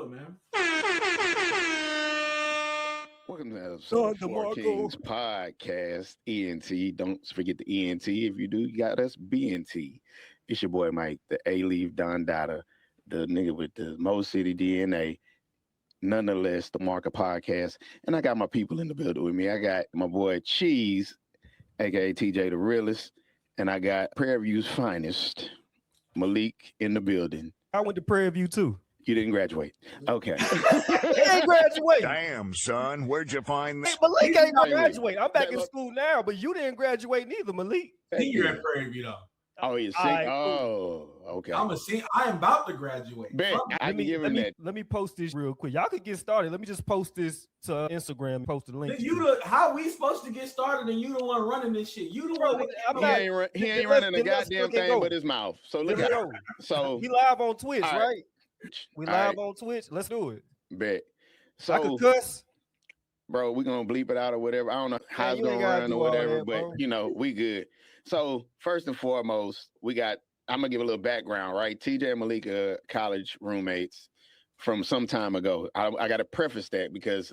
good, man. Welcome to episode 4 Kings Podcast ENT. Don't forget the ENT. If you do, you got us BNT. It's your boy Mike, the A-Leaf Don Dada, the nigga with the Mo City DNA. Nonetheless, the Marker Podcast. And I got my people in the building with me. I got my boy Cheese, aka TJ the Realist. And I got Prairie View's finest, Malik, in the building. I went to Prairie View too. You didn't graduate. Okay. He ain't graduate. Damn, son. Where'd you find this? Hey, Malik ain't gonna graduate. I'm back in school now, but you didn't graduate neither, Malik. Senior at Prairie View, though. Oh, you're sick? Right, oh, okay. I'm a senior. I am about to graduate. Bet. Let me post this real quick. Y'all could get started. Let me just post this to Instagram and post the link. How we supposed to get started and you the one running this shit? You the one. He ain't running the goddamn thing but his mouth. So look at it. So he live on Twitch, right? We live right. on Twitch. Let's do it. Bet. So I could cuss. Bro, we're gonna bleep it out or whatever. I don't know how it's gonna run or whatever, but you know, we good. So first and foremost, I'm gonna give a little background, right? TJ and Malik are college roommates from some time ago. I gotta preface that because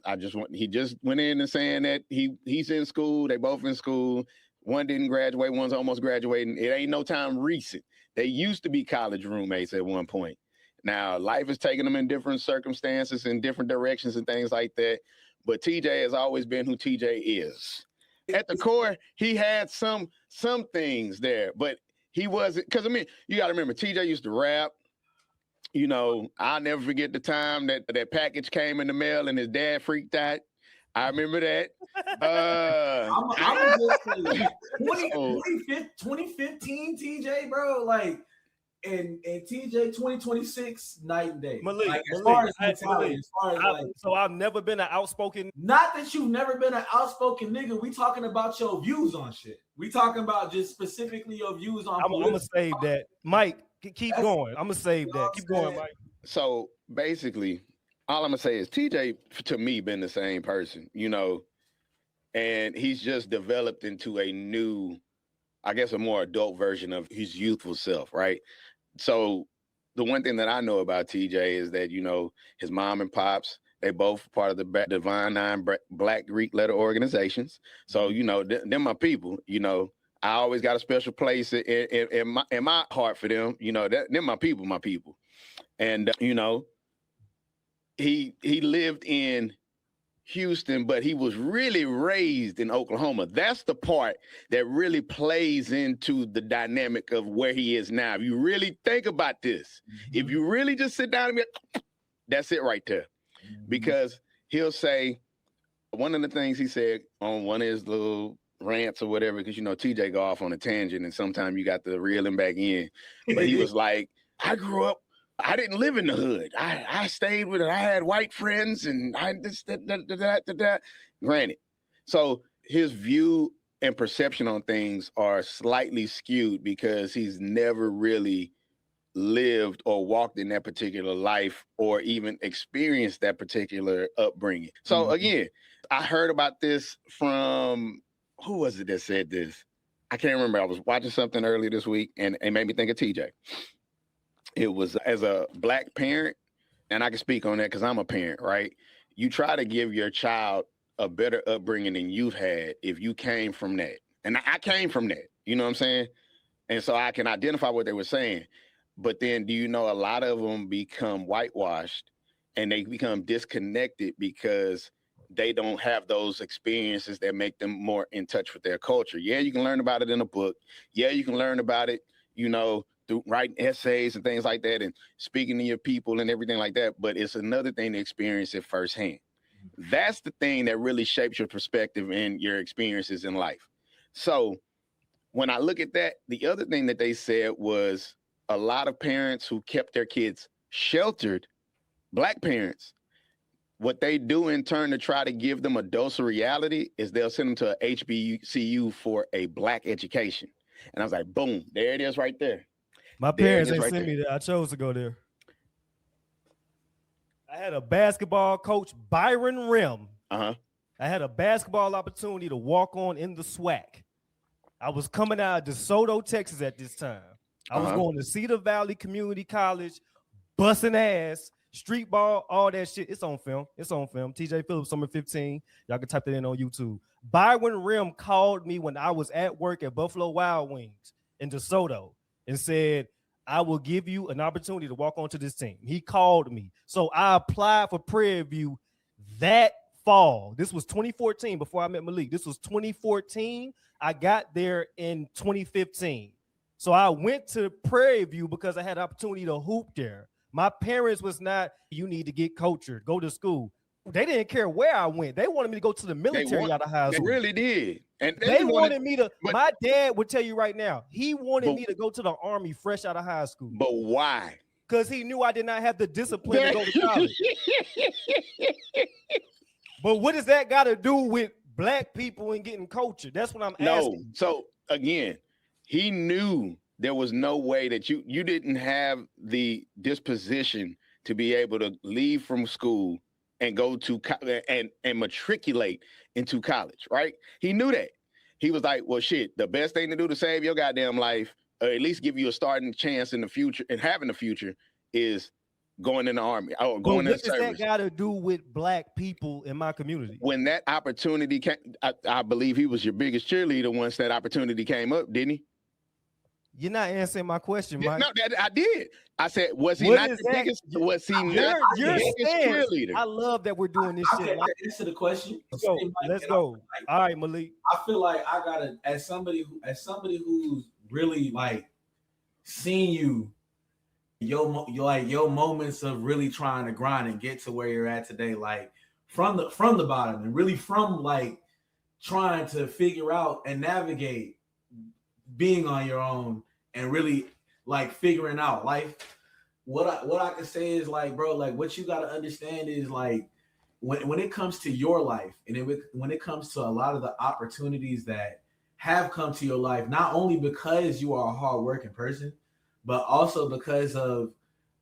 he just went in and saying that he's in school, they both in school. One didn't graduate, one's almost graduating. It ain't no time recent. They used to be college roommates at one point. Now, life is taking them in different circumstances, in different directions and things like that. But TJ has always been who TJ is. At the core, he had some things there, but he wasn't, because I mean, you got to remember, TJ used to rap. You know, I'll never forget the time that package came in the mail and his dad freaked out. I remember that. I'm just saying, 2015 TJ, bro, like, and TJ 2026 night and day. Malik, like, as far as mentality, so I've never been an outspoken. Not that you've never been an outspoken nigga. We talking about your views on shit. We talking about just specifically your views on. I'm gonna save that, Mike. Keep going. I'm gonna save that. Keep going, Mike. So basically, all I'm gonna say is TJ to me been the same person, you know, and he's just developed into a new, I guess, a more adult version of his youthful self, right? So the one thing that I know about TJ is that, you know, his mom and pops, they both part of the Divine Nine Black Greek letter organizations. So, you know, they're my people. You know, I always got a special place in my heart for them. You know, they're my people. And, you know, he lived in Houston, but he was really raised in Oklahoma. That's the part that really plays into the dynamic of where he is now. If you really think about this, if you really just sit down and be, that's it right there. Because he'll say, one of the things he said on one of his little rants or whatever, because, you know, TJ go off on a tangent and sometimes you got to reel him back in. But he was like, I grew up, I didn't live in the hood. I stayed with it. I had white friends and that. Granted. So his view and perception on things are slightly skewed because he's never really lived or walked in that particular life or even experienced that particular upbringing. So again, I heard about this from, who was it that said this? I can't remember. I was watching something earlier this week and it made me think of TJ. It was, as a Black parent, and I can speak on that because I'm a parent, right? You try to give your child a better upbringing than you've had if you came from that. And I came from that, you know what I'm saying? And so I can identify what they were saying. But then do you know a lot of them become whitewashed and they become disconnected because they don't have those experiences that make them more in touch with their culture. Yeah, you can learn about it in a book. Yeah, you can learn about it, you know, through writing essays and things like that and speaking to your people and everything like that. But it's another thing to experience it firsthand. That's the thing that really shapes your perspective and your experiences in life. So when I look at that, the other thing that they said was a lot of parents who kept their kids sheltered, Black parents, what they do in turn to try to give them a dose of reality is they'll send them to a HBCU for a Black education. And I was like, boom, there it is right there. My parents ain't sent me there. I chose to go there. I had a basketball coach, Byron Rim. I had a basketball opportunity to walk on in the SWAC. I was coming out of DeSoto, Texas at this time. I was going to Cedar Valley Community College, busting ass, street ball, all that shit. It's on film. TJ Phillips, summer 15. Y'all can type that in on YouTube. Byron Rim called me when I was at work at Buffalo Wild Wings in DeSoto and said, I will give you an opportunity to walk onto this team. He called me. So I applied for Prairie View that fall. This was 2014 before I met Malik. This was 2014. I got there in 2015. So I went to Prairie View because I had an opportunity to hoop there. My parents was not, you need to get cultured, go to school. They didn't care where I went. They wanted me to go to the military out of high school. They really did. And they wanted me to, my dad would tell you right now, he wanted me to go to the Army fresh out of high school. But why? Because he knew I did not have the discipline to go to college. But what does that got to do with black people and getting cultured? That's what I'm asking. So again, he knew there was no way that you didn't have the disposition to be able to leave from school and go to and matriculate into college, right? He knew that. He was like, well, shit, the best thing to do to save your goddamn life, or at least give you a starting chance in the future and having the future, is going in the Army or going in the service. What does that got to do with black people in my community? When that opportunity came, I believe he was your biggest cheerleader once that opportunity came up, didn't he? You're not answering my question, Mike. No, I did. I said, was he not the biggest? Was he not the biggest cheerleader? I love that we're doing this shit. Answer the question. Let's go. All right, Malik. I feel like I gotta, as somebody who's really like seen you, your moments of really trying to grind and get to where you're at today, like from the bottom and really from like trying to figure out and navigate being on your own and really like figuring out life. What I can say is like, bro, like what you got to understand is like when it comes to your life and when it comes to a lot of the opportunities that have come to your life, not only because you are a hardworking person, but also because of,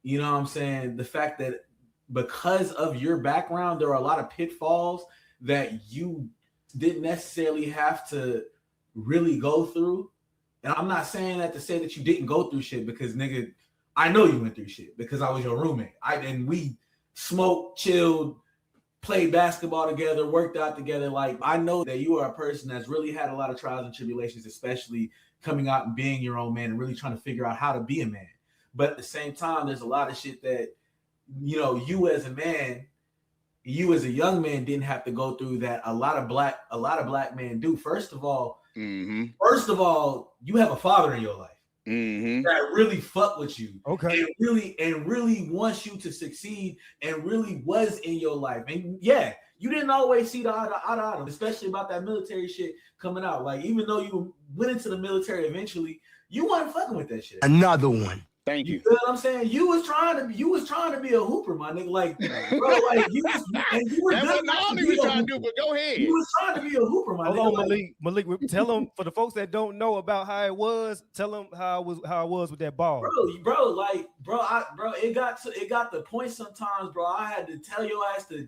you know what I'm saying, the fact that because of your background, there are a lot of pitfalls that you didn't necessarily have to really go through. And I'm not saying that to say that you didn't go through shit, because nigga, I know you went through shit because I was your roommate. And we smoked, chilled, played basketball together, worked out together. Like, I know that you are a person that's really had a lot of trials and tribulations, especially coming out and being your own man and really trying to figure out how to be a man. But at the same time, there's a lot of shit that, you know, you as a man, you as a young man didn't have to go through that a lot of black men do. First of all, you have a father in your life that really fuck with you, okay, and really wants you to succeed and really was in your life. And yeah, you didn't always see the eye to eye, especially about that military shit coming out. Like, even though you went into the military eventually, you weren't fucking with that shit. Another one. Thank you. You know what I'm saying? You was trying to be a hooper, my nigga. Like, bro, like you were that wasn't all he was trying to do, but go ahead. You was trying to be a hooper, my nigga. Hold on, Malik, tell them, for the folks that don't know about how it was, tell them how it was with that ball. Bro, it got the point sometimes, bro. I had to tell your ass to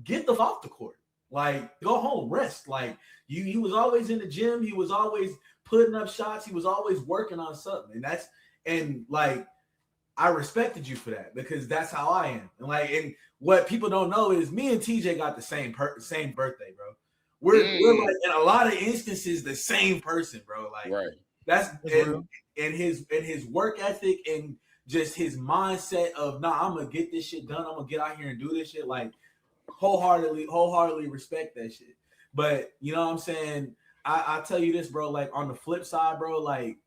get the off the court. Like, go home, rest. Like, he was always in the gym, he was always putting up shots, he was always working on something. And like, I respected you for that, because that's how I am. And what people don't know is me and TJ got the same birthday, bro. We're like, in a lot of instances, the same person, bro. Like, right. That's and his work ethic and just his mindset of, nah, I'm gonna get this shit done. I'm gonna get out here and do this shit. Like, wholeheartedly respect that shit. But you know what I'm saying? I tell you this, bro. Like, on the flip side, bro, like,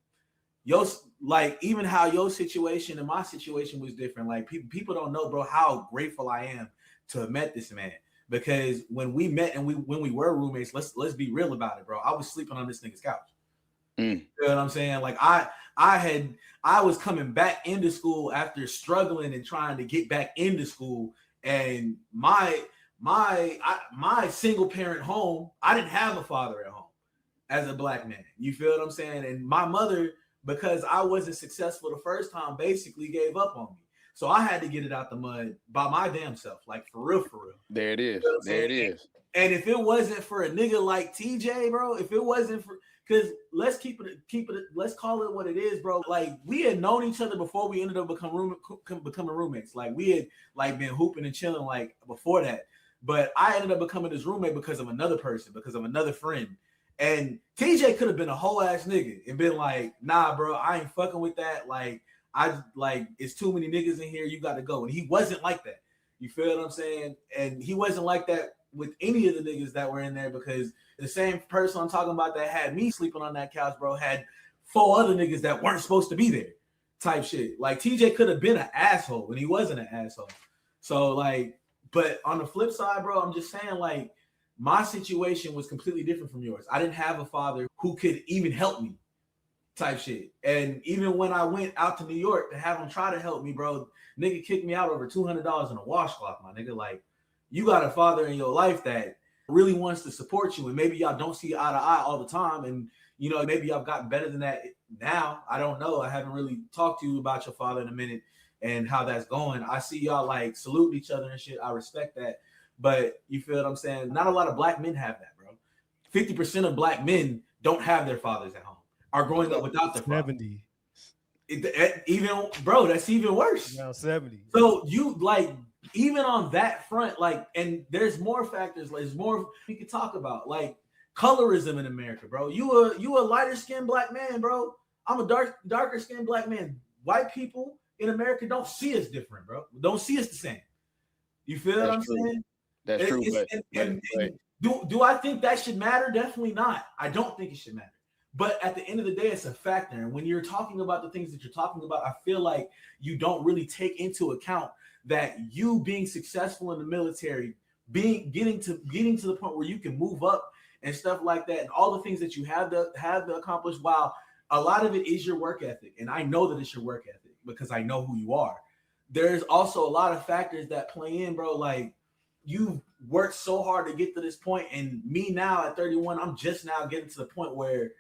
even how your situation and my situation was different. Like, people don't know, bro, how grateful I am to have met this man. Because when we met and when we were roommates, let's be real about it, bro. I was sleeping on this nigga's couch. You know what I'm saying? Like, I was coming back into school after struggling and trying to get back into school, and my single parent home, I didn't have a father at home as a black man. You feel what I'm saying? And my mother, because I wasn't successful the first time, basically gave up on me. So I had to get it out the mud by my damn self, like, for real. There it is. You know there it is. And if it wasn't for a nigga like TJ, bro, if it wasn't for, Because let's let's call it what it is, bro. Like, we had known each other before we ended up becoming roommates. Like, we had like been hooping and chilling like before that. But I ended up becoming his roommate because of another person, because of another friend. And TJ could have been a whole ass nigga and been like, nah, bro, I ain't fucking with that. Like, it's too many niggas in here. You got to go. And he wasn't like that. You feel what I'm saying? And he wasn't like that with any of the niggas that were in there, because the same person I'm talking about that had me sleeping on that couch, bro, had 4 other niggas that weren't supposed to be there type shit. Like, TJ could have been an asshole when he wasn't an asshole. So, like, but on the flip side, bro, I'm just saying, like, my situation was completely different from yours. I didn't have a father who could even help me type shit. And even when I went out to New York to have him try to help me, bro, nigga kicked me out over $200 in a washcloth, my nigga. Like, you got a father in your life that really wants to support you, and maybe y'all don't see eye to eye all the time, and you know, maybe y'all gotten better than that now. I don't know. I haven't really talked to you about your father in a minute and how that's going. I see y'all like saluting each other and shit. I respect that. But you feel what I'm saying? Not a lot of black men have that, bro. 50% of black men don't have their fathers at home, are growing up without their father. 70. Even, bro, that's even worse. Now 70. So you, like, even on that front, like, and there's more factors, like, there's more we could talk about, like colorism in America, bro. You a lighter skinned black man, bro. I'm a darker skinned black man. White people in America don't see us different, bro. Don't see us the same. You feel what I'm saying? That's true. Do I think that should matter? Definitely not. I don't think it should matter. But at the end of the day, it's a factor. And when you're talking about the things that you're talking about, I feel like you don't really take into account that you being successful in the military, getting to the point where you can move up and stuff like that, and all the things that you have to accomplish, while a lot of it is your work ethic. And I know that it's your work ethic because I know who you are. There's also a lot of factors that play in, bro. Like, you've worked so hard to get to this point, and me now at 31, I'm just now getting to the point where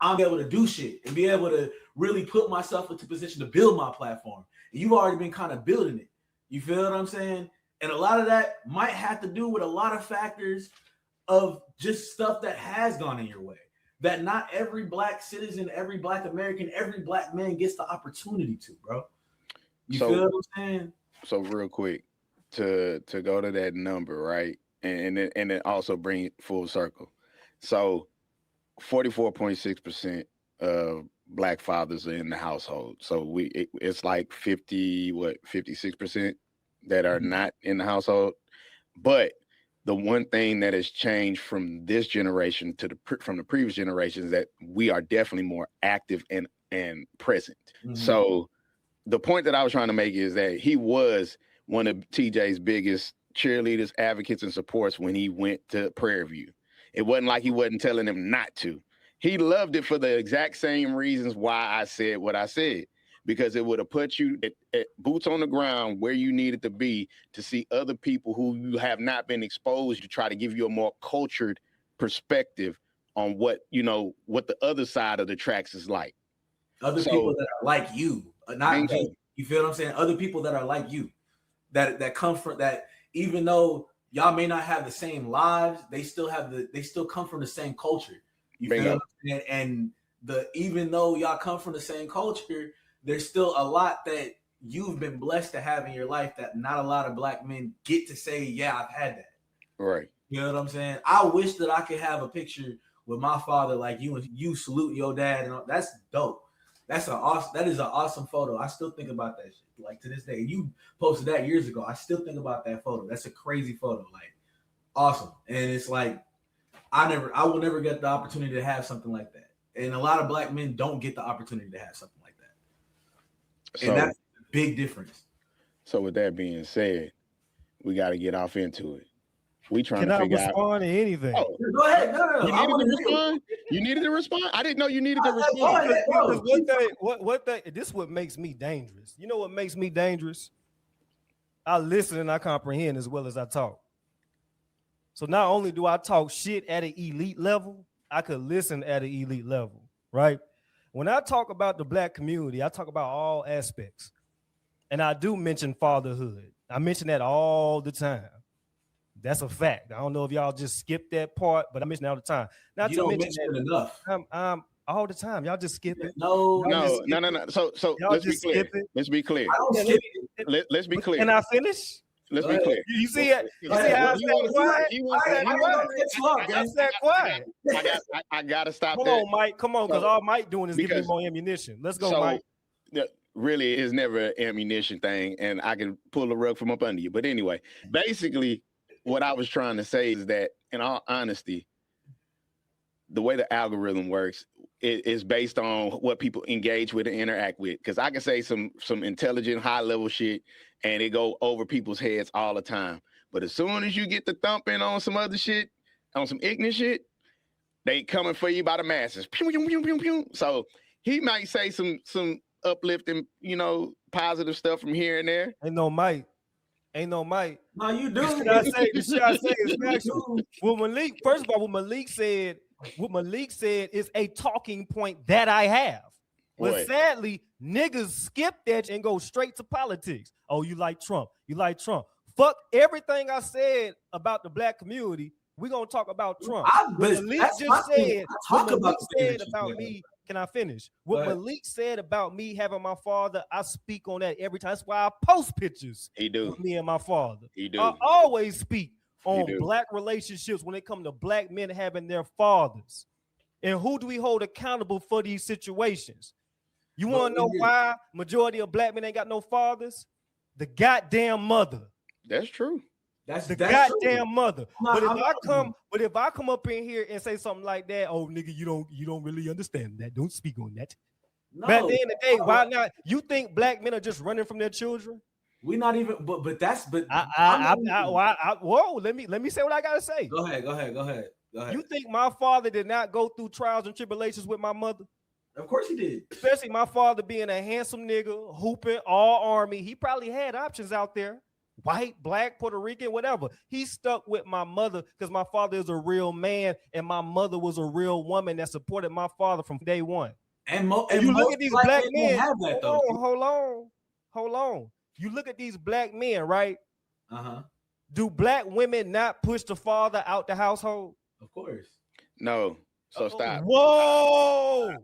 I'm able to do shit and be able to really put myself into position to build my platform. And you've already been kind of building it. You feel what I'm saying? And a lot of that might have to do with a lot of factors of just stuff that has gone in your way, that not every black citizen, every black American, every black man gets the opportunity to, bro. You feel what I'm saying? So real quick, to go to that number, right? And then also bring it full circle. So 44.6% of black fathers are in the household. So it's like 56% that are not in the household. But the one thing that has changed from this generation from the previous generations is that we are definitely more active and present. Mm-hmm. So the point that I was trying to make is that he was one of TJ's biggest cheerleaders, advocates, and supports when he went to Prairie View. It wasn't like he wasn't telling him not to. He loved it for the exact same reasons why I said what I said, because it would have put you at boots on the ground where you needed to be to see other people who you have not been exposed to, try to give you a more cultured perspective on what the other side of the tracks is like. Other people that are like you, not me. You feel what I'm saying? Other people that are like you, that come from that, even though y'all may not have the same lives, they still come from the same culture. You feel what I'm saying? And even though y'all come from the same culture, there's still a lot that you've been blessed to have in your life that not a lot of black men get to say, yeah, I've had that. Right. You know what I'm saying? I wish that I could have a picture with my father like you, and you salute your dad, and that's dope. That is an awesome photo. I still think about that shit, like, to this day. You posted that years ago. I still think about that photo. That's a crazy photo, like, awesome. And it's like, I will never get the opportunity to have something like that. And a lot of black men don't get the opportunity to have something like that. And that's a big difference. So with that being said, we got to get off into it. We trying to figure out. Can I respond to anything? Oh, go ahead. No. You needed to respond? You needed to respond? I didn't know you needed to respond. This is what makes me dangerous. You know what makes me dangerous? I listen and I comprehend as well as I talk. So not only do I talk shit at an elite level, I could listen at an elite level, right? When I talk about the black community, I talk about all aspects. And I do mention fatherhood. I mention that all the time. That's a fact. I don't know if y'all just skip that part, but I mention it all the time. Not You to don't mention mention it enough. I'm all the time. Y'all just skip it. No. No. So Y'all let's be just clear. skip it. Let's be clear. I don't skip it. Let's be clear. Can I finish? Let's Go be ahead. clear. You see it? You see how I said quiet? I said quiet. I gotta stop Hold that. on, Mike. Come on, because all Mike doing is giving me because- more ammunition. Let's go, So, Mike. really, it's never an ammunition thing, and I can pull the rug from up under you. But anyway, basically, what I was trying to say is that, in all honesty, the way the algorithm works, it is based on what people engage with and interact with. Because I can say some intelligent, high-level shit, and it go over people's heads all the time. But as soon as you get the thumping on some other shit, on some ignorant shit, they coming for you by the masses. Pew, pew, pew, pew, pew. So he might say some uplifting, positive stuff from here and there. Ain't no Mike. No, you do. The shit I say is factual. Well, Malik, first of all, what Malik said is a talking point that I have. But What? sadly, niggas skip that and go straight to politics. Oh, you like Trump. Fuck everything I said about the black community. We're gonna talk about Trump. Malik just said what Malik said about me. Can I finish? What Malik said about me having my father, I speak on that every time. That's why I post pictures. He do. Of me and my father. He do. I always speak on do. black relationships when it comes to black men having their fathers. And who do we hold accountable for these situations? You want to know why majority of black men ain't got no fathers? The goddamn mother. That's true. That's goddamn true. mother. No, But if I come up in here and say something like that, oh nigga, you don't really understand that. Don't speak on that. No, But at the end of the day, why not? You think black men are just running from their children? We not even. But that's. But whoa. Let me say what I gotta say. Go ahead. You think my father did not go through trials and tribulations with my mother? Of course he did. Especially my father being a handsome nigga, hooping, all army. He probably had options out there. White, black, Puerto Rican, whatever. He stuck with my mother because my father is a real man and my mother was a real woman that supported my father from day one. And you look at these black men. Have that, hold on. You look at these black men, right? Do black women not push the father out the household? Of course. No. So stop. Whoa.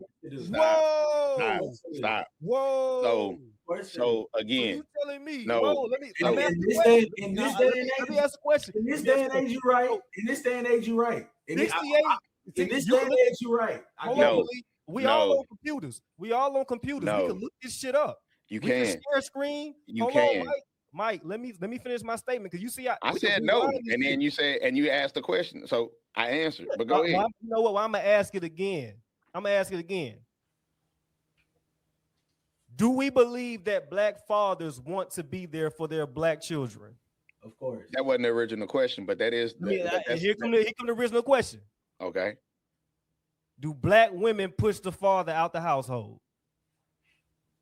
Stop. Whoa. So again, you telling me? No. Whoa, let me in this day and age, let me ask a question. In this day and age, you're right. In this day and age, you're right. In this day and age, you're right. We all on computers. We can look this shit up. You we can share screen. You can. Mike, let me finish my statement because you see, I said no, and then you said, and you asked the question, so I answered. But go ahead. You know what? Well, I'm gonna ask it again. Do we believe that black fathers want to be there for their black children? Of course. That wasn't the original question, but that is. Here come the original question. Okay. Do black women push the father out the household?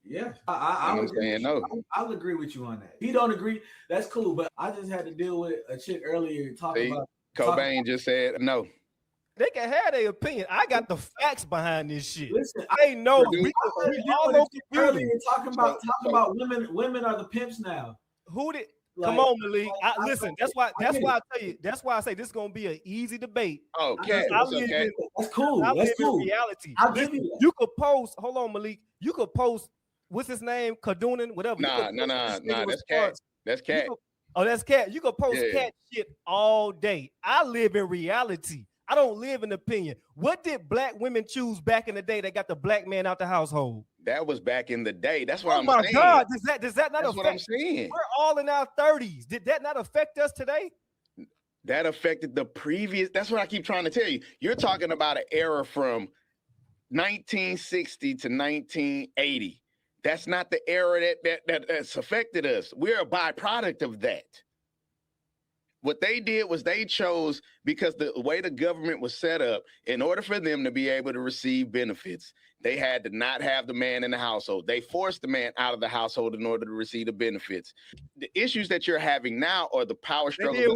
Yeah, I'm saying no. I'll agree with you on that. If you don't agree, that's cool. But I just had to deal with a chick earlier talking about. Cobain just said no. They can have their opinion. I got the facts behind this shit. Listen, I know. We all on earlier talking about women. Women are the pimps now. Who did? Come on, Malik. Listen, that's why I tell you. That's why I say this is gonna be an easy debate. Okay, that's cool. That's cool. Reality. I'll give you that. You could post. Hold on, Malik. You could post. What's his name? Kadunan, whatever. Nah. That's Cat. That's Cat. That's Cat. You could post Cat shit all day. I live in reality. I don't live in opinion. What did black women choose back in the day that got the black man out the household? That was back in the day. That's what I'm saying. Oh my God, does that not affect? That's what I'm saying. We're all in our 30s. Did that not affect us today? That affected the previous. That's what I keep trying to tell you. You're talking about an era from 1960 to 1980. That's not the era that's affected us. We're a byproduct of that. What they did was they chose, because the way the government was set up, in order for them to be able to receive benefits, they had to not have the man in the household. They forced the man out of the household in order to receive the benefits. The issues that you're having now are the power struggle. They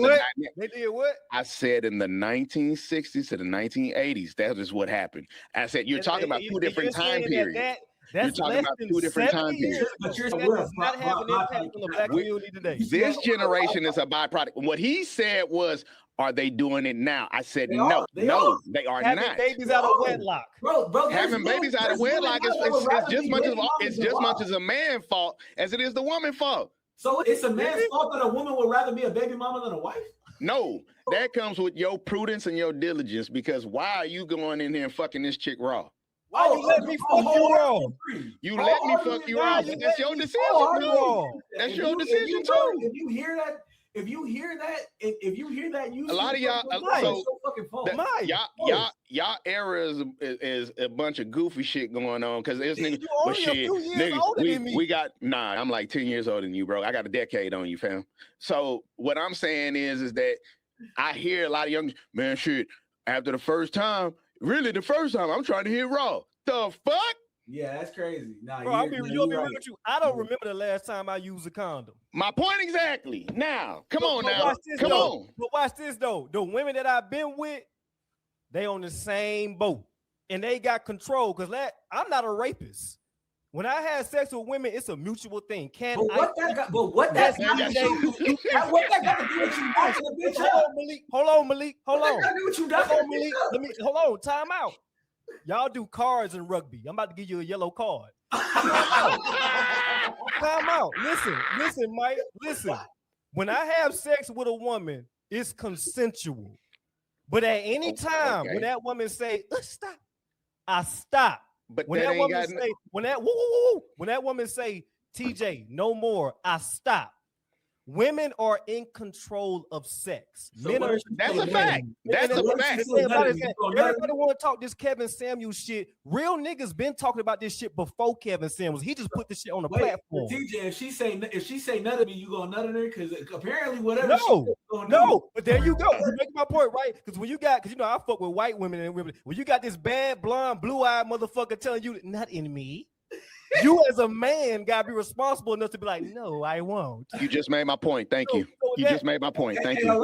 did what? I said in the 1960s to the 1980s, that is what happened. I said, you're talking about two different time periods. That's talking less about than two different 70 time years. periods. But you're That does not have an impact on the black community today. This generation is a byproduct. What he said was, "Are they doing it now?" I said, "No, They are. they are Having not." babies out of wedlock. Bro, Having babies out of wedlock is just much as a man's fault as it is the woman's fault. So it's a man's fault that a woman would rather be a baby mama than a wife? No, that comes with your prudence and your diligence, because why are you going in there and fucking this chick raw? Why you let me fuck you raw? You let me fuck you raw, but that's your decision too. That's your decision too. If you hear that, you a lot of y'all, y'all era is a bunch of goofy shit going on, because there's niggas. But shit, niggas, we got I'm like 10 years older than you, bro. I got a decade on you, fam. So what I'm saying is that I hear a lot of young man shit after the first time. Really, the first time I'm trying to hit raw. The fuck? Yeah, that's crazy. Nah, bro, I'll be real with you. I don't remember the last time I used a condom. My point exactly. Now, come on now. Come on. But watch this though. The women that I've been with, they on the same boat. And they got control, because I'm not a rapist. When I have sex with women, it's a mutual thing. What that got to do with you watching the bitch up? Hold on, Malik. Hold on. Malik. Hold on. Time out. Y'all do cards in rugby. I'm about to give you a yellow card. Time out. Listen, Mike. Listen. When I have sex with a woman, it's consensual. But at any time, when that woman say, stop, I stop. But when that woman say, when that woman say, TJ, no more, I stop. Women are in control of sex. So that's a fact. That's a fact. Everybody want to talk this Kevin Samuels shit. Real niggas been talking about this shit before Kevin Samuels. He just put this shit on the platform. TJ, if she say nut of me, you gonna nut in her? Because apparently whatever. No. But there you go. You make my point, right? Because I fuck with white women and women. When you got this bad, blonde, blue-eyed motherfucker telling you nut in me, you as a man gotta be responsible enough to be like, no, I won't. You just made my point. Thank you. You just made my point. Thank you. You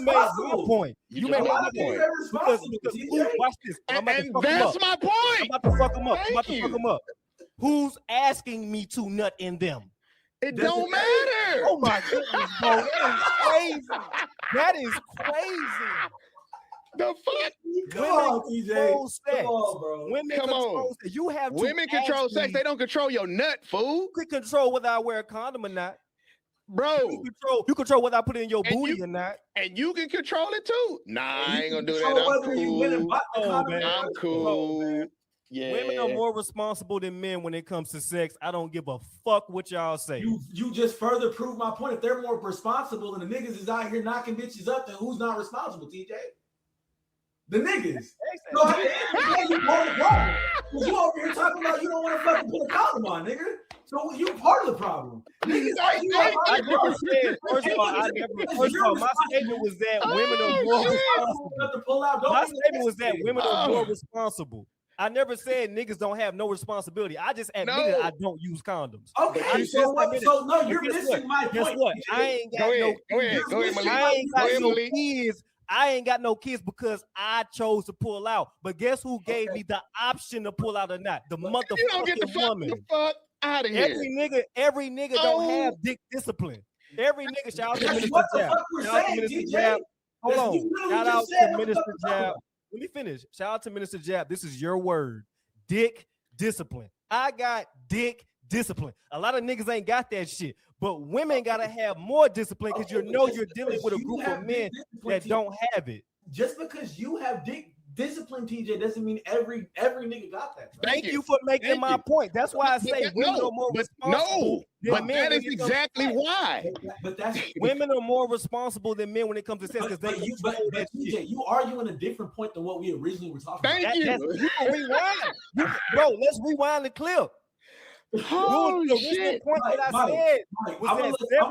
made my point. You made my point. Because watch this. And that's my point. I'm about to fuck them up. Who's asking me to nut in them? It don't matter. Oh my goodness, bro. That is crazy. The fuck? Come on, TJ. Come on, bro. Women control sex. You have women control sex. They don't control your nut, fool. You can control whether I wear a condom or not. Bro. You control whether I put it in your booty or not. And you can control it too. Nah, I ain't gonna do that. I'm cool. Yeah. Women are more responsible than men when it comes to sex. I don't give a fuck what y'all say. You just further prove my point. If they're more responsible and the niggas is out here knocking bitches up, then who's not responsible, TJ? The niggas. So at the end of the day, you part of the problem. Because you over here talking about you don't want to fucking put a condom on, nigga. So you part of the problem. Niggas, I never said, first of all, my statement was that women are more responsible. My statement was that women are more responsible. I never said niggas don't have no responsibility. I just admitted I don't use condoms. Okay, so no, you're missing my point. Guess what? I ain't got no kids. I ain't got no kids because I chose to pull out. But guess who gave me the option to pull out or not? The motherfucking you don't get the woman. fuck out of here. Every nigga don't have dick discipline. Every nigga, shout out to Minister Jab. Hold on. Shout out to Minister Jab. Let me finish. Shout out to Minister Jab. This is your word. Dick discipline. I got dick discipline. A lot of niggas ain't got that shit. But women gotta have more discipline because you're dealing with a group of men that don't have it. Just because you have dick discipline, TJ, doesn't mean every nigga got that. Bro. Thank you for making my point. That's why I say women are more responsible. But that is exactly why. But that's women are more responsible than men when it comes to sex because they TJ, you arguing a different point than what we originally were talking about. Thank you. You can rewind. Bro, let's rewind the clip. Holy shit. Point that I said was I'm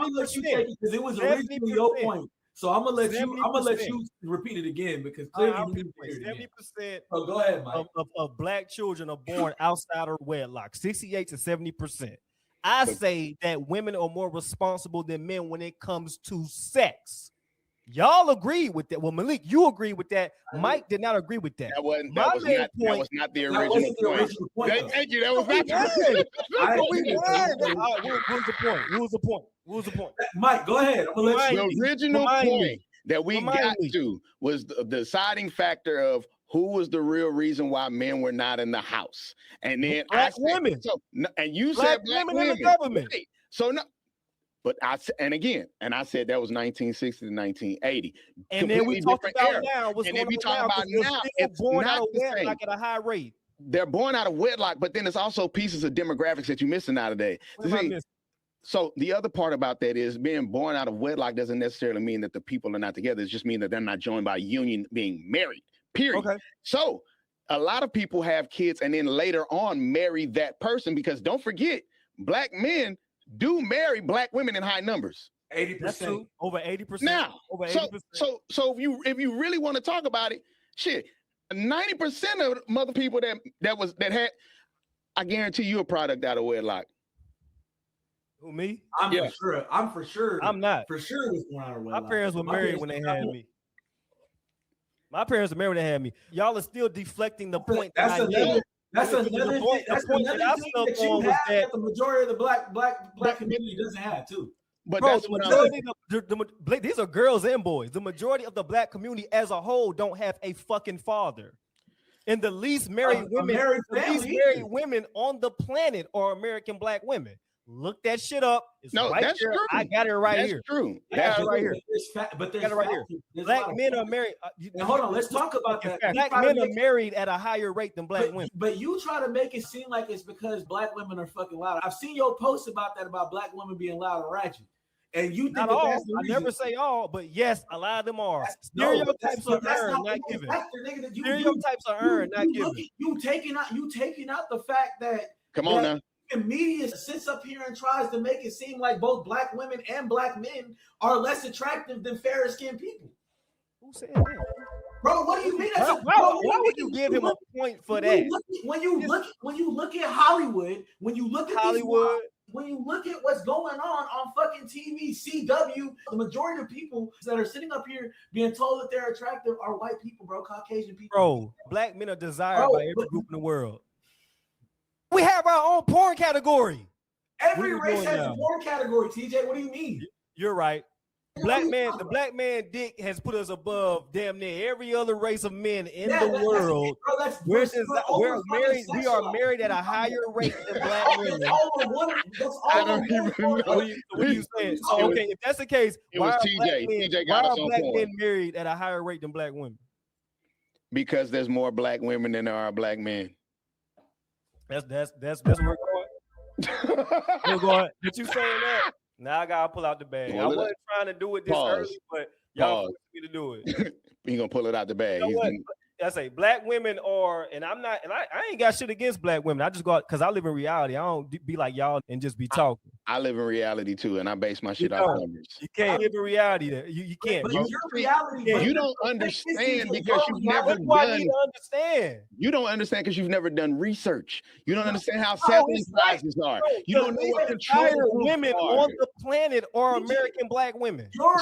gonna let you take it because it was originally your point. So I'm gonna let you repeat it again because clearly 70%. Oh, go ahead, Mike. Of black children are born outside of wedlock. 68 to 70%. I say that women are more responsible than men when it comes to sex. Y'all agreed with that. Well, Malik, you agreed with that. Mike did not agree with that. That was not the original point. Thank you. That was not the point. What was the point? Mike, go ahead. The original point that we got to was the deciding factor of who was the real reason why men were not in the house. And then black women. So, and you said black women in the government. Right. So no. But I said that was 1960 to 1980. And then we talked about now. And if we talk about now, it's born not out of the same. wedlock at a high rate. They're born out of wedlock, but then it's also pieces of demographics that you're missing out of that. So the other part about that is being born out of wedlock doesn't necessarily mean that the people are not together. It just means that they're not joined by a union being married, period. Okay. So a lot of people have kids and then later on marry that person because don't forget, black men do marry black women in high numbers. 80%. Over 80%. Now, over 80%. So if you really want to talk about it, shit, 90% of mother people that had, I guarantee you a product out of wedlock. Who, me? I'm for sure. I'm not. For sure was born out of wedlock. My parents were married when they had me. My parents were married when they had me. Y'all are still deflecting the point. That's another thing that you have that the majority of the black community doesn't have too. But bro, that's what these are girls and boys. The majority of the black community as a whole don't have a fucking father. And the least married women on the planet are American black women. Look that shit up. It's that's here. True. I got it right here. True. That's right here. But there's right here. Black men are married. Hold on, let's talk about that. Black men are married at a higher rate than black women. But you try to make it seem like it's because black women are fucking loud. I've seen your posts about that, about black women being loud and ratchet. And you think not all. That's the reason. I never say all, but yes, a lot of them are. Stereotypes are earned, not given. Stereotypes are earned, not given. You taking out the fact that come on now. The media sits up here and tries to make it seem like both black women and black men are less attractive than fairer skinned people. Who said that? Bro, what do you mean? Why would you give him a point for that? When you look at Hollywood, when you look at what's going on fucking TV, CW, the majority of people that are sitting up here being told that they're attractive are white people, bro, Caucasian people. Bro, black men are desired by every group in the world. We have our own porn category. Every race has a porn category, TJ. What do you mean? You're right. The black man dick has put us above damn near every other race of men in the world. We are married at a higher rate than black women. I don't even know. What are you saying? So, okay, if that's the case, why are black men married at a higher rate than black women? Because there's more black women than there are black men. That's where we're going. We're going. Did you saying that? Now I gotta pull out the bag. I wasn't trying to do it this early, but y'all forced me to do it. You gonna pull it out the bag? You know what? I say black women are, and I'm not, and I ain't got shit against black women. I just go because I live in reality. I don't be like y'all and just be talking. I live in reality too, and I base my shit off numbers. You can't live in reality. There, you can't. But your reality, you don't understand because you've never done. Understand. You don't understand because you've never done research. You don't understand how sampling sizes are. You don't know what control women on the planet are American black women. Your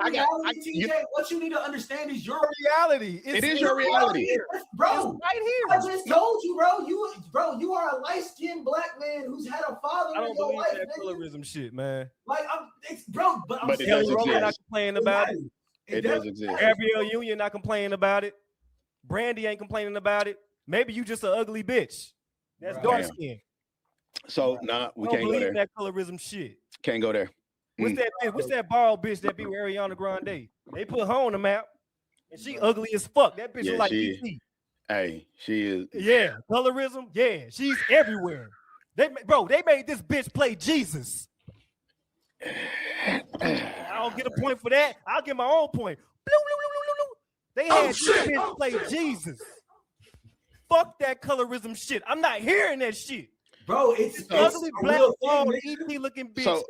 reality, TJ. What you need to understand is your reality. It is your reality, bro. Right here. I just told you, bro. You are a light-skinned black man who's had a father in your life. Colorism shit, man. But it does exist. Not complaining about it. It does exist. Gabrielle Union not complaining about it. Brandy ain't complaining about it. Maybe you just an ugly bitch. That's dark skin. So we can't go there. That colorism shit. Can't go there. What's that bitch? What's that bald bitch that be with Ariana Grande? They put her on the map, and she ugly as fuck. That bitch is like ET. Hey, she is. Yeah, colorism. Yeah, she's everywhere. They made this bitch play Jesus. I don't get a point for that. I'll get my own point. They had this bitch play Jesus. Fuck that colorism shit. I'm not hearing that shit. Bro, it's ugly black bald ET looking bitch. So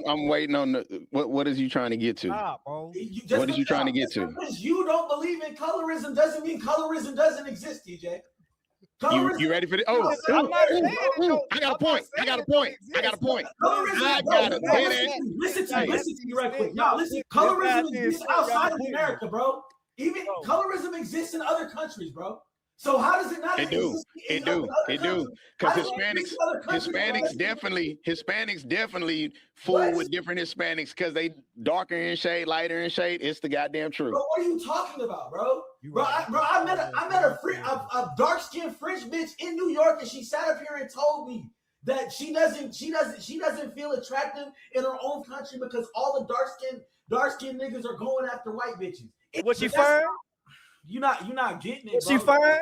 I'm waiting on the what is you trying to get to? What is you trying to get to? Because you don't believe in colorism doesn't mean colorism doesn't exist, TJ. You ready for this? Oh, I'm not saying I got a point. I got a point. Listen to me right quick. Y'all listen. Colorism exists outside of America, bro. Even colorism exists in other countries, bro. So how does it not? It do. Because Hispanics definitely fool with different Hispanics because they darker in shade, lighter in shade. It's the goddamn truth. Bro, what are you talking about, bro? I met a dark skinned French bitch in New York, and she sat up here and told me that she doesn't feel attractive in her own country because all the dark skinned niggas are going after white bitches. Was she fine? You're not getting it. Was she fine?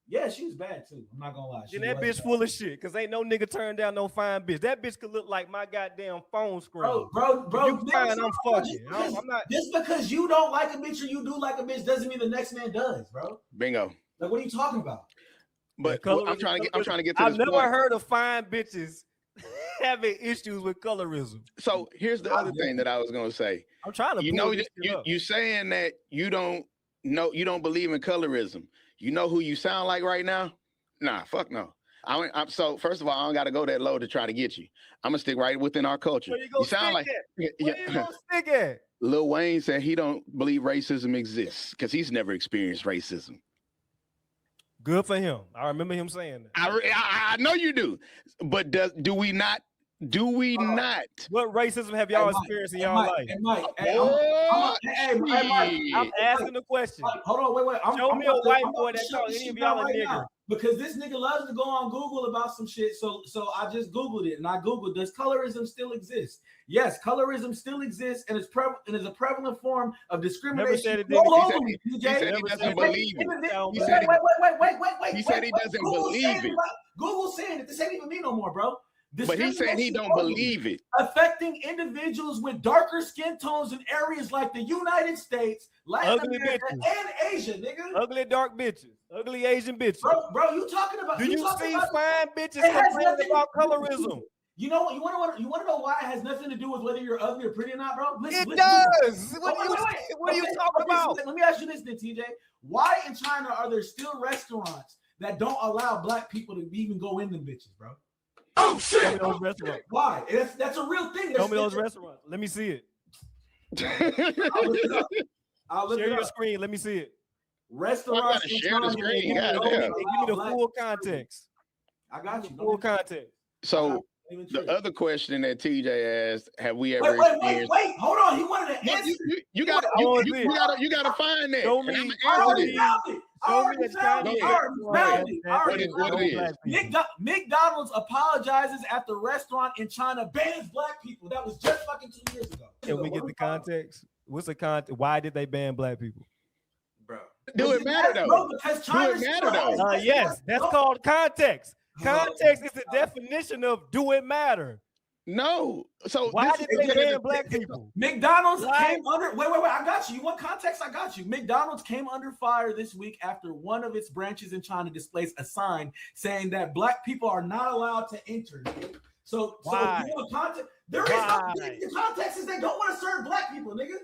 Yeah, she was bad too. I'm not gonna lie. Then that bitch full of shit, cause ain't no nigga turn down no fine bitch. That bitch could look like my goddamn phone screen. Bro. You fine, I'm fucking. I'm not. Just because you don't like a bitch or you do like a bitch doesn't mean the next man does, bro. Bingo. Like, what are you talking about? But I'm trying to get to this point. I've never heard of fine bitches having issues with colorism. So here's the other thing that I was gonna say. I'm trying to. You saying that you don't believe in colorism. You know who you sound like right now? Nah, fuck no. So first of all, I don't got to go that low to try to get you. I'm gonna stick right within our culture. You sound like where you gonna stick at? Lil Wayne said he don't believe racism exists because he's never experienced racism. Good for him. I remember him saying that. I know you do, but do we not? What racism have y'all experienced in y'all life? Mike, I'm asking the question. Hold on, wait. Show me a white boy that called any of y'all a nigger. Because this nigga loves to go on Google about some shit. So I just Googled it, and I Googled, does colorism still exist? Yes, colorism still exists, and is a prevalent form of discrimination. He said he doesn't believe it. Wait. He said he doesn't believe it. Google's saying it. This ain't even me no more, bro. But he said he don't believe it. Affecting individuals with darker skin tones in areas like the United States, Latin America, and Asia, nigga. Ugly dark bitches. Ugly Asian bitches. Bro, you talking about? Do you see fine bitches complaining about colorism? You know what? You want to know why it has nothing to do with whether you're ugly or pretty or not, bro? It does. What are you talking about? Let me ask you this then, TJ. Why in China are there still restaurants that don't allow black people to even go in them bitches, bro? Oh shit! Show me those restaurants. Why? That's a real thing. Show me those restaurants. Let me see it. I'll look it up. Share your screen. Let me see it. Restaurants. Share the screen. Give me the full context. I got you. Full context. So the other question that TJ asked: have we ever experienced? Wait, hold on. He wanted to answer. You got to find that. Show me. McDonald's apologizes after restaurant in China bans black people. That was just fucking 2 years ago. Can we get the context? What's the context? Why did they ban black people? Bro. Do it matter though? Yes, that's called context. Context is the definition of do it matter. No. So why did they ban black people? McDonald's came under. Wait. I got you. You want context? I got you. McDonald's came under fire this week after one of its branches in China displays a sign saying that black people are not allowed to enter. So why? There is no the context is they don't want to serve black people, nigga.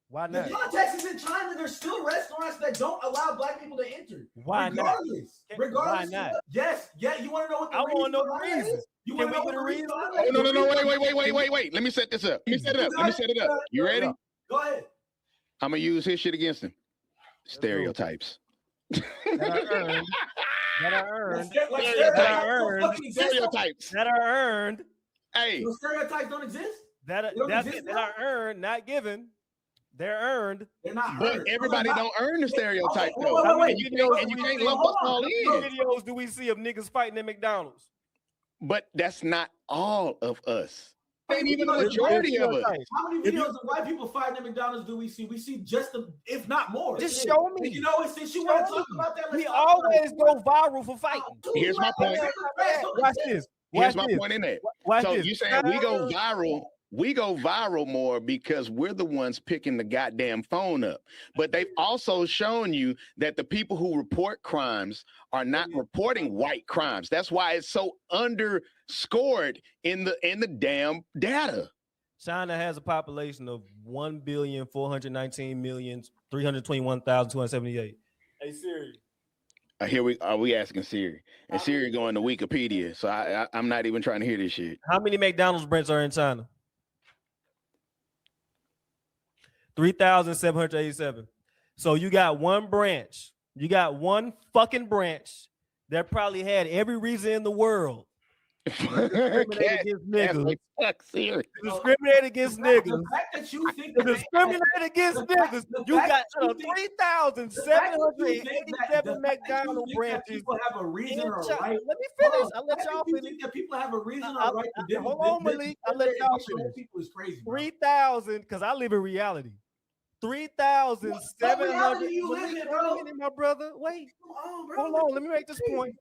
Why not? The context is in China. There's still restaurants that don't allow black people to enter. Why not? Regardless. Why not? Yes. Yeah. You want to know what the I want to know the reason. You want to know what the reason? No. Wait. Let me set this up. Let me set it up. You ready? Go ahead. I'm gonna use his shit against him. Stereotypes. That are earned. Hey, those stereotypes don't exist. That are earned, not given. They're earned. They're not. But everybody don't earn the stereotype though. Wait, and you can't lump us all in. How many videos do we see of niggas fighting at McDonald's? But that's not all of us. Ain't even a majority of us. How many videos of white people fighting at McDonald's do we see? We see just if not more. Just show me. You know, since you want to talk about that, we always go viral for fighting. Here's my point. Watch this. Here's my point in that. So you saying we go viral? We go viral more because we're the ones picking the goddamn phone up. But they've also shown you that the people who report crimes are not reporting white crimes. That's why it's so underscored in the damn data. China has a population of 1,419,321,278. Hey Siri. Are we asking Siri? And Siri going to Wikipedia. So I'm not even trying to hear this shit. How many McDonald's branches are in China? 3,787. So you got one branch. You got one fucking branch that probably had every reason in the world discriminate against niggas. Fuck Siri. Discriminate against niggas. The fact that you think Discriminate against niggas. You got 3,787 McDonald's branches. People have a reason or a right. Let me finish. I'll let y'all You finish. think that people have a reason or a right to do Hold on, Malik. I'll let y'all finish. People is crazy. 3,000, because I live in reality. 3,700. You live in, bro? My brother. Wait. Hold on. Let me make this point.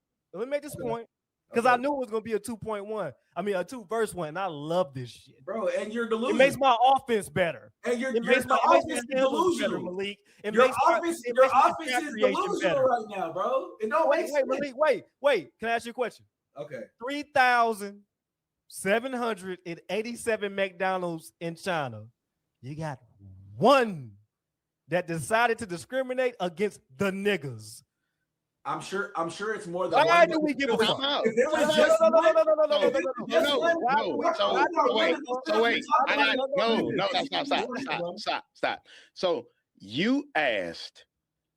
Because I knew it was gonna be a 2.1. I mean a 2 verse 1. And I love this shit, bro. And you're delusional. It makes my offense better. And your offense delusional, better, Malik. Your offense is delusional right now, bro. It don't make sense. Malik, wait. Can I ask you a question? Okay. 3,787 McDonald's in China. You got one that decided to discriminate against the niggas. I'm sure it's more than why do we give a fuck? If there was just Stop. So you asked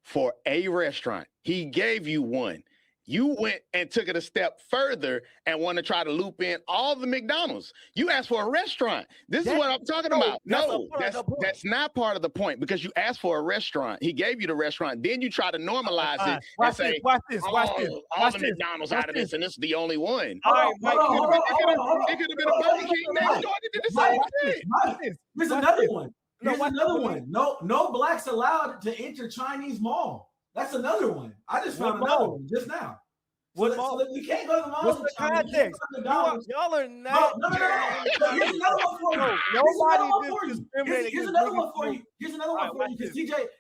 for a restaurant. He gave you one. You went and took it a step further and want to try to loop in all the McDonald's. You asked for a restaurant. This is what I'm talking about. No, that's not part of the point because you asked for a restaurant. He gave you the restaurant. Then you try to normalize it and say, watch this. All the McDonald's out of this, and this is the only one. All right, Mike. It could have been a Burger King next door that did the same thing. Here's another one. No blacks allowed to enter Chinese mall. That's another one. I just found another one just now. So we can't go to the mall. What's the context? Y'all are not. No. Here's another one for you. Here's another one for you. Because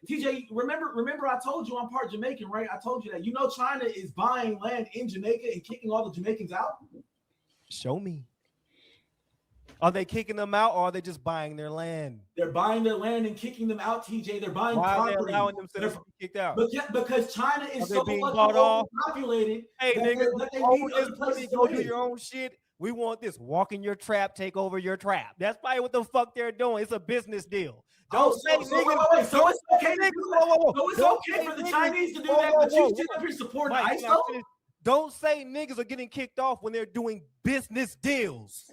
TJ, remember I told you I'm part Jamaican, right? I told you that. You know China is buying land in Jamaica and kicking all the Jamaicans out? Show me. Are they kicking them out or are they just buying their land? They're buying their land and kicking them out, TJ. They're buying property. Why are they allowing themselves to be kicked out? Because China is so being bought off? populated. Hey, nigga, go do your own shit. We want this. Walk in your trap, take over your trap. That's probably what the fuck they're doing. It's a business deal. Don't say niggas. So it's okay. So it's okay for the Chinese to do that, but you sit up here supporting ICE. Don't say niggas are getting kicked off when they're doing business deals.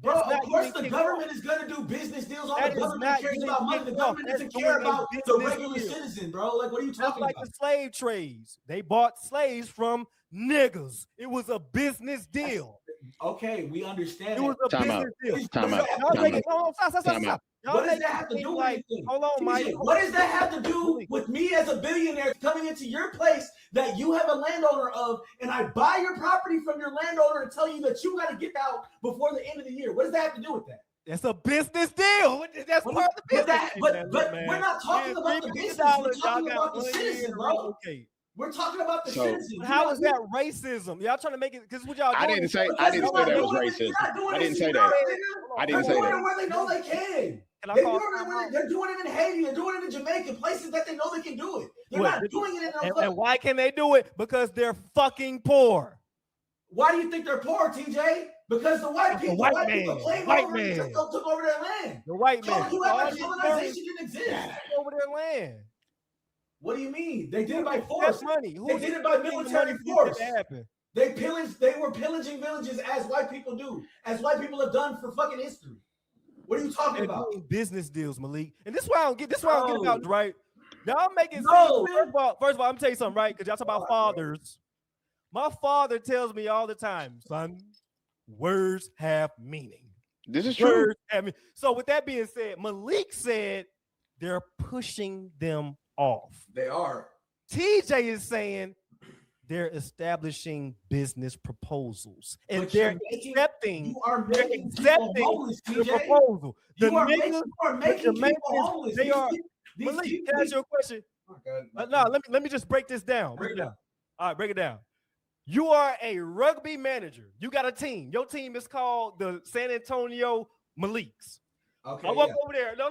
Bro, of course the government is going to do business deals. All the government cares about money. The government doesn't care about the regular citizen, bro. Like, what are you talking about? Like the slave trades. They bought slaves from niggas. It was a business deal. Okay, we understand. It was a business deal. Time out. What does that have to do with anything? Hold on, Mike. What does that have to do with me as a billionaire coming into your place that you have a landowner of, and I buy your property from your landowner and tell you that you got to get out before the end of the year? What does that have to do with that? It's a business deal. That's part of the business. But we're not talking about the business. We're talking about the citizen, bro. Okay. We're talking about the citizen. How is that racism? Y'all trying to make it because what y'all doing? I didn't say that was racism. I didn't say that. They're doing it where they know they can. They're doing it in Haiti. They're doing it in Jamaica, places that they know they can do it. They're not doing it in and why can they do it? Because they're fucking poor. Why do you think they're poor, TJ? Because the white people, took over their land. The white man. Colonization didn't exist. Took over their land. What do you mean? They did it by force. Money. They did it by military force. They were pillaging villages as white people do, as white people have done for fucking history. What are you talking about? Business deals, Malik. And this is why I don't get about it, right? Y'all making sense. First of all, I'm gonna tell you something, right? Because y'all talk about fathers. My father tells me all the time, son, words have meaning. This is true. So with that being said, Malik said they're pushing them off. They are. TJ is saying they're establishing business proposals and they're accepting the proposal. You are making people homeless. They are. Malik, can I ask you a question? No, let me just break this down. All right, break it down. You are a rugby manager. You got a team. Your team is called the San Antonio Maliks. Okay, I walk over there. No.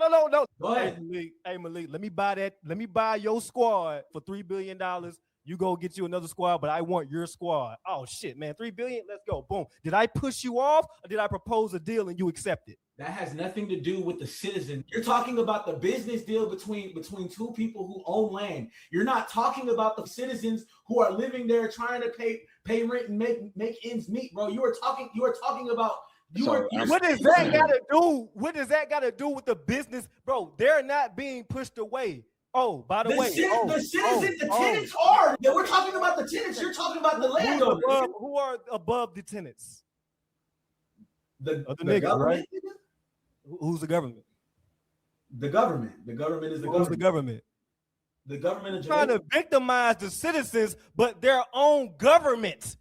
Go ahead. Hey, Malik, let me buy that. Let me buy your squad for $3 billion. You go get you another squad, but I want your squad. Oh shit, man, $3 billion. Let's go. Boom. Did I push you off, or did I propose a deal and you accept it? That has nothing to do with the citizen. You're talking about the business deal between two people who own land. You're not talking about the citizens who are living there trying to pay rent and make ends meet, bro. You are talking about what does that gotta do? What does that gotta do with the business, bro? They're not being pushed away. Oh, by the way, the tenants are. We're talking about the tenants. You're talking about the landowners. Who are above the tenants? The niggas, right? Who's the government? The government. The government is the Who's government. the government? The government is trying to victimize the citizens, but their own government.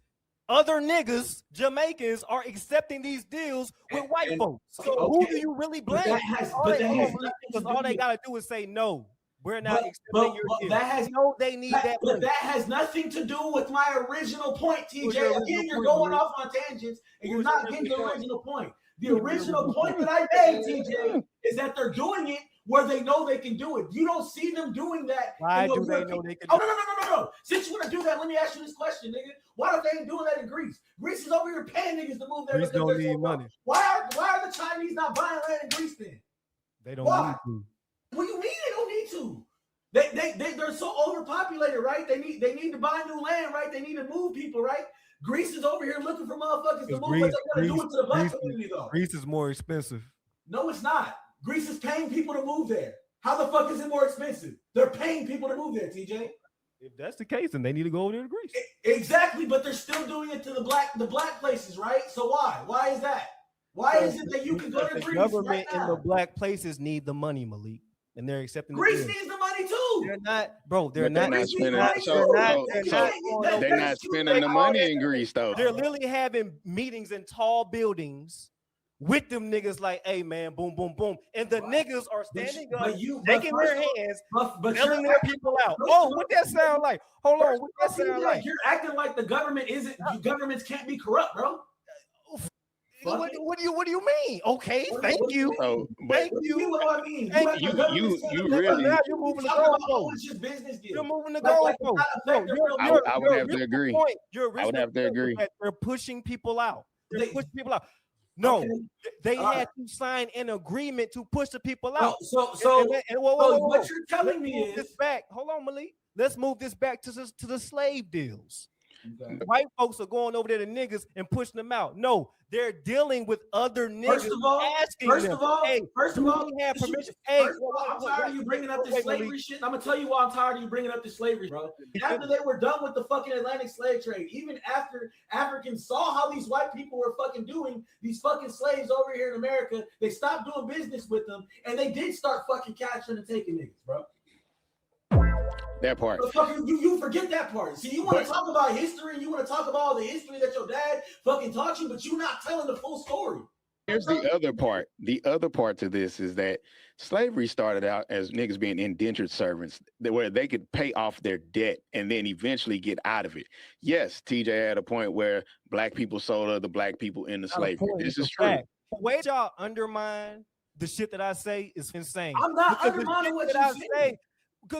Other niggas, Jamaicans, are accepting these deals with white folks. So who do you really blame? All they gotta do is say no. We're not accepting your deal. They need that. But that has nothing to do with my original point, TJ. Again, you're going off on tangents, and you're not getting the original point. The original point that I made, TJ, is that they're doing it where they know they can do it. You don't see them doing that. Why do they know they can do it? No. Since you want to do that, let me ask you this question, nigga. Why are they doing that in Greece? Greece is over here paying niggas to move there. Greece don't need money. Why are the Chinese not buying land in Greece then? They don't need to. What do you mean they don't need to? They're so overpopulated, right? They need to buy new land, right? They need to move people, right? Greece is over here looking for motherfuckers to move, but they're gonna do it to the black community though. Greece is more expensive. No, it's not. Greece is paying people to move there. How the fuck is it more expensive? They're paying people to move there, TJ. If that's the case, then they need to go over there to Greece. Exactly, but they're still doing it to the black places, right? So why? Why is that? Why is it that you can go to Greece? The government in the black places need the money, Malik, and they're accepting. Greece needs the money too. They're not, bro. They're not spending. They're not spending the money in Greece, though. They're literally having meetings in tall buildings with them niggas like, hey man, boom, boom, boom. And the niggas are standing up, shaking their hands, telling their people out. Oh, what that sound like? Hold on, what that sound like? You're acting like the government isn't, governments can't be corrupt, bro. What do you mean? Okay, thank you. Thank you. What do I mean? You really. Now you're moving the goalpost. It's just business deal. You're moving the goalpost. I would have to agree. I would have to agree. They're pushing people out. They're pushing people out. No, they had to sign an agreement to push the people out. What you're telling me is hold on, Malik. Let's move this back to the slave deals. Okay. White folks are going over there to niggas and pushing them out. No, they're dealing with other niggas. First of all, I'm tired of you bringing up this slavery shit. I'm gonna tell you why I'm tired of you bringing up this slavery, bro. After they were done with the fucking Atlantic slave trade, even after Africans saw how these white people were fucking doing these fucking slaves over here in America, they stopped doing business with them, and they did start fucking capturing and taking niggas, bro. That part. You forget that part. See, you want to talk about history, you want to talk about all the history that your dad fucking taught you, but you're not telling the full story. Here's the other part. The other part to this is that slavery started out as niggas being indentured servants, where they could pay off their debt and then eventually get out of it. Yes, TJ had a point where black people sold other black people into slavery. This is true. The way y'all undermine the shit that I say is insane. I'm not undermining what you say.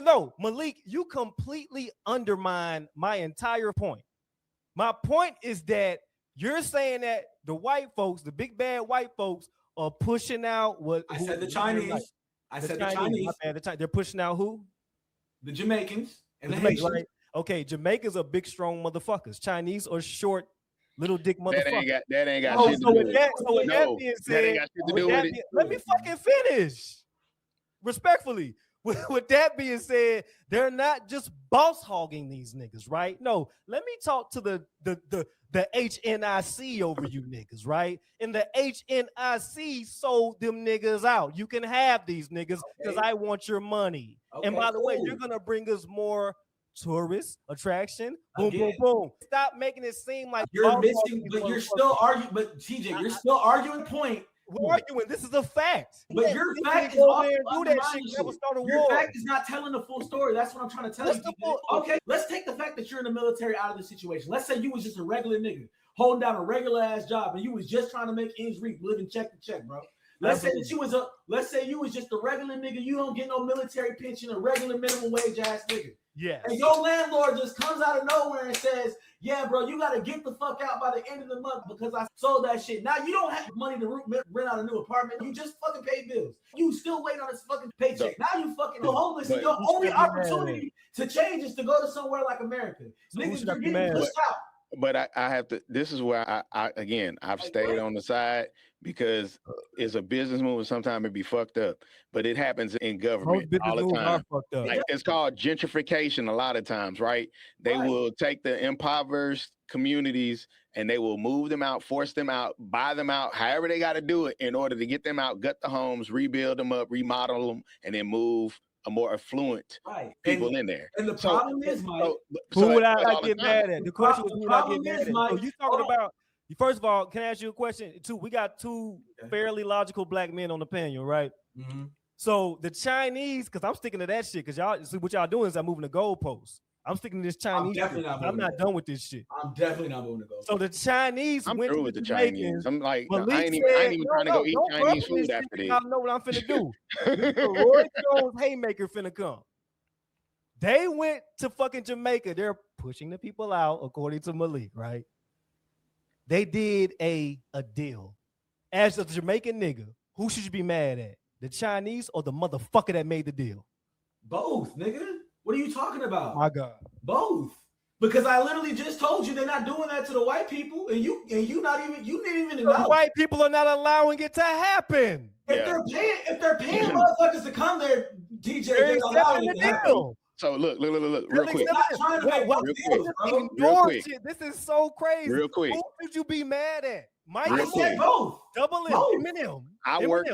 No, Malik, you completely undermine my entire point. My point is that you're saying that the white folks, the big bad white folks, are pushing out what I said the Chinese. Like, I said the Chinese. They're pushing out who? The Jamaicans and the Haitians. Right? Okay, Jamaicans are big, strong motherfuckers. Chinese are short, little dick motherfuckers. That ain't got shit to do with it. That being said, let me fucking finish. Respectfully. With that being said, they're not just boss hogging these niggas, right? No, let me talk to the HNIC over you niggas, right? And the HNIC sold them niggas out. You can have these niggas because I want your money. Okay, and by the way, you're gonna bring us more tourist attraction. Boom, boom, boom. Stop making it seem like you're missing, but you're still arguing. But TJ, you're still arguing point. We're arguing. This is a fact. But your fact is your fact is not telling the full story. That's what I'm trying to tell you. Okay, let's take the fact that you're in the military out of the situation. Let's say you was just a regular nigga holding down a regular ass job and you was just trying to make ends meet, living check to check, bro. Let's say that you was just a regular nigga. You don't get no military pension, a regular minimum wage ass nigga. Yeah. And your landlord just comes out of nowhere and says, yeah, bro, you got to get the fuck out by the end of the month because I sold that shit. Now you don't have money to rent out a new apartment. You just fucking pay bills. You still wait on this fucking paycheck. Now you fucking homeless. And your only opportunity to change is to go to somewhere like America. Niggas, you're getting pushed out. But I have to, this is where I've stayed on the side because it's a business move and sometimes it be fucked up. But it happens in government all the time. Like, it's called gentrification a lot of times, right? They will take the impoverished communities and they will move them out, force them out, buy them out, however they got to do it in order to get them out, gut the homes, rebuild them up, remodel them, and then move a more affluent people in there. And the problem is, Mike, who would I get mad at? The question was, who would I get mad at? So you talking about, first of all, can I ask you a question? We got two fairly logical black men on the panel, right? Mm-hmm. So the Chinese, because I'm sticking to that shit, because y'all see what y'all doing is I'm moving the goalposts. I'm sticking to this Chinese. I'm not done with this shit. I'm definitely not moving to go. So the Chinese I'm went through to with the Jamaicans. Chinese. I'm like, Malik I ain't even trying to go eat Chinese food after this. I know what I'm finna do. Roy Jones Haymaker finna come. They went to fucking Jamaica. They're pushing the people out, according to Malik, right? They did a deal. As a Jamaican nigga, who should you be mad at? The Chinese or the motherfucker that made the deal? Both, nigga. What are you talking about? My God. Both. Because I literally just told you they're not doing that to the white people, and you didn't even know. The white people are not allowing it to happen. If they're paying motherfuckers to come there, DJ, they're allowing it to happen. So look, real quick. Real quick. This is so crazy. Real quick. Who should you be mad at? Mike, I said both. Double M, Eminem. I worked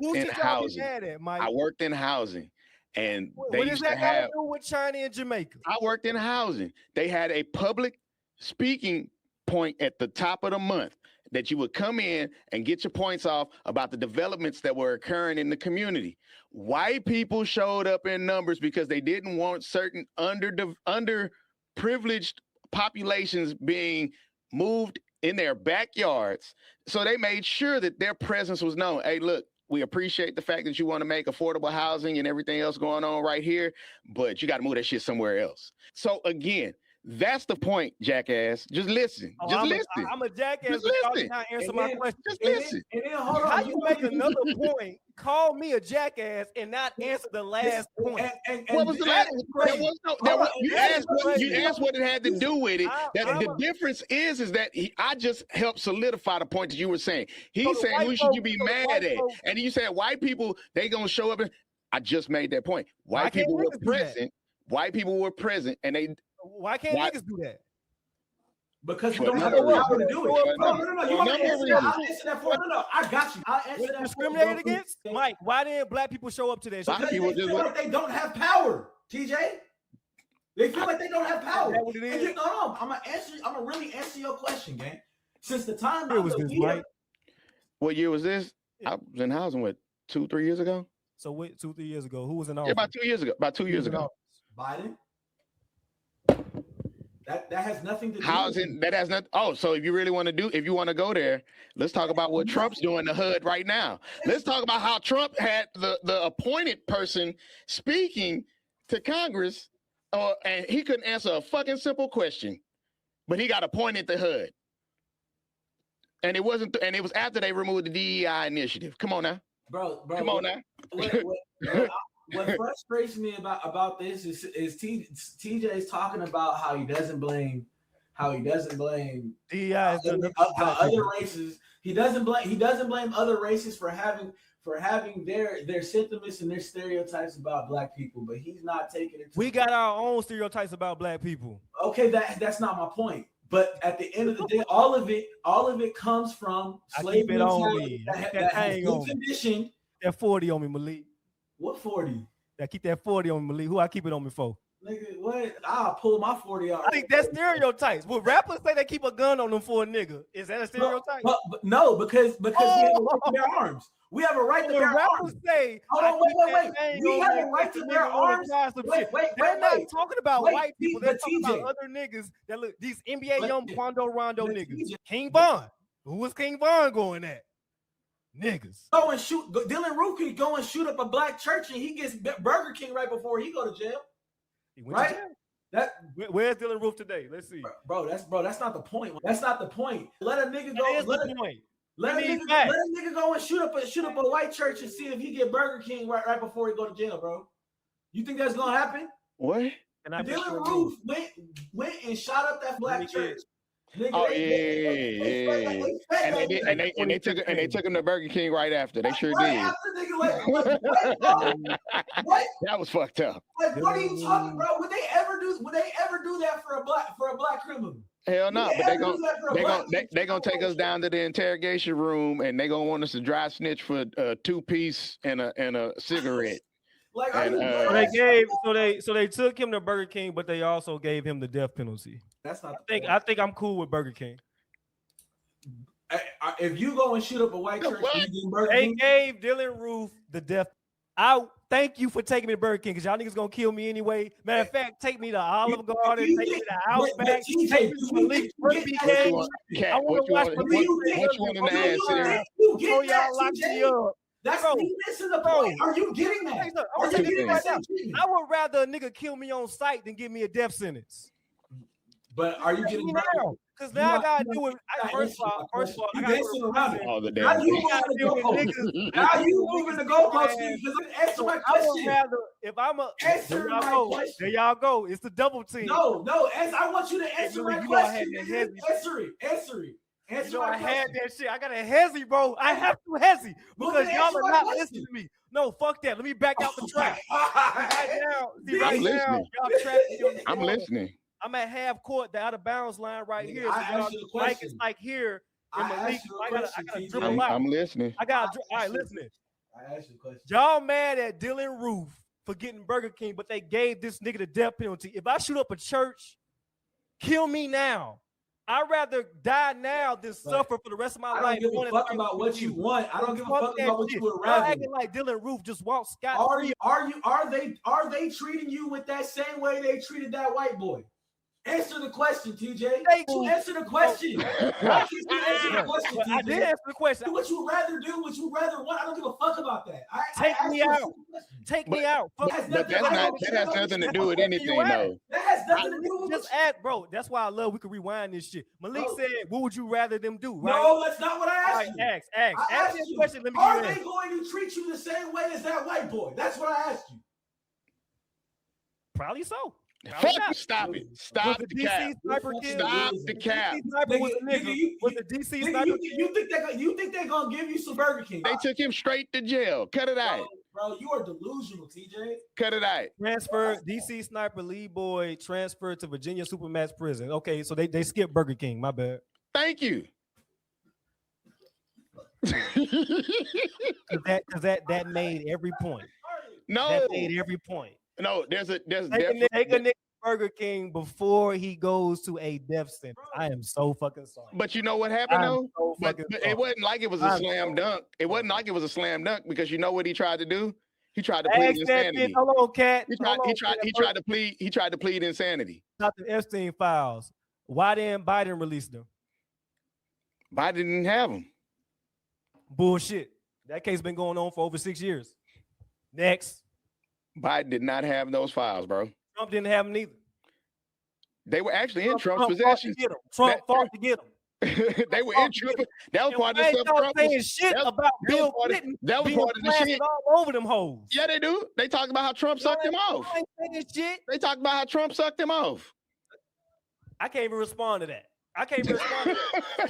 in housing. Mike? I worked in housing. And what does that got to do with China and Jamaica? I worked in housing. They had a public speaking point at the top of the month that you would come in and get your points off about the developments that were occurring in the community. White people showed up in numbers because they didn't want certain underprivileged populations being moved in their backyards. So they made sure that their presence was known. Hey, look, we appreciate the fact that you want to make affordable housing and everything else going on right here, but you got to move that shit somewhere else. So again, that's the point, jackass. Just listen. Listen. I'm a jackass. Just listen. Not answer my question. Just listen. And then hold on. How you make another point? Call me a jackass and not answer the last point. What was the last? You asked what it had to do with it. The difference is that I just helped solidify the point that you were saying. He's saying, who should you be mad at? And you said white people, they gonna show up. And I just made that point. White people were present. White people were present, and they. Why can't niggas do that? Because you don't have the power to do it. No. You want to answer that? I'll answer that for you. No, I got you. I'll answer that. Discriminated against? Mike, why didn't black people show up to that? Because they feel like they don't have power, TJ. They feel like they don't have power. Is that what it is? No, I'm gonna really answer your question, gang. Since the time Where was this, Mike? What year was this? I was in housing, what, 2-3 years ago? So wait, 2-3 years ago. Who was in office? Yeah, about 2 years ago. Biden. That has nothing to do housing. That has nothing. Oh, so if you really want to go there, let's talk about what Trump's doing in the hood right now. Let's talk about how Trump had the appointed person speaking to Congress, and he couldn't answer a fucking simple question, but he got appointed to HUD. And it wasn't, and it was after they removed the DEI initiative. Come on now, bro. Come on now. What frustrates me about this is TJ's talking about how he doesn't blame DEI other races. He doesn't blame other races for having their sentiments and their stereotypes about black people, but he's not taking it. We got our own stereotypes about black people. Okay, that's not my point. But at the end of the day, all of it comes from slavery. That conditioned. That 40 on me, Malik. What 40? That keep that 40 on me, Malik. Who I keep it on me for? Nigga, what? I'll pull my 40 out. I think that's stereotypes. Would rappers say they keep a gun on them for a nigga? Is that a stereotype? No, because we have a right to bear arms. We have a right to bear arms. Say, hold on, wait. We have a right to bear arms. Wait. They're not talking about white people. They're talking about other niggas that look, these NBA young Quando Rondo niggas. King Von. Who was King Von going at? Niggas. Go and shoot. Dylan Roof could go and shoot up a black church, and he gets Burger King right before he go to jail. He went right? to jail. Where's Dylan Roof today? Let's see. Bro, that's not the point. That's not the point. Let a nigga go. Let a nigga go and shoot up a white church and see if he get Burger King right before he go to jail, bro. You think that's gonna happen? What? Dylan Roof went and shot up that black church. Nigga, oh yeah. And they took him to Burger King right after. They sure did. After, nigga, what? That was fucked up. Like, what are you talking, bro? Would they ever do that for a black criminal? Hell no, but they gonna take us down to the interrogation room and they gonna want us to dry snitch for a 2-piece and a cigarette. Like, so they took him to Burger King, but they also gave him the death penalty. That's not. I think I'm cool with Burger King. If you go and shoot up a white church, they gave Dylan Roof the death. I thank you for taking me to Burger King because y'all niggas gonna kill me anyway. Matter of fact, take me to Olive Garden, take me to Outback, take me to Malik BK. I want to watch Malik. What you want in the ass here? Y'all lock me up. That's you missing the point. Are you getting that? I would rather a nigga kill me on sight than give me a death sentence. But are you getting now? Because now I gotta do it. First of all, you dancing around it. All the now you moving the goalposts. Answer my question. If I'm a answer my question, there y'all go. It's the double team. No. I want you to answer my question. Answer it. I had that shit. I got a hezzy, bro. I have to hezzy because y'all are not listening to me. No, fuck that. Let me back out the track. I'm listening. I'm at half court, the out of bounds line right here. Mike is like here. In Malik, I gotta dribble out. I'm listening. All right, listening. I asked you a question. Y'all mad at Dylan Roof for getting Burger King, but they gave this nigga the death penalty. If I shoot up a church, kill me now. I'd rather die now than suffer for the rest of my life. I don't give a fuck about what you want. I don't give a fuck about what you would rather. Acting like Dylan Roof just walked scot. Are they treating you with that same way they treated that white boy? Answer the question, TJ. Answer the question. I did answer the question. What you rather do, what you rather want. I don't give a fuck about that. Take me out. That has nothing to do with anything, though. That has nothing to do with just ask, bro. That's why I love we can rewind this shit. Malik said, "What would you rather them do?" Right? No, that's not what I asked you. Ask me a question. Let me are they going to treat you the same way as that white boy? That's what I asked you. Probably so. Stop it. Stop the cap. Stop the cap. Was the DC sniper? You think they're gonna give you some Burger King? They took him straight to jail. Cut it out. Bro, you are delusional, TJ. Cut it out. Transfer DC sniper lead boy transferred to Virginia Supermax prison. Okay, so they skipped Burger King. My bad. Thank you. Because that made every point. No, that made every point. No, there's take a nigga Burger King before he goes to a death sentence. I am so fucking sorry. But you know what happened though? But it wasn't like it was a slam dunk. It wasn't like it was a slam dunk because you know what he tried to do? He tried to plead insanity. Hold on, Cat. He tried to plead insanity. Not the Epstein files. Why didn't Biden release them? Biden didn't have them. Bullshit. That case been going on for over 6 years. Next. Biden did not have those files, bro. Trump didn't have them either. They were actually in Trump's possession. Trump fought to get them. They were in Trump. That was part of the stuff Trump was saying shit about Bill Clinton. That was part of the shit. All over them hoes. Yeah, they do. They talk about how Trump sucked him off. They talk about how Trump sucked him off. I can't even respond to that. I can't even respond to that.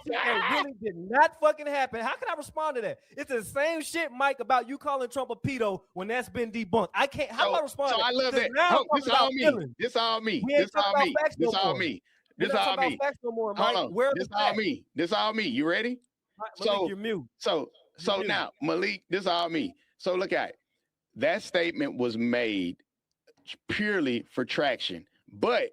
That really did not fucking happen. How can I respond to that? It's the same shit, Mike, about you calling Trump a pedo when that's been debunked. I can't. How do I respond to that? I love that. This all me. This all me. This all me. This all me. This all me. Hold on. This all me. You ready? So you're mute. So now, Malik, this all me. So look at it. That statement was made purely for traction, but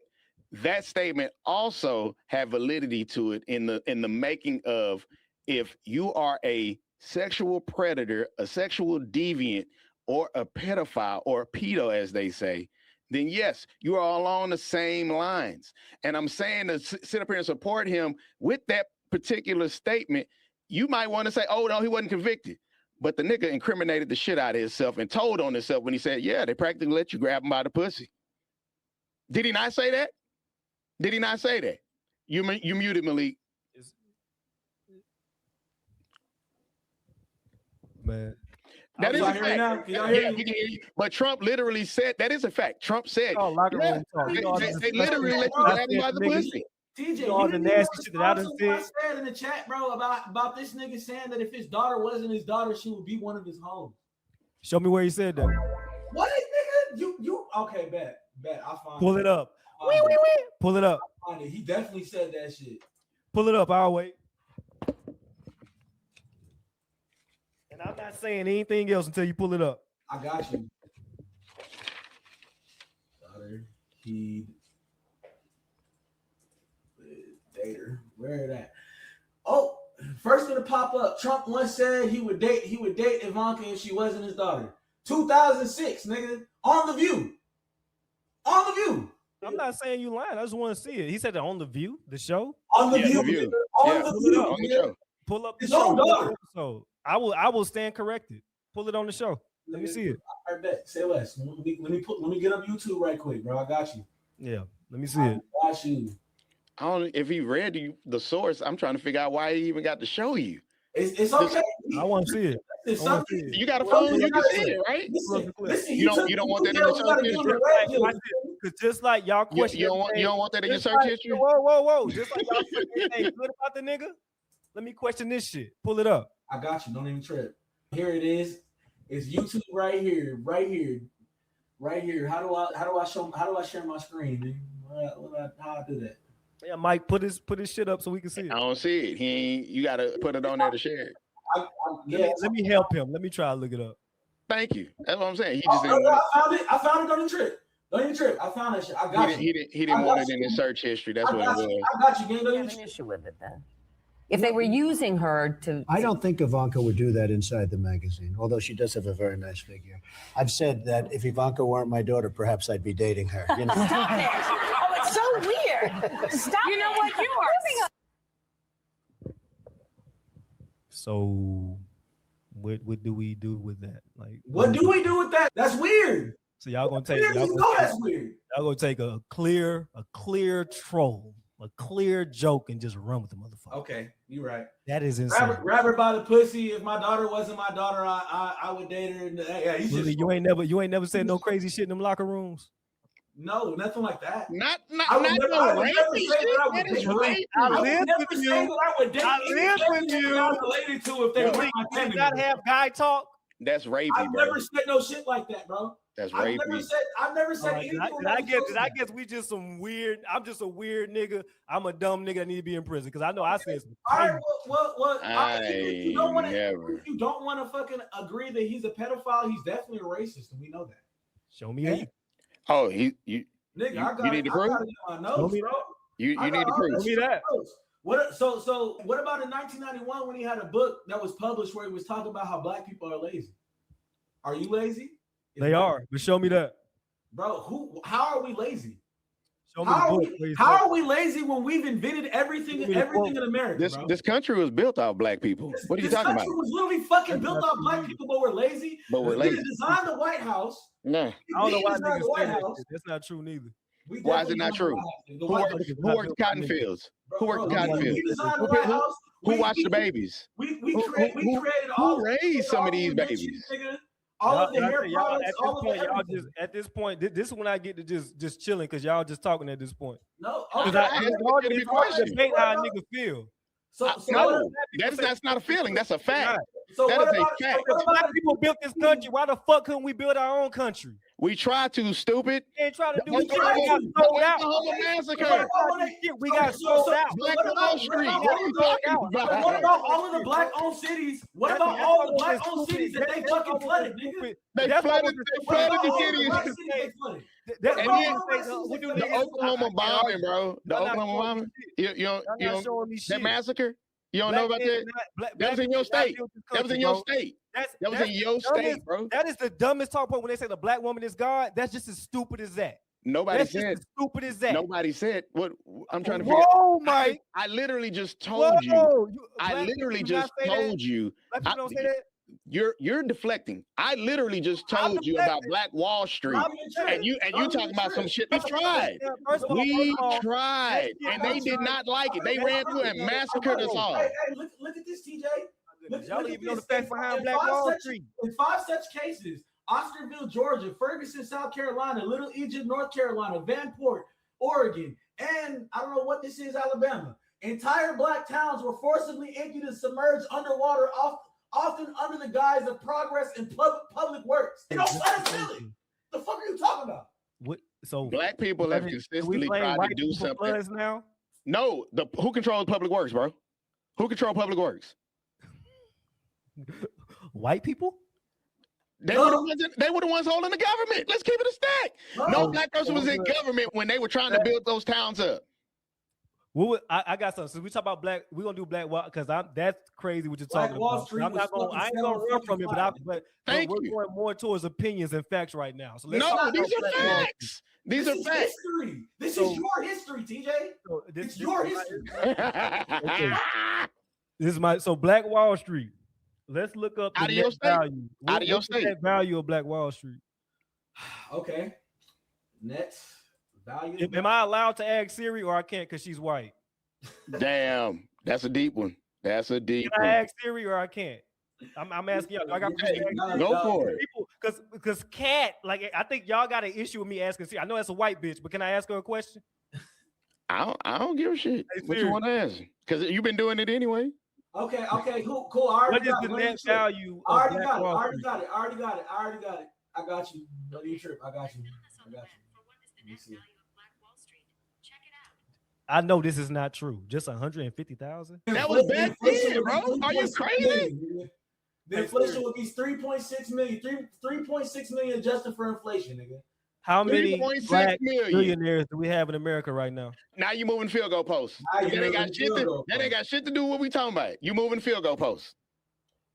that statement also had validity to it in the making of if you are a sexual predator, a sexual deviant, or a pedophile or a pedo, as they say, then yes, you are along the same lines. And I'm saying to sit up here and support him with that particular statement you might want to say, oh, no, he wasn't convicted. But the nigga incriminated the shit out of himself and told on himself when he said, yeah, they practically let you grab him by the pussy. Did he not say that? Did he not say that? You muted, Malik. Man. That is a fact. Now? Can y'all hear me? But Trump literally said, that is a fact. Trump said, Oh, locker room talk. they literally let you grab him by the pussy. TJ, all the nasty shit that I done said in the chat, bro, about this nigga saying that if his daughter wasn't his daughter, she would be one of his homes. Show me where he said that. What, nigga? You okay? Bet. I find Pull it up. Pull it up. I find it. He definitely said that shit. Pull it up. I'll wait. And I'm not saying anything else until you pull it up. I got you. Daughter, he dater. Where it at? Oh, first gonna pop up. Trump once said he would date Ivanka if she wasn't his daughter. 2006, nigga. On The View. On The View. I'm not saying you lying. I just want to see it. He said it on The View, the show. On The View. On The View. On the show. Pull up the His show. own daughter. So I will stand corrected. Pull it on the show. Let me see it. I bet. Say less. Let me get up YouTube right quick, bro. I got you. Yeah, let me see it. I got you. I don't. If he read the source, I'm trying to figure out why he even got to show you. It's okay. I want to see it. It's I wanna something. see it. You got a phone, you can see it, right? Listen, You don't want that in the search history. Because just like y'all question, You don't want that in your just search like- history. Whoa! Just like y'all question anything good about the nigga. Let me question this shit. Pull it up. I got you. Don't even trip. Here it is. It's YouTube right here. How do I share my screen? How I do that? Yeah, Mike, put his shit up so we can see it. I don't see it. He ain't. You got to put it on there to share it. Let me help him. Let me try to look it up. Thank you. That's what I'm saying. He just didn't. I found it. Don't even trip. Don't even trip. I found that shit. I got you. He didn't want it in his search history. That's what it was. I got you, gang. Don't I even have an trip. issue with it then. If they were using her to, I don't think Ivanka would do that inside the magazine, although she does have a very nice figure. I've said that if Ivanka weren't my daughter, perhaps I'd be dating her. You know? Stop it. Oh, it's so weird. Stop. You know what? You are. So, what do we do with that? Like, What do we do with that? That's weird. So y'all gonna take That's weird. y'all gonna take a clear troll, a clear joke, and just run with the motherfucker. Okay, you're right. That is insane. Grab her by the pussy. If my daughter wasn't my daughter, I would date her. Yeah, Really, you ain't never said no crazy shit in them locker rooms. No, nothing like that. Not I would no never rapey say that I would shit. That is date her. rapey. I I would live never with say you. that I would date I live with anything you. I'm related to if they were my Did family. not have guy talk. That's rapey, I've bro. never said no shit like that, bro. That's I've rapey. never said Did anything. I guess we just some weird. I'm just a weird nigga. I'm a dumb nigga that need to be in prison because I know I said some. All right, well, I never. if you don't want to fucking agree that he's a pedophile, he's definitely a racist, and we know that. Show me that. Oh, Nigga, You I got need to prove? it in my Show nose, me bro. you I need to got prove. Show me that. What? So what about in 1991 when he had a book that was published where he was talking about how black people are lazy? Are you lazy? They are, but show me that. Bro, how are we lazy? Show me the book. please. How are we lazy when we've invented everything in America? bro? This country was built off black people. What are you talking about? This country was literally fucking built off black people, but we're lazy. But we're We lazy. designed the White House. No. I don't know why designed niggas the say White that House. shit. That's not true neither. We Why is it definitely not true? designed the Who White worked, House. who worked the cotton fields? Who worked the cotton We fields? designed the Who- White who- House. Who We- watched we- the babies? We Who- created all. Who raised some of these inventions, babies? nigga. All of the hair Y'all, products, all of the everything. at this point, this is when I get to just chilling because y'all just talking at this point. No, Because okay. it's hard to question. debate how a nigga feel. So No, that's not a feeling. That's a fact. So That what is a about, fact. so what Black about people built this country. Why the fuck couldn't we build our own country? We try to, stupid. We ain't trying to do The it. We got sold out. Oklahoma massacre. We got sold out. Black what on about- Wall Street. what What are you talking about? What about all of the black-owned cities? What about all the black-owned cities that they fucking flooded, nigga? They flooded the What about all the cities. black cities they flooded? That's And what then I'm saying. The Oklahoma bombing, bro. The Y'all not Oklahoma showing bombing. me You Y'all don't not showing me that shit. massacre? You don't know about that? That was in your state. That was in your state. That was in your state, bro. That is the dumbest talk point when they say the black woman is God. That's just as stupid as that. Nobody That's said. just as stupid as that. Nobody said what I'm trying to figure. Whoa, Mike. I literally just told you. I Black literally people do not just say that. told you. Black people don't say that. You're deflecting. I literally just told you about Black Wall Street, and you talking about some shit. We tried. We tried, and they did not like it. They ran through and massacred us all. Hey, look at this, TJ. Y'all don't even know the facts behind Black Wall Street. In 5 such cases, Osterville, Georgia, Ferguson, South Carolina, Little Egypt, North Carolina, Vanport, Oregon, and I don't know what this is, Alabama. Entire Black towns were forcibly emptied and submerged underwater, often under the guise of progress in public works. They don't let us feel it. The fuck are you talking about? What? So Black people have consistently tried to do something. Now? No, who controls public works, bro? Who controls public works? White people? They were the ones holding the government. Let's keep it a stack. No Black person was in government when they were trying to build those towns up. I got something. So we talk about Black. We're gonna do Black Wall because that's crazy what you're talking Wall about. Street I ain't gonna run from it, but we're going more towards opinions and facts right now. So let's these are facts. These are facts. History. This is your history, TJ. It's your history. This is so Black Wall Street. Let's look up the net value. Out of your state. Net value of Black Wall Street. Okay. Net value. Am I allowed to ask Siri or I can't because she's white? Damn, that's a deep one. That's a deep one. Can I ask Siri or I can't? I'm asking y'all. I got go for it. Because Cat, like I think y'all got an issue with me asking Siri. I know that's a white bitch, but can I ask her a question? I don't give a shit. What you want to ask? Because you've been doing it anyway. Okay, cool. What is the net value? I already got it. I got you. No need trip. I got you. Let me see. I know this is not true. Just 150,000. That was bad, bro. Are you crazy? The inflation would be 3.6 million. 3.6 million adjusted for inflation, nigga. How many Black millionaires do we have in America right now? Now you moving field goal posts. That ain't got shit to do with what we talking about. You moving field goal posts.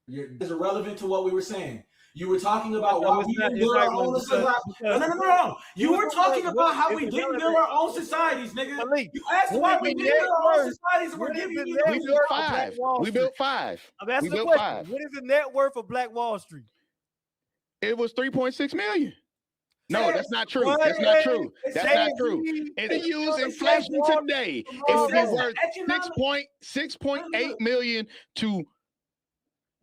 It's irrelevant to what we were saying. You were talking about why we didn't build our own society. No. You were talking about how we didn't build our own societies, nigga. Malik, you asked why we didn't build our own societies and we're giving you We built 5. We built 5. I'm asking the question. What is the net worth of Black Wall Street? It was 3.6 million. No, that's not true. That's not true. That's not true. If you use inflation today, it would be worth 6.8 million to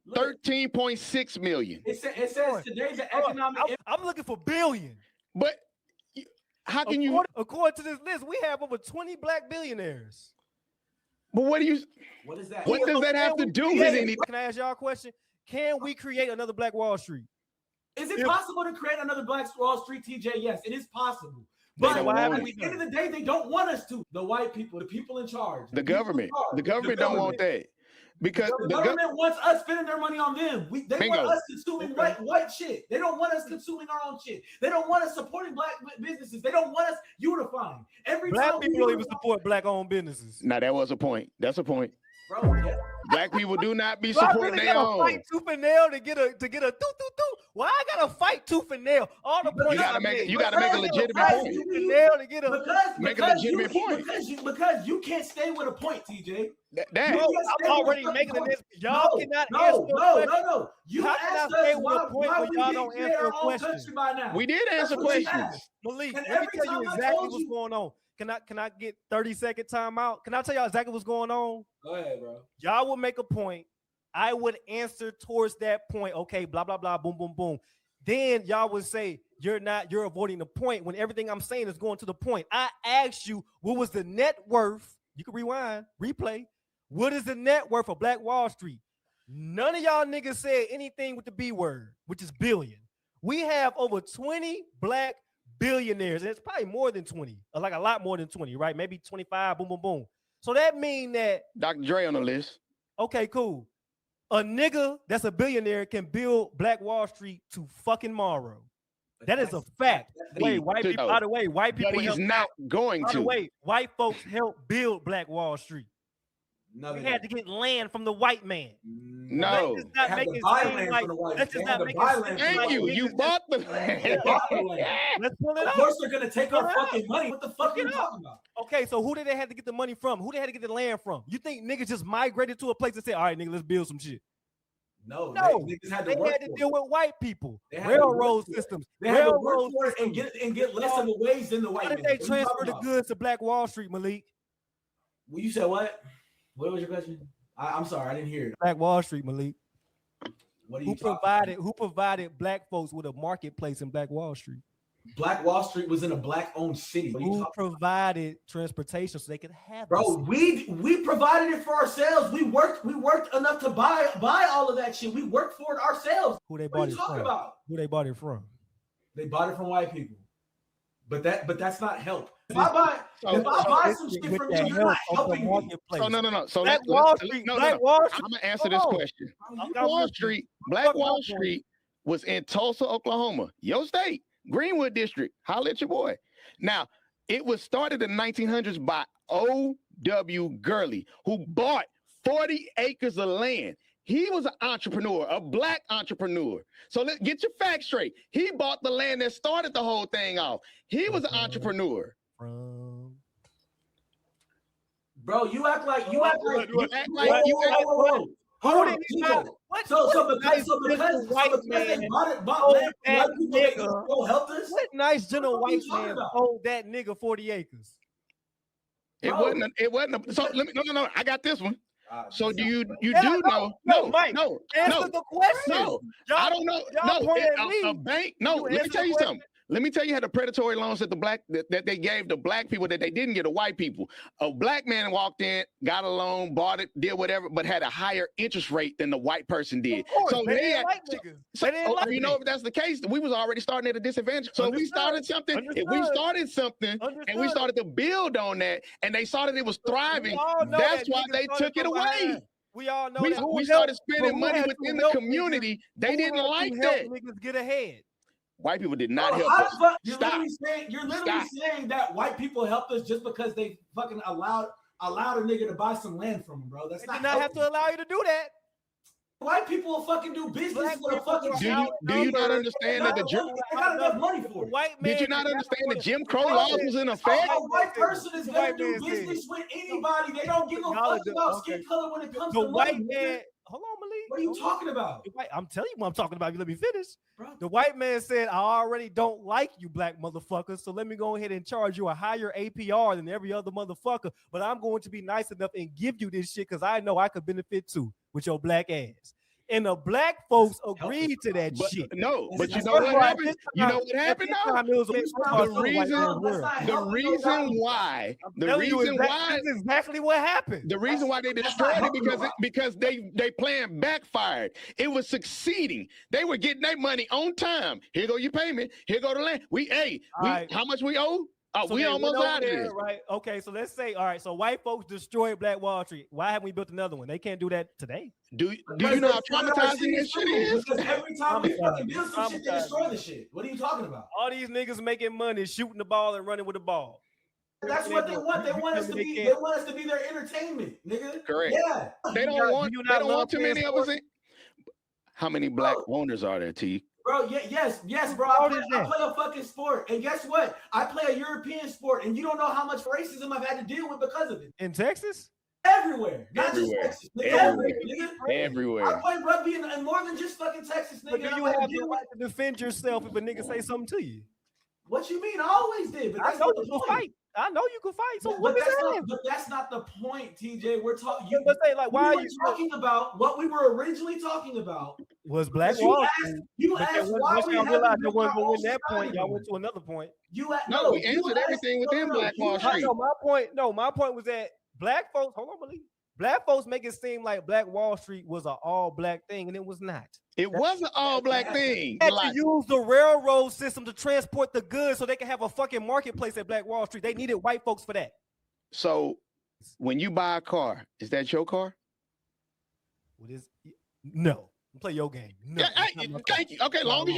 13.6 million. It says today's economic. I'm looking for billion. But how can you? According to this list, we have over 20 Black billionaires. But what is that? What does that have to do with anything? Can I ask y'all a question? Can we create another Black Wall Street? Is it possible to create another Black Wall Street, TJ? Yes, it is possible. But at the end of the day, they don't want us to. The white people, the people in charge. The government don't want that. Because the government wants us spending their money on them. They want us consuming white shit. They don't want us consuming our own shit. They don't want us supporting Black businesses. They don't want us unifying. Black people don't even support Black-owned businesses. Now that was a point. That's a point. Bro, yeah. Black people do not be supporting their own. Fight tooth and nail to get a doo. Why I gotta fight tooth and nail? All the points you gotta make a legitimate point. Tooth and nail to get a make a legitimate point. Because you can't stay with a point, TJ. I'm already making this. Y'all cannot answer. No. You how can I stay with a point when y'all don't answer a question? We did answer questions. Malik, let me tell you exactly what's going on. Can I get 30-second timeout? Can I tell y'all exactly what's going on? Go ahead, bro. Y'all will make a point. I would answer towards that point. Okay, blah, blah, blah, boom, boom, boom. Then y'all would say, you're avoiding the point when everything I'm saying is going to the point. I asked you, what was the net worth? You can rewind, replay. What is the net worth of Black Wall Street? None of y'all niggas said anything with the B word, which is billion. We have over 20 Black billionaires, and it's probably more than 20, or like a lot more than 20, right? Maybe 25, boom, boom, boom. So that mean that Dr. Dre on the list. Okay, cool. A nigga that's a billionaire can build Black Wall Street to fucking tomorrow. That is a fact. By the way, white people. But he's not going to. By the way, white folks help build Black Wall Street. No, We had to get land from the white man. No. Let's just not make it seem like. Let's just not make it seem Thank like you. niggas You just- bought the land. Let's pull it Of up. course they're gonna take our Pull it up. fucking money. What the fuck are you talking about? Okay, so who did they have to get the money from? Who they had to get the land from? You think niggas just migrated to a place and said, all right, nigga, let's build some shit? No, No. they had They to work had to for deal it. with white people, They had to work railroad for it. systems. They had to work Railroad for it and get less of a wage than the white How man. did they What are you transfer talking the about? goods to Black Wall Street, Malik? Well, you said what? What was your question? I'm sorry, I didn't hear it. Black Wall Street, Malik. What are you talking about? Who provided black folks with a marketplace in Black Wall Street? Black Wall Street was in a black-owned city. What are you Who talking provided transportation so they could have Bro, this? we provided it for ourselves. We worked enough to buy all of that shit. We worked for it ourselves. Who they What bought are you it talking from? about? Who they bought it from? They bought it from white people. But that's not help. If I buy some shit from you, you're not helping me. So no. So Black let- Wall let- Street. no, Black no. Wall Street. I'm gonna answer this question. Wall Street, Black Wall Street was in Tulsa, Oklahoma, your state, Greenwood District. Holla at your boy. Now, it was started in the 1900s by O.W. Gurley, who bought 40 acres of land. He was an entrepreneur, a black entrepreneur. So let's get your facts straight. He bought the land that started the whole thing off. He was an entrepreneur. Bro, you act like You act like Hold on. So because they bought land, white people they go help us. What nice general What are you white talking man about? sold that nigga 40 acres? It wasn't. So let me. No. I got this one. So do you Yeah, do know? Mike, No. Answer the question. No. Y'all- I don't know. y'all No, pointing at me. a bank. No, You let me answer tell the you question. something. Let me tell you how the predatory loans that they gave the black people that they didn't get to white people. A black man walked in, got a loan, bought it, did whatever, but had a higher interest rate than the white person did. Of course, So they they didn't had- like niggas. So, They didn't like you know, niggas. if that's the case, we was already starting at a disadvantage. So if we started something, if we Understood. started something, and we Understood. started to build on that, and they saw that it was thriving, all know that's that why niggas they started took it from away. behind. We all know that. We Who started helped- spending who money had within to the help community. They Who didn't had to like help that. Niggas get ahead. White people did not Bro, help how us. the fuck- You're Stop. literally saying that white people helped us just because they fucking allowed a nigga to buy some land from them, bro. That's They not did not have helping. to allow you to do that. White people will fucking do business Black with a people fucking are Do you not understand that the Jim? They got enough money for it. White man Did you not did understand want the to- Jim Crow laws was in effect? A white person is The gonna white do man said business with anybody. They don't give a Y'all fuck do- about okay. skin color when it comes The to white money. man. nigga. Hold on, Malik. What are you talking about, I'm telling you what I'm talking about. You let me finish. bro? The white man said, I already don't like you black motherfuckers, so let me go ahead and charge you a higher APR than every other motherfucker, but I'm going to be nice enough and give you this shit because I know I could benefit too with your black ass. And the black folks agreed to that But shit. no, but you That's know not what right. happened? You know what happened now? The Exactly what happened. The reason why they destroyed it because they plan backfired. It was succeeding. They were getting their money on time. Here go your payment. Here go the land. Right. How much we owe? Oh, So we they almost went over out of there, this. right? Okay, so let's say, all right, so white folks destroyed Black Wall Street. Why haven't we built another one? They can't do that today. Do you know how traumatizing this shit is? Because every time we fucking build some shit, they Traumatizing. destroy the shit. What are you talking about? All these niggas making money shooting the ball and running with the ball. That's what they want. They want us to be. They want us to be their entertainment, nigga. Correct. Yeah. They don't want too many of us in. How many black owners are there, T? Bro, yes, bro. I play a fucking sport, and guess what? I play a European sport, and you don't know how much racism I've had to deal with because of it. In Texas? Everywhere, not just Everywhere. Texas. Nigga, Everywhere. nigga. Everywhere. I play rugby in more than just fucking Texas, But nigga. do you have the right to defend yourself if a nigga say something to you? What you mean? I always did, but I that's know not you the can point. fight. I know you can fight. So But what is that? that's not the point, TJ. We're talking. But say like, why we are were you talking about what we were originally talking about? was Black You Wall asked, Street? you But then asked why once we y'all haven't realized they built wasn't our gonna own win that point, society. y'all went to another point. No, we answered everything within Black Wall Street. No, my point was that black folks, hold on, Malik. Black folks make it seem like Black Wall Street was an all black thing, and it was not. It wasn't all black thing. They had to use the railroad system to transport the goods so they can have a fucking marketplace at Black Wall Street. They needed white folks for that. So when you buy a car, is that your car? What is no? Play your game. No, Yeah, hey, thank you. Okay, long as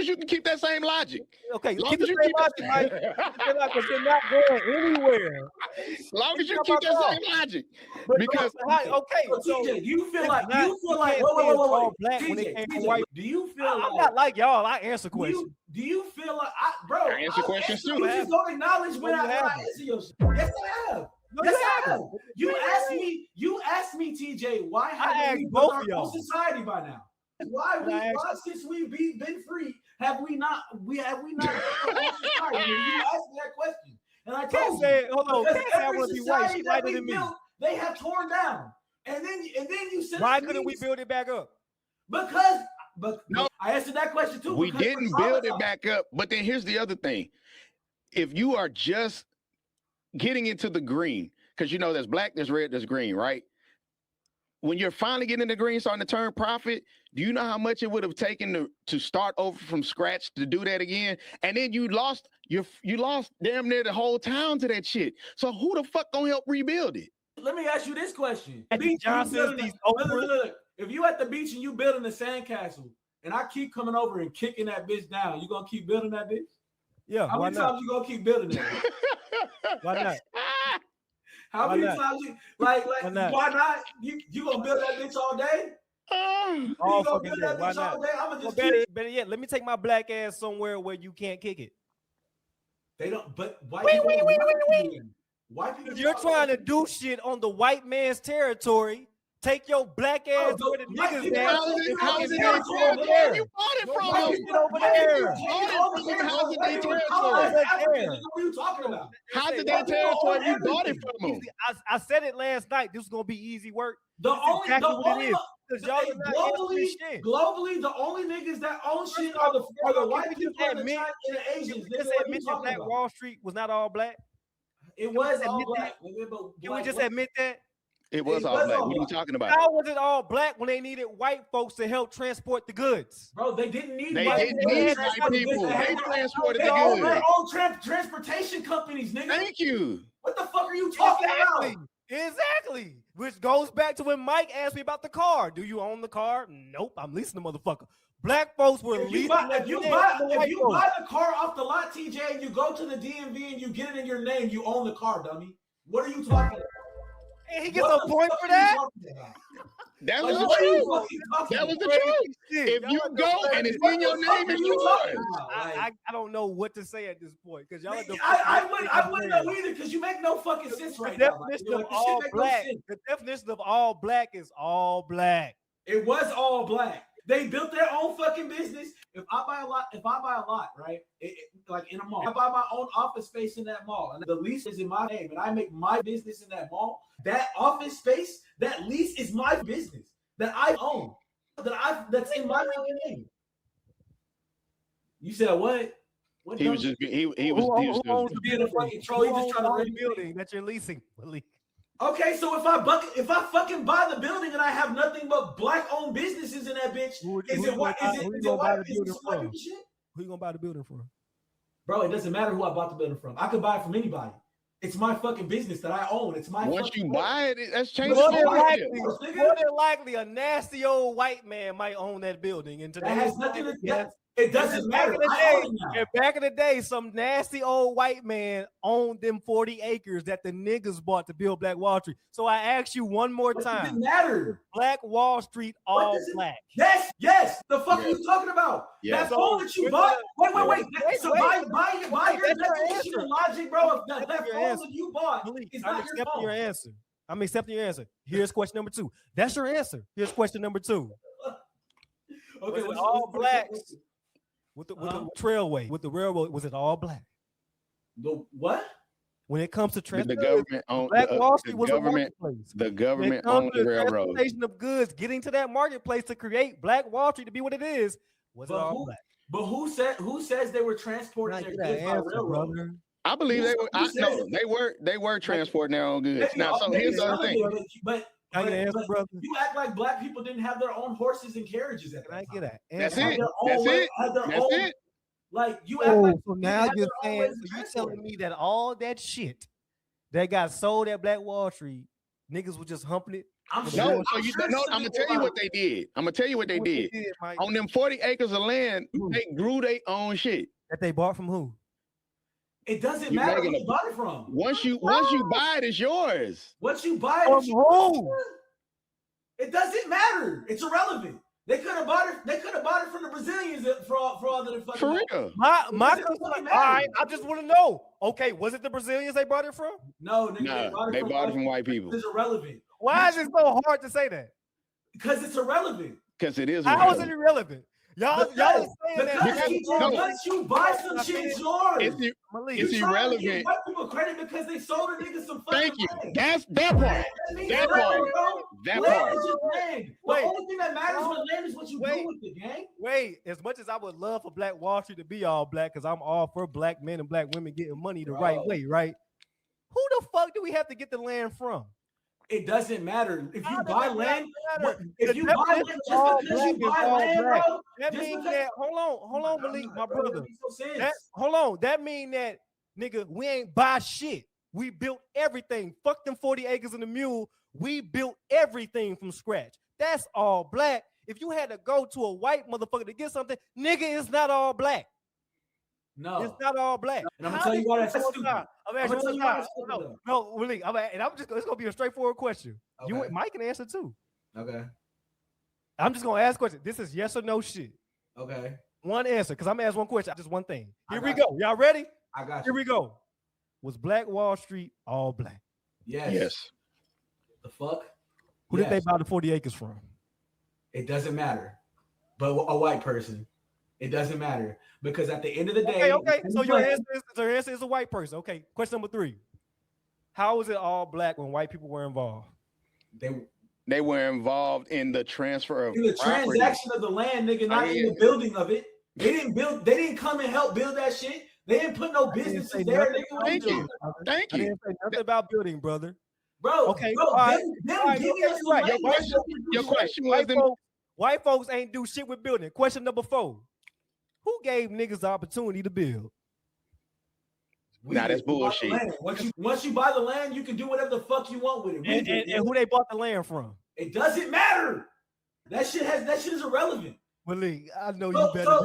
you can keep that same logic. Okay, Long keep as the you same keep logic, Mike. Because you're not going anywhere. Long as you keep that same logic. Because So, TJ, do you feel like wait, all black TJ, when it came from TJ, white? do you feel I'm not like y'all. I answer do questions. you feel like bro? I answer questions too. You just don't acknowledge when I answer your shit. Yes, I have. Yes, I have. You asked me, TJ, why haven't we built our own society by now? Why since we've been free have we not built our own society? You asked me that question, and I told you. Hold on, Kat said I want to be white. She lighter than me. They have torn down, and then you said, why couldn't we build it back up? Because no, I answered that question too. We didn't build it back up. But then here's the other thing: if you are just getting into the green, because there's black, there's red, there's green, right? When you're finally getting the green, starting to turn profit, do you know how much it would have taken to start over from scratch to do that again? And then you lost damn near the whole town to that shit. So who the fuck gonna help rebuild it? Let me ask you this question. Look. If you at the beach and you building a sandcastle, and I keep coming over and kicking that bitch down, you gonna keep building that bitch? Yeah. How many times you gonna keep building that? Why not? How many times you why not? You gonna build that bitch all day? All fucking day. Why not? I'm just better yet, let me take my black ass somewhere where you can't kick it. They don't. But white people. You're trying to do shit on the white man's territory. Take your black ass where the niggas at. How is it their territory? You bought it from them. Over there. How's it their territory? What are you talking about? How's it their territory? You bought it from them. I said it last night. This is gonna be easy work. Globally, Globally, the only niggas that own shit are the white people and the Asians. Just admit that Black Wall Street was not all black. It was all black. Can we just admit that? It was all black. What are you talking about? How was it all black when they needed white folks to help transport the goods? Bro, they didn't need white people. They transported the goods. Their own transportation companies, nigga. Thank you. What the fuck are you talking about? Exactly. Which goes back to when Mike asked me about the car. Do you own the car? Nope, I'm leasing the motherfucker. Black folks were leasing. If you buy the car off the lot, TJ, and you go to the DMV and you get it in your name, you own the car, dummy. What are you talking about? And he gets a point for that? That was the truth. That was the truth. If you go and it's in your name, it's yours. I don't know what to say at this point because y'all. I wouldn't know either because you make no fucking sense right now. The definition of all black is all black. It was all black. They built their own fucking business. If I buy a lot, right? Like in a mall, I buy my own office space in that mall, and the lease is in my name, and I make my business in that mall. That office space, that lease is my business that I own, that's in my name. You said what? He was being a fucking troll. He just trying to rent building that you're leasing, Malik. Okay, so if I fucking buy the building and I have nothing but black-owned businesses in that bitch, Who you gonna buy the building from? Bro, it doesn't matter who I bought the building from. I could buy it from anybody. It's my fucking business that I own. It's my. Once you buy it, that's changed. More than likely, a nasty old white man might own that building. And that has nothing to do. It doesn't matter. Back in the day, some nasty old white man owned them 40 acres that the niggas bought to build Black Wall Street. So I ask you one more time. It doesn't matter. Black Wall Street, all black. Yes. The fuck are you talking about? Yeah. That phone that you bought. Wait. So buy your definition of logic, bro. That phone that you bought is not your phone. I'm accepting your answer. Here's question number 2. That's your answer. Here's question number 2. Okay, was it all blacks with the trailway, with the railroad? Was it all black? The what? When it comes to the government owned Black Wall Street was a marketplace. The government owned the railroad. Transportation of goods, getting to that marketplace to create Black Wall Street to be what it is. Was it all black? But who says they were transporting their goods by railroad? I believe they were. They were transporting their own goods. Now, so here's the other thing. But you act like black people didn't have their own horses and carriages at that time. I get that. That's it. Like you act like. So now you're saying, so you're telling me that all that shit that got sold at Black Wall Street, niggas were just humping it. I'm gonna tell you what they did. On them 40 acres of land, they grew their own shit. That they bought from who? It doesn't matter where you bought it from. Once you buy it, it's yours. Once you buy From it, who? it doesn't matter. It's irrelevant. They could have bought it from the Brazilians for all that fucking. For real. My all right, I just want to know. Okay, was it the Brazilians they bought it from? No, nigga, they bought it from white people. It's irrelevant. Why is it so hard to say that? Because it's irrelevant. Because it is. How is it irrelevant? Y'all saying that once you buy some shit, it's yours. It's irrelevant. Give white people credit because they sold a nigga some fucking Thank you. land. That's that part. That part. Land is just land. The only thing that matters with land is what you do with it, gang. Wait, as much as I would love for Black Wall Street to be all black, because I'm all for black men and black women getting money the right way, right? Who the fuck do we have to get the land from? It doesn't matter if you buy land. If you buy land, just because you buy land, bro. That means that hold on, Malik, my brother. Hold on, that mean that nigga, we ain't buy shit. We built everything. Fuck them 40 acres and a mule. We built everything from scratch. That's all black. If you had to go to a white motherfucker to get something, nigga, it's not all black. No, it's not all black. And I'm gonna tell you why that's stupid. No, Malik. It's gonna be a straightforward question. Okay. You, Mike, can answer too. Okay. I'm just gonna ask a question. This is yes or no shit. Okay. One answer, because I'm gonna ask one question. Just one thing. Here we go. Y'all ready? I got you. Here we go. Was Black Wall Street all black? Yes. The fuck? Who did they buy the 40 acres from? It doesn't matter. But a white person. It doesn't matter. Because at the end of the day. Okay. So your answer is a white person. Okay. Question number 3. How was it all black when white people were involved? They were involved in the transfer of the transaction of the land, nigga, not in the building of it. They didn't come and help build that shit. They didn't put no businesses there. Thank you. I didn't say nothing about building, brother. Bro, okay. Your question was white folks ain't do shit with building. Question number 4. Who gave niggas the opportunity to build? Nah, that's bullshit. Once you buy the land, you can do whatever the fuck you want with it. And who they bought the land from? It doesn't matter. That shit is irrelevant. Malik, I know you better.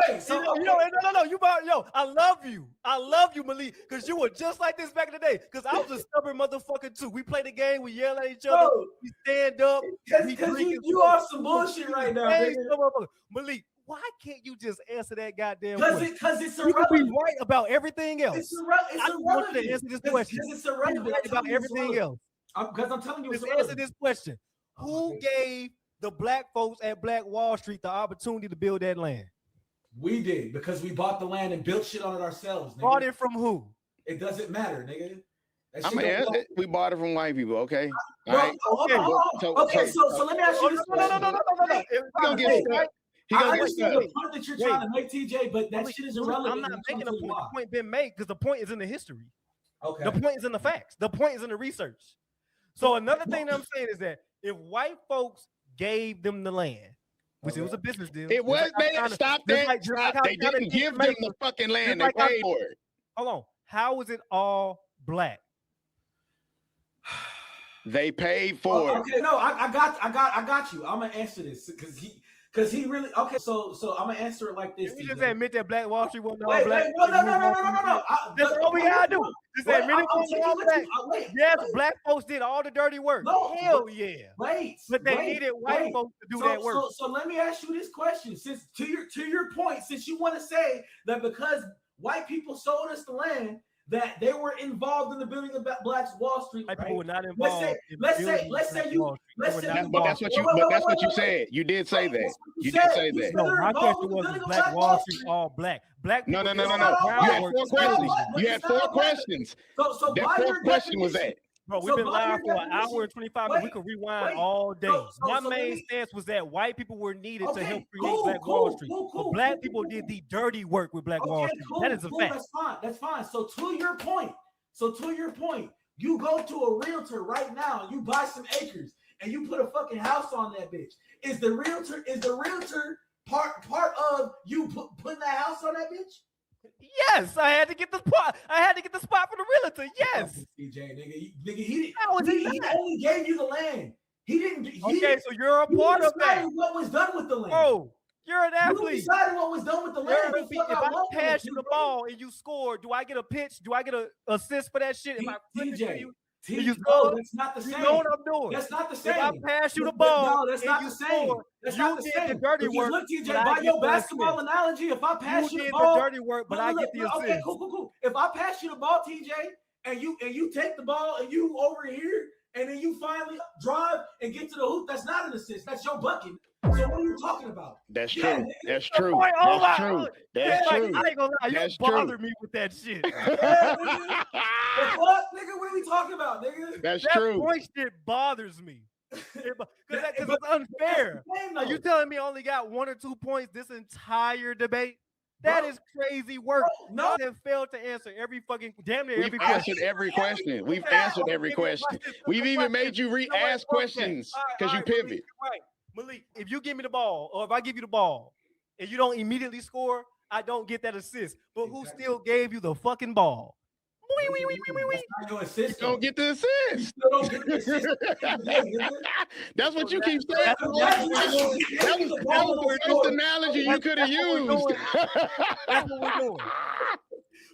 Wait. So no. You bought I love you, Malik, because you were just like this back in the day. Because I was a stubborn motherfucker too. We play the game, we yell at each other, we stand up. Because you are some bullshit right now, Malik. Why can't you just answer that goddamn question? Because it's irrelevant. You can be right about everything else. It's irrelevant. I just want you to answer this question. It's irrelevant. Right about everything else. Because I'm telling you, just answer this question. Who gave the black folks at Black Wall Street the opportunity to build that land? We did, because we bought the land and built shit on it ourselves. Nigga. Bought it from who? It doesn't matter, nigga. We bought it from white people, okay? All right. Okay, so let me ask you this question. No. I understand the point that you're trying to make, TJ, but that shit is irrelevant. I'm not making a point. The point been made because the point is in the history. Okay. The point is in the facts. The point is in the research. So another thing that I'm saying is that if white folks gave them the land, which it was a business deal. It was. Stop that. They didn't give them the fucking land. They paid for it. Hold on. How is it all black? They paid for it. Okay, no, I got you. I'm gonna answer this because he really okay. So I'm gonna answer it like this. You just admit that Black Wall Street wasn't all black. No. That's all we gotta do. Just admit it wasn't all black. Yes, black folks did all the dirty work. No, hell yeah. But they needed white folks to do that work. So let me ask you this question. Since to your point, since you want to say that because white people sold us the land, that they were involved in the building of Black Wall Street. White people were not involved. Let's say you. But that's what you said. You did say that. You did say that. No, my question was Black Wall Street all black? Black people. No. You had 4 questions. So that 4th question was that. Bro, we've been live for an hour and 25 minutes. We could rewind all day. My main stance was that white people were needed to help create Black Wall Street. But black people did the dirty work with Black Wall Street. That is a fact. That's fine. So to your point, you go to a realtor right now, you buy some acres, and you put a fucking house on that bitch. Is the realtor part of you putting that house on that bitch? Yes, I had to get the spot. I had to get the spot for the realtor. Yes. TJ, he How is it he that? only gave you the land. He didn't. Okay, so you're a you part of that. decided what was done with the land. Bro, you're an You athlete. decided what was done with the land. If I pass you the ball and you score, do I get a pitch? Do I get an assist for that shit? If I flip it to you, you no, that's not the same. You know what I'm doing. That's not the same. If I pass you the ball, no, that's not and the you same. score, That's you not the did same. the dirty Because work. look, TJ, but I by get your the basketball assist. analogy, if I pass You you the did ball, the dirty work, but I get the assist. Okay, cool. If I pass you the ball, TJ, and you take the ball and you over here, and then you finally drive and get to the hoop, that's not an assist. That's your bucket. So what are you talking about? That's Yeah, true. That's true. Boy, oh That's my- true. That's Like, true. I ain't gonna lie, you That's bother true. me with that shit. Yeah, nigga. The fuck, nigga? What are we talking about, nigga? That's That true. point shit bothers me. Because it's unfair. Are you telling me I only got 1 or 2 points this entire debate? That is crazy work. No. Y'all have failed to answer every fucking damn near We've every question. answered every question. We've answered every question. We've even made you re-ask questions because you pivot. Malik, you're right. Malik, if you give me the ball, or if I give you the ball, and you don't immediately score, I don't get that assist. But who still gave you the fucking ball? That's not your assist. You don't get the assist. You still don't get the assist. That's what you keep saying. That's That was the first analogy you could have used. That's what we're doing.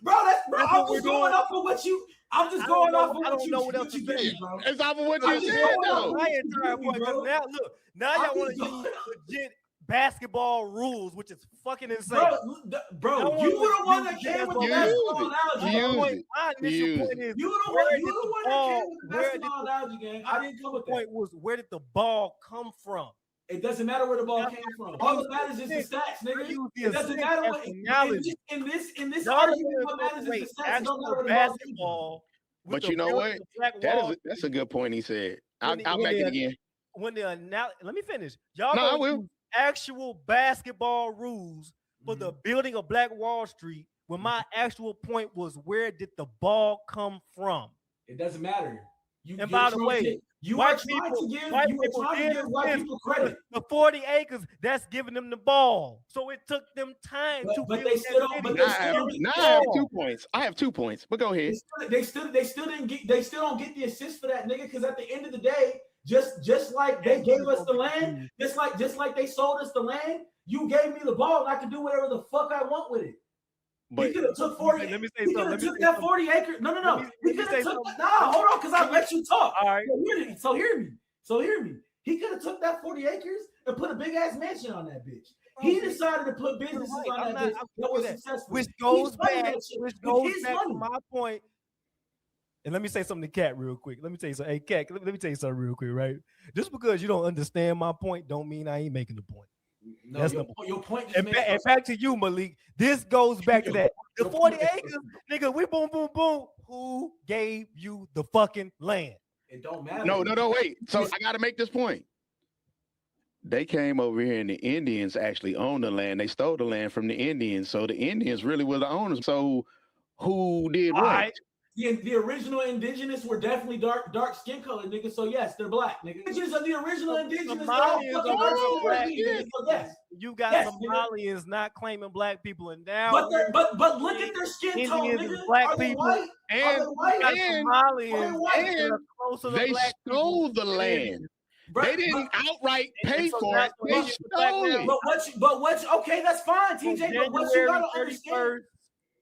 Bro, I'm just going off of what you. I'm just going off of I what don't you. know what else to did, say. bro. It's off of what I'm you just said, going though. off My entire point. bro. Now look, now y'all want to use legit basketball rules, which is fucking insane. Bro, you were the one that came with the basketball analogy. My initial point is, You the one that came with the basketball analogy, gang. I didn't come with that. point was, where did the ball come from? It doesn't matter where the ball came from. All that matters is the stats, nigga. It doesn't matter what in this argument. What matters is the stats. It don't matter where the ball came from. But you know what? That's a good point he said. I'll make it again. Let me finish. Y'all No, I will. use actual basketball rules for the building of Black Wall Street, when my actual point was, where did the ball come from? It doesn't matter. And by the way, you are trying to give white people credit. The 40 acres, that's giving them the ball. So it took them time to but build they still that don't. city. I have 2 points. I have 2 points, but go ahead. They still don't get the assist for that, nigga. Because at the end of the day, just like they gave us the land, just like they sold us the land, you gave me the ball and I can do whatever the fuck I want with it. But he could have took 40. Let me say he could have took that 40 acres. No. He could have took. Hold on, because I let you talk. All right. So hear me. He could have took that 40 acres and put a big ass mansion on that bitch. He decided to put businesses on that bitch that was successful. Which goes back to my point. And let me say something to Kat real quick. Let me tell you something. Hey, Kat, let me tell you something real quick, right? Just because you don't understand my point don't mean I ain't making the point. No, that's your point. And back to you, Malik. This goes back to that. The 40 acres, nigga, we boom. Who gave you the fucking land? It don't matter. No, wait. So I got to make this point. They came over here and the Indians actually owned the land. They stole the land from the Indians. So the Indians really were the owners. So who did what? Right. The original indigenous were definitely dark skin color, nigga. So yes, they're black, nigga. The original indigenous. Yes. You got Somalians not claiming black people, and now but look at their skin tone, Indians nigga. and black Are they people, white? And Somalians they stole the land. Bro, they didn't outright pay for it. They stole it. Okay, that's fine, TJ. But what you gotta understand.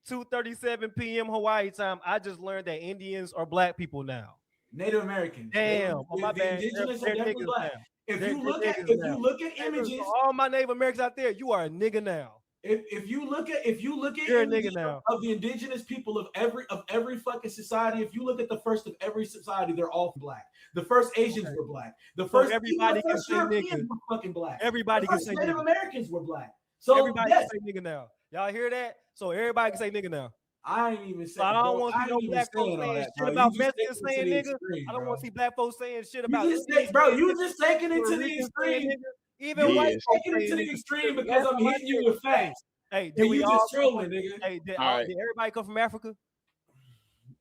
2:37 p.m. Hawaii time. I just learned that Indians are black people now. Native Americans. Damn, my bad. Indigenous are definitely black. If you look at images, all my Native Americans out there, you are a nigga now. If you look at you're a nigga now. Of the indigenous people of every fucking society, if you look at the first of every society, they're all black. The first Asians were black. The first everybody can say Europeans were fucking black. Everybody can say Native Americans were black. So everybody can say nigga now. Y'all hear that? So everybody can say nigga now. I ain't even saying. So I don't want to see no black folks saying shit about Mexicans saying nigga. I don't want to see black folks saying shit about. You just taking it to the extreme. Even white folks taking it to the extreme because I'm hitting you with facts. Hey, did we all trolling, nigga? Hey, did everybody come from Africa?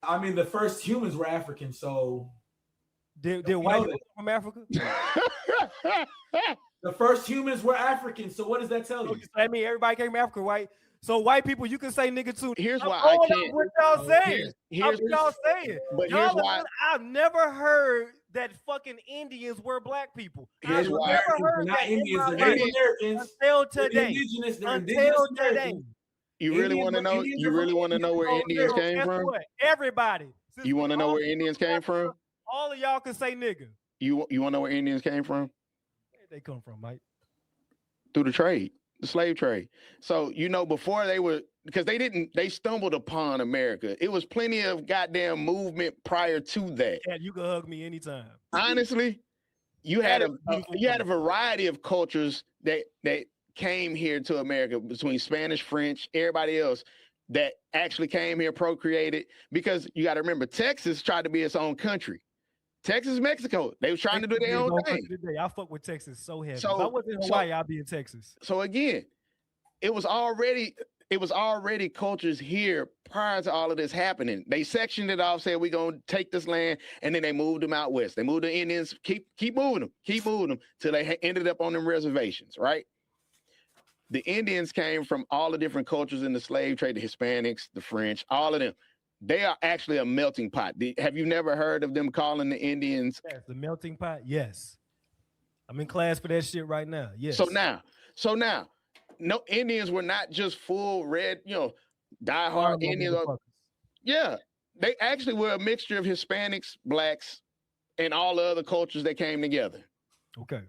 I mean, the first humans were African, so did white people come from Africa? The first humans were African. So what does that tell you? I mean, everybody came from Africa, right? So white people, you can say nigga too. Here's why I can't. What y'all saying? Here's what y'all saying. But y'all here's why. I've never heard that fucking Indians were black people. Here's why. Never heard not that Indians, in they're my Native life Americans. until They're today. indigenous. They're Until indigenous today. Americans. You really want to know? Indians You are really want to know where Indians came Guess from? what? Everybody. Since You want to we know all where Indians came from? All of y'all can say nigga. You want to know where Indians came from? Where they come from, Mike? Through the trade, the slave trade. So, before they stumbled upon America. It was plenty of goddamn movement prior to that. Yeah, you can hug me anytime. Honestly, you had a variety of cultures that came here to America between Spanish, French, everybody else that actually came here, procreated, because you got to remember, Texas tried to be its own country. Texas, Mexico, they was trying to do their own thing. I fuck with Texas so heavy. So, if I wasn't in Hawaii, I'd be in Texas. So again, it was already cultures here prior to all of this happening. They sectioned it off, said we're gonna take this land, and then they moved them out west. They moved the Indians, keep moving them till they ended up on them reservations, right? The Indians came from all the different cultures in the slave trade, the Hispanics, the French, all of them. They are actually a melting pot. Have you never heard of them calling the Indians? Yes, the melting pot. Yes, I'm in class for that shit right now. Yes. So now, no, Indians were not just full red, diehard Indians. Yeah, they actually were a mixture of Hispanics, blacks, and all the other cultures that came together. Okay.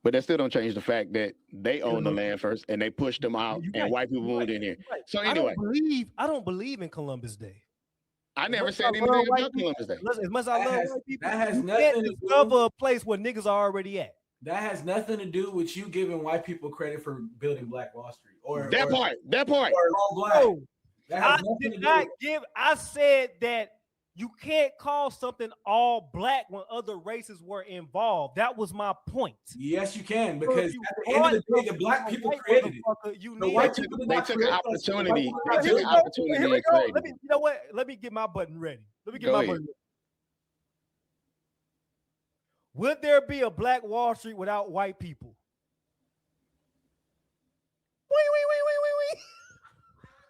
But that still don't change the fact that they owned the land first and they pushed them out and white people moved in here. So anyway, I don't believe in Columbus Day. I never said anything about Columbus Day. As much as I love white people, that has you nothing can't to do- discover a place where niggas are already at. That has nothing to do with you giving white people credit for building Black Wall Street or That part. Or all black. No, That I has nothing did to not do. give. I said that you can't call something all black when other races were involved. That was my point. Yes, you can, because you at the end of the day, the black people created it. The white people did not create that shit. opportunity. The They white took people- an opportunity Here we and go. created it. You know what? Let me get my button ready. Go ahead. Would there be a Black Wall Street without white people? Wait.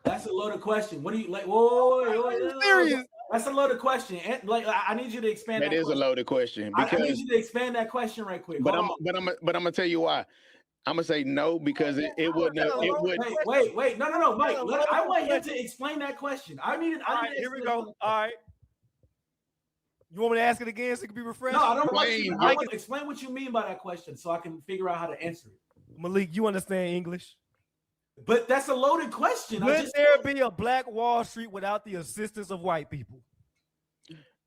That's a loaded question. What do you like? Whoa. Serious. That's a loaded question. And like, I need you to expand. That is a question. loaded question I because, need you to expand that question right quick. but Hold I'm on. gonna tell you why. I'm gonna say no because it wouldn't. Wait. No, Mike. I want him to explain that question. All right, here we go. All right. You want me to ask it again so it can be refreshed? No, I don't want you. Explain. I want to explain what you mean by that question so I can figure out how to answer it. Malik, you understand English? But that's a loaded question. Would there be a Black Wall Street without the assistance of white people?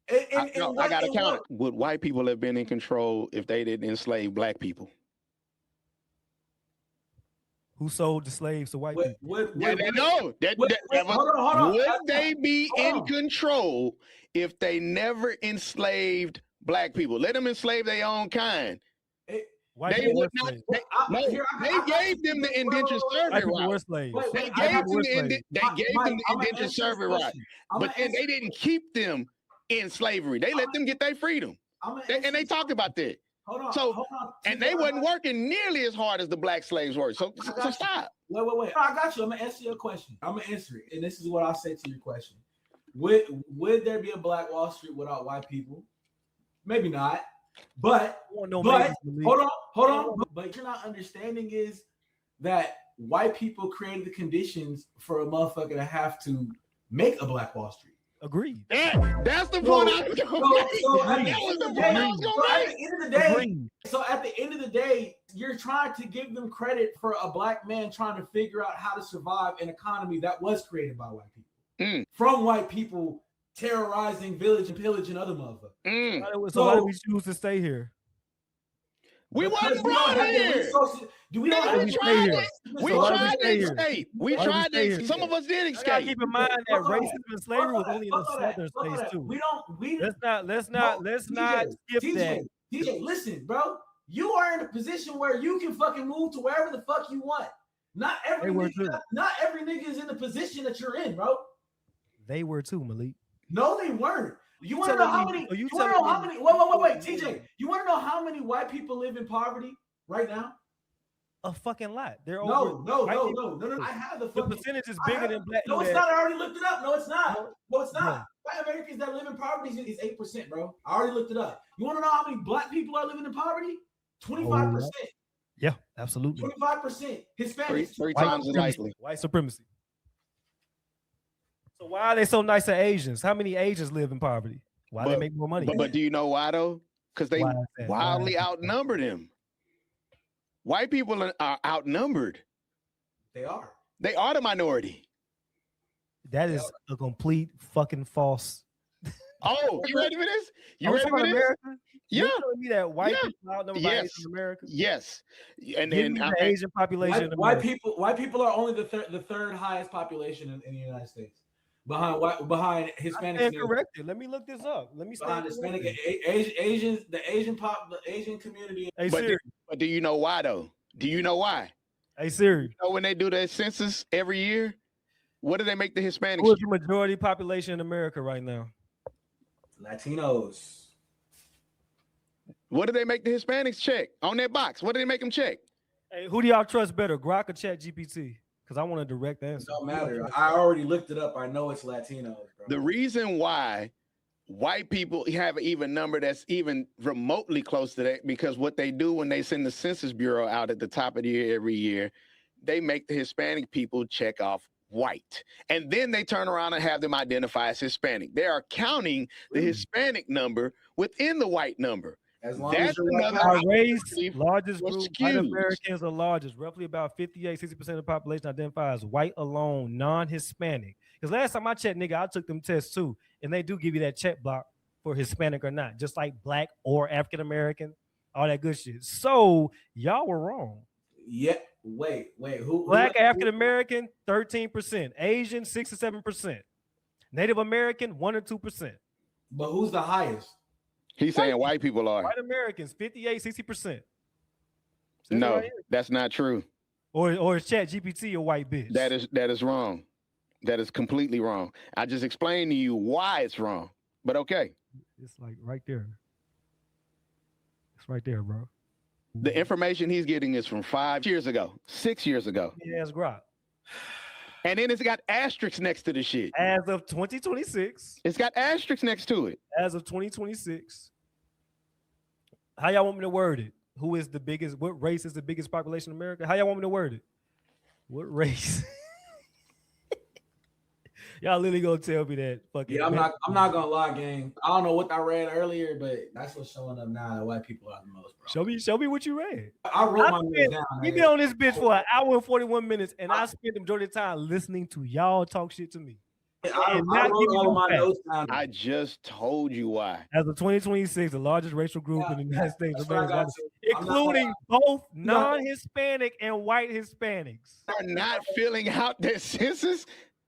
I gotta count. Would white people have been in control if they didn't enslave black people? Who sold the slaves to white people? Would they be in control if they never enslaved black people? Let them enslave their own kind. White They people would were not. slaves. They gave them the indentured White servant people were right. slaves. They gave them the indentured servant right, but then they didn't keep them in slavery. They let them get their freedom, and they talked about that. Hold on. So, and they wasn't working nearly as hard as the black slaves were. So stop. Wait. I got you. I'm gonna answer your question. I'm gonna answer it, and this is what I'll say to your question. Would there be a Black Wall Street without white people? Maybe not. But hold on. But what you're not understanding is that white people created the conditions for a motherfucker to have to make a Black Wall Street. Agreed. That's the point I was going to make. So at the end of the day, you're trying to give them credit for a black man trying to figure out how to survive an economy that was created by white people. From white people terrorizing village and pillaging other motherfuckers. So why do we choose to stay here? We wasn't brought here. We tried to escape. We tried to escape. Some of us did escape. Keep in mind that racism and slavery was only in the southern states too. Let's not skip that. DJ, listen, bro. You are in a position where you can fucking move to wherever the fuck you want. Not every nigga is in the position that you're in, bro. They were too, Malik. No, they weren't. You want to know how many? You want to know how many? Wait, TJ. You want to know how many white people live in poverty right now? A fucking lot. They're No. I have the percentage is bigger than black. No, it's not. I already looked it up. No, it's not. No, it's not. White Americans that live in poverty is 8%, bro. I already looked it up. You want to know how many black people are living in poverty? 25%. Yeah, absolutely. 25%. Hispanics. Three times as likely. White supremacy. So why are they so nice to Asians? How many Asians live in poverty? Why they make more money? But do you know why though? Because they wildly outnumber them. White people are outnumbered. They are. They are the minority. That is a complete fucking false. Oh, you ready for this? You ready for this? America? Yeah. You're telling me that white people outnumber Asians in America? Yes. And then the Asian population. White people are only the third highest population in the United States. Behind Hispanics. Corrected. Let me look this up. Let me behind Hispanic Asians, the Asian community. Hey, but do you know why though? Do you know why? Hey Siri. You know when they do their census every year, what do they make the Hispanics? Who is the majority population in America right now? Latinos. What do they make the Hispanics check on their box? What do they make them check? Hey, who do y'all trust better, Grok or ChatGPT? Because I want a direct answer. Don't matter. I already looked it up. I know it's Latinos, bro. The reason why white people have an even number that's even remotely close to that, because what they do when they send the Census Bureau out at the top of the year every year, they make the Hispanic people check off white. And then they turn around and have them identify as Hispanic. They are counting the Hispanic number within the white number. As long That's as you're our race, largest group, skewed. white Americans are largest. Roughly about 58-60% of the population identifies white alone, non-Hispanic. Because last time I checked, nigga, I took them tests too, and they do give you that check block for Hispanic or not, just like black or African American, all that good shit. So y'all were wrong. Yeah. Wait. Who? Black African American, 13%. Asian, 6 or 7%. Native American, 1 or 2%. But who's the highest? He's saying white people are. White Americans, 58-60%. No, right, that's not true. Or is ChatGPT a white bitch? That is wrong. That is completely wrong. I just explained to you why it's wrong. But okay. It's like right there. It's right there, bro. The information he's getting is from 5 years ago, 6 years ago. Yeah, it's Grok. And then it's got asterisks next to the shit. As of 2026. It's got asterisks next to it. As of 2026. How y'all want me to word it? Who is the biggest? What race is the biggest population in America? How y'all want me to word it? What race? Y'all literally gonna tell me that fucking. Yeah, I'm not gonna lie, gang. I don't know what I read earlier, but that's what's showing up now that white people are the most, bro. Show me what you read. I wrote my notes down. We been on this bitch for an hour and 41 minutes, and I spent the majority of the time listening to y'all talk shit to me. I wrote all of my notes down. I just told you why. As of 2026, the largest racial group in the United States, America, including both non-Hispanic and white Hispanics. They're not filling out their census.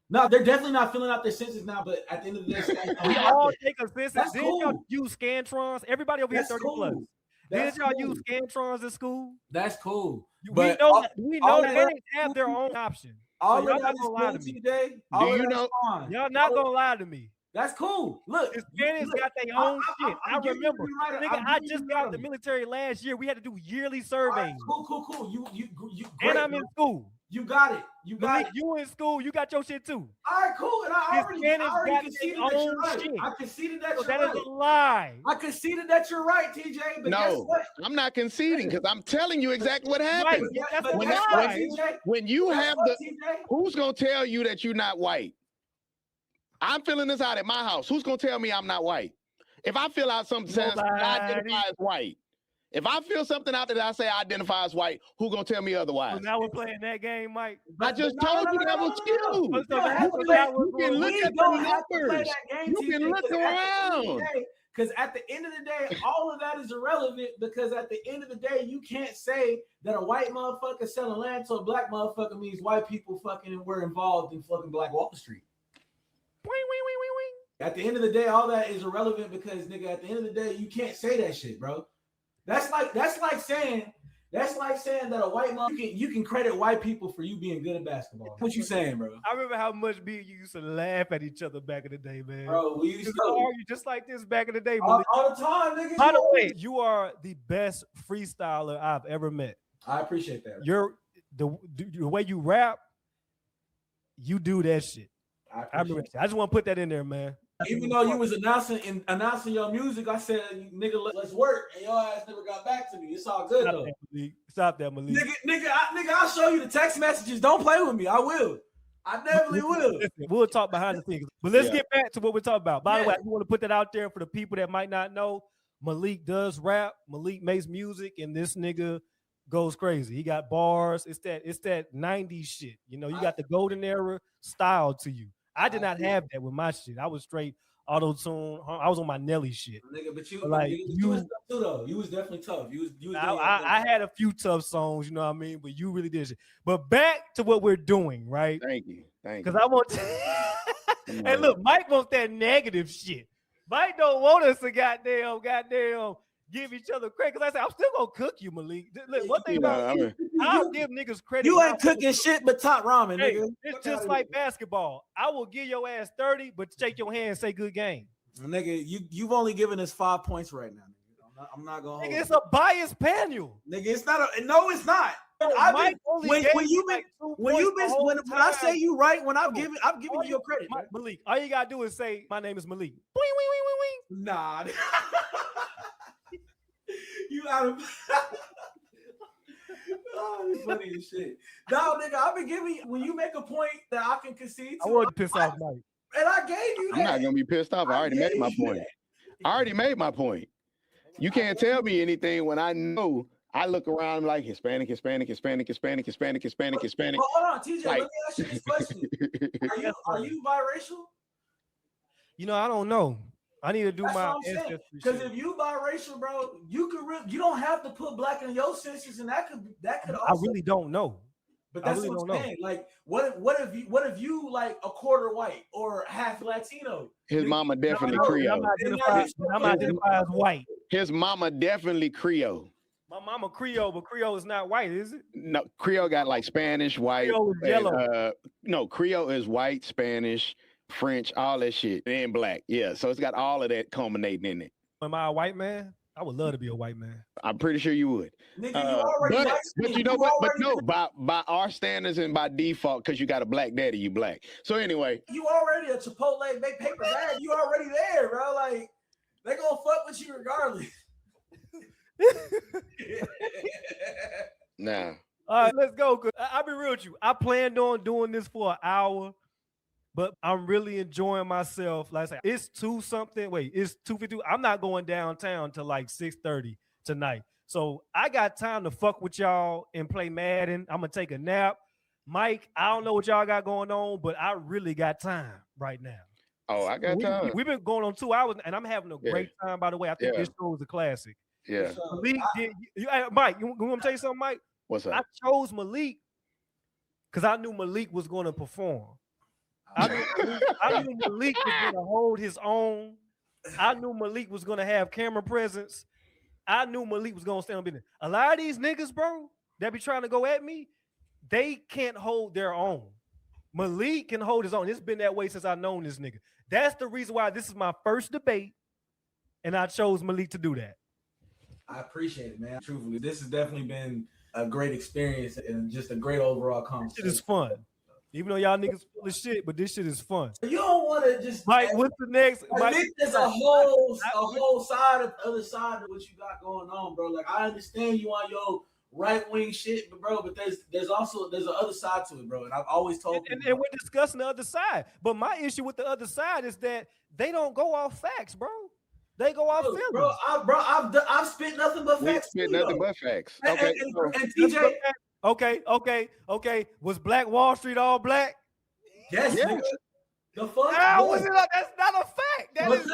No, they're definitely not filling out their census now, but at the end of the day, we all take a census. That's Did cool. y'all use Scantrons? Everybody over here 30 plus. Did y'all use Scantrons in school? That's cool. We know that they have their own option. All so of that is cool today. Do you know? Y'all not gonna lie to me. That's cool. Look, Hispanics got their own shit. I remember, nigga. I just got out the military. military last year. We had to do yearly surveys. Right, cool. You And I'm in school. You got it. You got it. You in school. You got your shit too. All right, cool. And I already conceded that you're right. Shit. I conceded that So you're that right. is a lie. I conceded that you're right, TJ. But guess No, what? I'm not conceding because I'm telling you exactly what happened. Right, that's But a guess lie. what, TJ? When you Guess have what, the, TJ? who's gonna tell you that you're not white? I'm filling this out at my house. Who's gonna tell me I'm not white? If I fill out something that says I identify as white, if I fill something out that I say I identify as white, who gonna tell me otherwise? So now we're playing that game, Mike. I just told you that was you. You You can look at the numbers. You can look around. Because at the end of the day, all of that is irrelevant because at the end of the day, you can't say that a white motherfucker selling land to a black motherfucker means white people fucking were involved in fucking Black Wall Street. At the end of the day, all that is irrelevant because nigga, at the end of the day, you can't say that shit, bro. That's like saying That's like saying that a white mom, you can credit white people for you being good at basketball. What you saying, bro? I remember how much me and you used to laugh at each other back in the day, man. Bro, we used to argue just like this back in the day. all the time, niggas. By the way, you are the best freestyler I've ever met. I appreciate that. You're the way you rap, you do that shit. I just want to put that in there, man. Even though you was announcing your music, I said, nigga, let's work, and your ass never got back to me. It's all good though. Stop that, Malik. Nigga, I'll show you the text messages. Don't play with me. I will. I definitely will. We'll talk behind the scenes. But let's get back to what we're talking about. By the way, I want to put that out there for the people that might not know. Malik does rap. Malik makes music, and this nigga goes crazy. He got bars. It's that 90s shit. You know, you got the golden era style to you. I did not have that with my shit. I was straight auto-tune. I was on my Nelly shit. Nigga, but you was tough too, though. You was definitely tough. You was I had a few tough songs, you know what I mean? But you really did shit. But back to what we're doing, right? Thank you. Because I want to and look, Mike wants that negative shit. Mike don't want us to goddamn give each other credit. Because I said, I'm still gonna cook you, Malik. Look, one thing I'll give niggas credit. You ain't cooking shit but top ramen, nigga. It's just like basketball. I will give your ass 30, but shake your hand and say good game. Nigga, you've only given us 5 points right now. Nigga. I'm not gonna. Nigga, it's a biased panel. Nigga, it's not. No, it's not. When I say you right, when I'm giving you your credit. Malik, all you gotta do is say my name is Malik. Nah. You out of oh, it's funny as shit. No, nigga, I've been giving you when you make a point that I can concede to. I want to piss off Mike. And I gave you that. I'm not gonna be pissed off. I already made my point. I already made my point. You can't tell me anything when I know I look around like Hispanic. Hold on, TJ, let me ask you this question. Are you biracial? You know, I don't know. I need to do my ancestry. Because if you biracial, bro, you don't have to put black in your census, and that could also. I really don't know. But that's what I'm saying. Like, what if you like a quarter white or half Latino? His mama definitely Creole. I'm identified as white. His mama definitely Creole. My mama Creole, but Creole is not white, is it? No, Creole got like Spanish, white. Creole is yellow. No, Creole is white, Spanish, French, all that shit, and black. Yeah, so it's got all of that culminating in it. Am I a white man? I would love to be a white man. I'm pretty sure you would. Nigga, you already but you know what? But no, by our standards and by default, because you got a black daddy, you black. So anyway, you already a Chipotle paper bag. You already there, bro. Like they gonna fuck with you regardless. Nah. All right, let's go. I'll be real with you. I planned on doing this for an hour, but I'm really enjoying myself. Like I say, it's 2-something. Wait, it's 2:52. I'm not going downtown till like 6:30 tonight. So I got time to fuck with y'all and play Madden. I'm gonna take a nap. Mike, I don't know what y'all got going on, but I really got time right now. Oh, I got time. We've been going on 2 hours, and I'm having a great time, by the way. I think this show is a classic. Yeah. Malik, Mike, you want to tell you something, Mike? What's up? I chose Malik because I knew Malik was going to perform. I knew Malik was going to hold his own. I knew Malik was going to have camera presence. I knew Malik was going to stand on business. A lot of these niggas, bro, that be trying to go at me, they can't hold their own. Malik can hold his own. It's been that way since I've known this nigga. That's the reason why this is my first debate, and I chose Malik to do that. I appreciate it, man. Truthfully, this has definitely been a great experience and just a great overall conversation. It is fun. Even though y'all niggas full of shit, but this shit is fun. You don't want to just Mike, what's the next? Mike, there's a whole side of the other side of what you got going on, bro. Like I understand you on your right wing shit, but there's also an other side to it, bro. And I've always told and we're discussing the other side. But my issue with the other side is that they don't go off facts, bro. They go off feelings. I've spit nothing but facts. Spit nothing but facts. Okay. And TJ. Okay. Was Black Wall Street all black? Yes. The fuck? How was it? That's not a fact. That is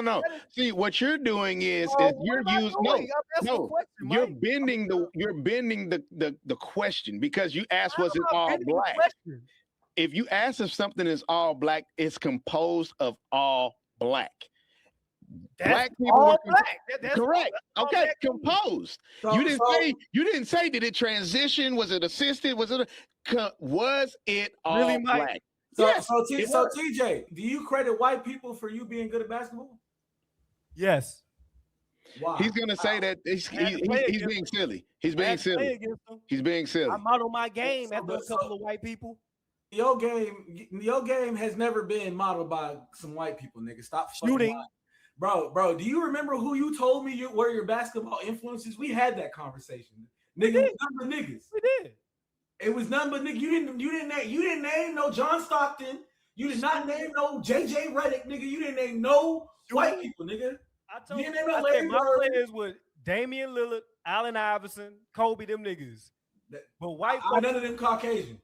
no. See, what you're doing is you're using you're bending the question because you asked was it all black? If you ask if something is all black, it's composed of all black. Black people all were black. That's correct. all Okay, black. composed. So- you didn't so- say. You didn't say. Did it transition? Was it assisted? Was it? Was it all Really, Mike? black? So, Yes, so, it so was. TJ, do you credit white people for you being good at basketball? Yes. Why? He's gonna say that he's being silly. He's being silly. He's being silly. I model my game So- after a so- couple of white people. Your game has never been modeled by some white people, nigga. Stop fucking Shooting. lying. Bro, do you remember who you told me were your basketball influences? We had that conversation. Nigga, it was none but niggas. We did. It was none but niggas. You didn't name no John Stockton. You did not name no JJ Redick, nigga. You didn't name no white people, nigga. I told You you, didn't name no I said Larry my Bird. players were Damian Lillard, Allen Iverson, Kobe, them niggas. But white None of them Caucasian.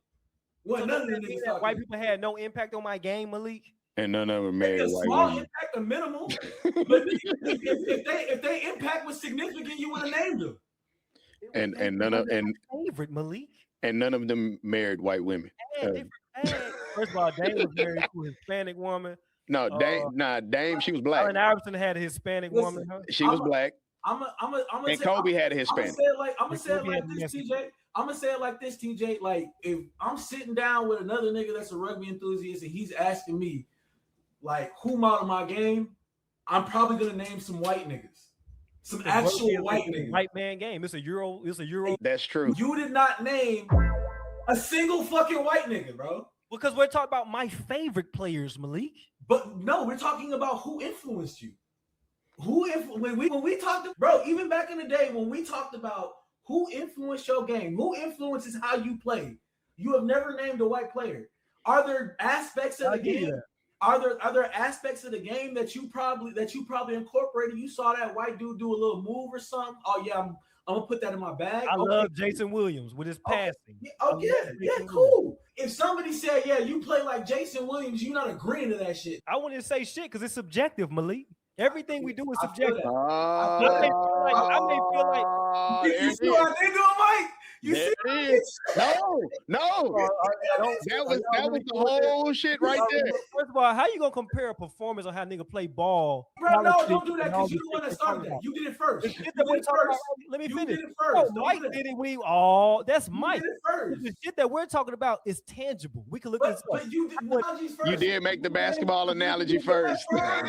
Well, so none of that them mean niggas that white Caucasian. people had no impact on my game, Malik. And none of them married A white small women. impact, a minimal. But if they impact was significant, you would have named them. And none of favorite Malik. and none of them married white women. First of all, Dame was married to a Hispanic woman. No, Dame, she was black. Allen Iverson had a Hispanic woman. Huh? She was black. And Kobe had a Hispanic. I'm gonna say it like this, TJ. I'm gonna say it like this, TJ. Like if I'm sitting down with another nigga that's a rugby enthusiast and he's asking me, like, who modeled my game, I'm probably gonna name some white niggas, some actual white niggas. White man game. It's a Euro. That's true. You did not name a single fucking white nigga, bro. Because we're talking about my favorite players, Malik. But no, we're talking about who influenced you. When we talked, bro, even back in the day when we talked about who influenced your game, who influences how you play, you have never named a white player. Are there aspects of the game? Are there aspects of the game that you probably incorporated? You saw that white dude do a little move or something. Oh yeah, I'm gonna put that in my bag. I love Jason Williams with his passing. Yeah, cool. If somebody said, yeah, you play like Jason Williams, you're not agreeing to that shit. I wouldn't say shit because it's subjective, Malik. Everything we do is subjective. I may feel like You see what they doing, Mike? You see? No. That was the whole shit right there. First of all, how you gonna compare a performance on how nigga play ball? Bro, no, don't do that because you the one that started that. You did it first. Let me You finish. did it first. Mike did it. That's Mike. You did it first. The shit that we're talking about is tangible. We can look at But you did analogies first. You did make the basketball analogy first. I'm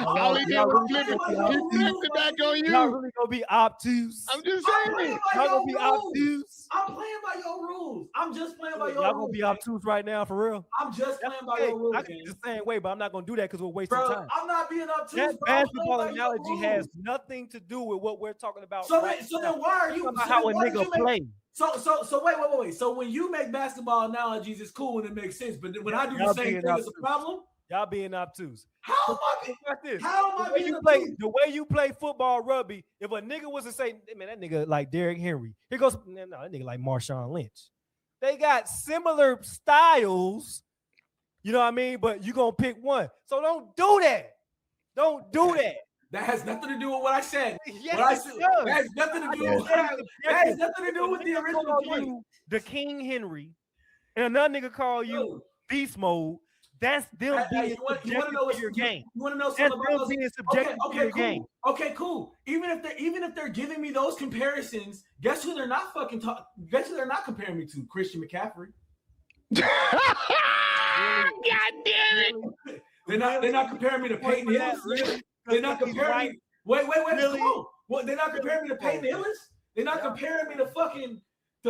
All he did was flip it back on you. Y'all really gonna be obtuse. I'm just saying. Y'all gonna be obtuse. I'm playing by your rules. I'm just playing by your Y'all rules. gonna be obtuse right now for real. I'm just playing by Hey, your rules. I can be the same way, but I'm not gonna do that because we're wasting Bro, time. I'm not being obtuse. That bro. I'm basketball playing by your analogy has rules. nothing to do with what we're talking about. So right then now. why are you? Talking about so how a why did nigga you make- play? So wait. So when you make basketball analogies, it's cool and it makes sense. But then when I do the Y'all same being thing, it's a obtuse. problem. Y'all being obtuse. How am I? Like this. How am I The way being you play, obtuse? the way you play football, rugby. If a nigga was to say, man, that nigga like Derrick Henry. Here goes, no, that nigga like Marshawn Lynch. They got similar styles. You know what I mean? But you gonna pick one. So don't do that. Don't do that. That has nothing to do with what I said. Yes, What I it said. does. That has nothing to do I with just what I, said that has subjective. nothing to do with the If a nigga original call point. you the King Henry, and another nigga call you Yo, beast mode. That's them hey, being you wanna subjective know to your what's game. You want to know That's something about them those? being subjective to your cool. game. Okay, cool. Even if they're giving me those comparisons, guess who they're not fucking guess who they're not comparing me to? Christian McCaffrey. God damn it. They're not comparing me to Peyton Hillis. Really? They're not comparing me. Wait. Really? Come on. What? They're not comparing me to Peyton Hillis. They're not Yeah. comparing me to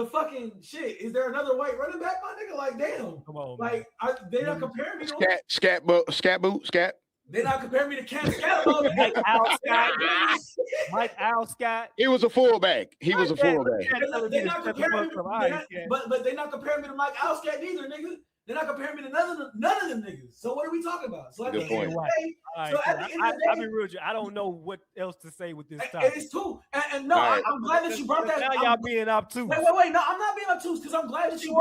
fucking shit. Is there another white running back, my nigga? Like, damn. Come on, man. Like, they're not comparing me to. Scat. They're not comparing me to Cam Scatterbo. Mike Alscott. He was a fullback. He was a fullback. They're not comparing me. But they're not comparing me to Mike Alscat either, nigga. They're not comparing me to none of them niggas. So what are we talking about? So at Good the end of the point. day, All so right, at the end of the I'll day, be real with you. I don't know what else to say with this and topic. it's cool. And no, All right. I'm glad that you brought that. Now y'all being obtuse. Wait. No, I'm not being obtuse because I'm glad that you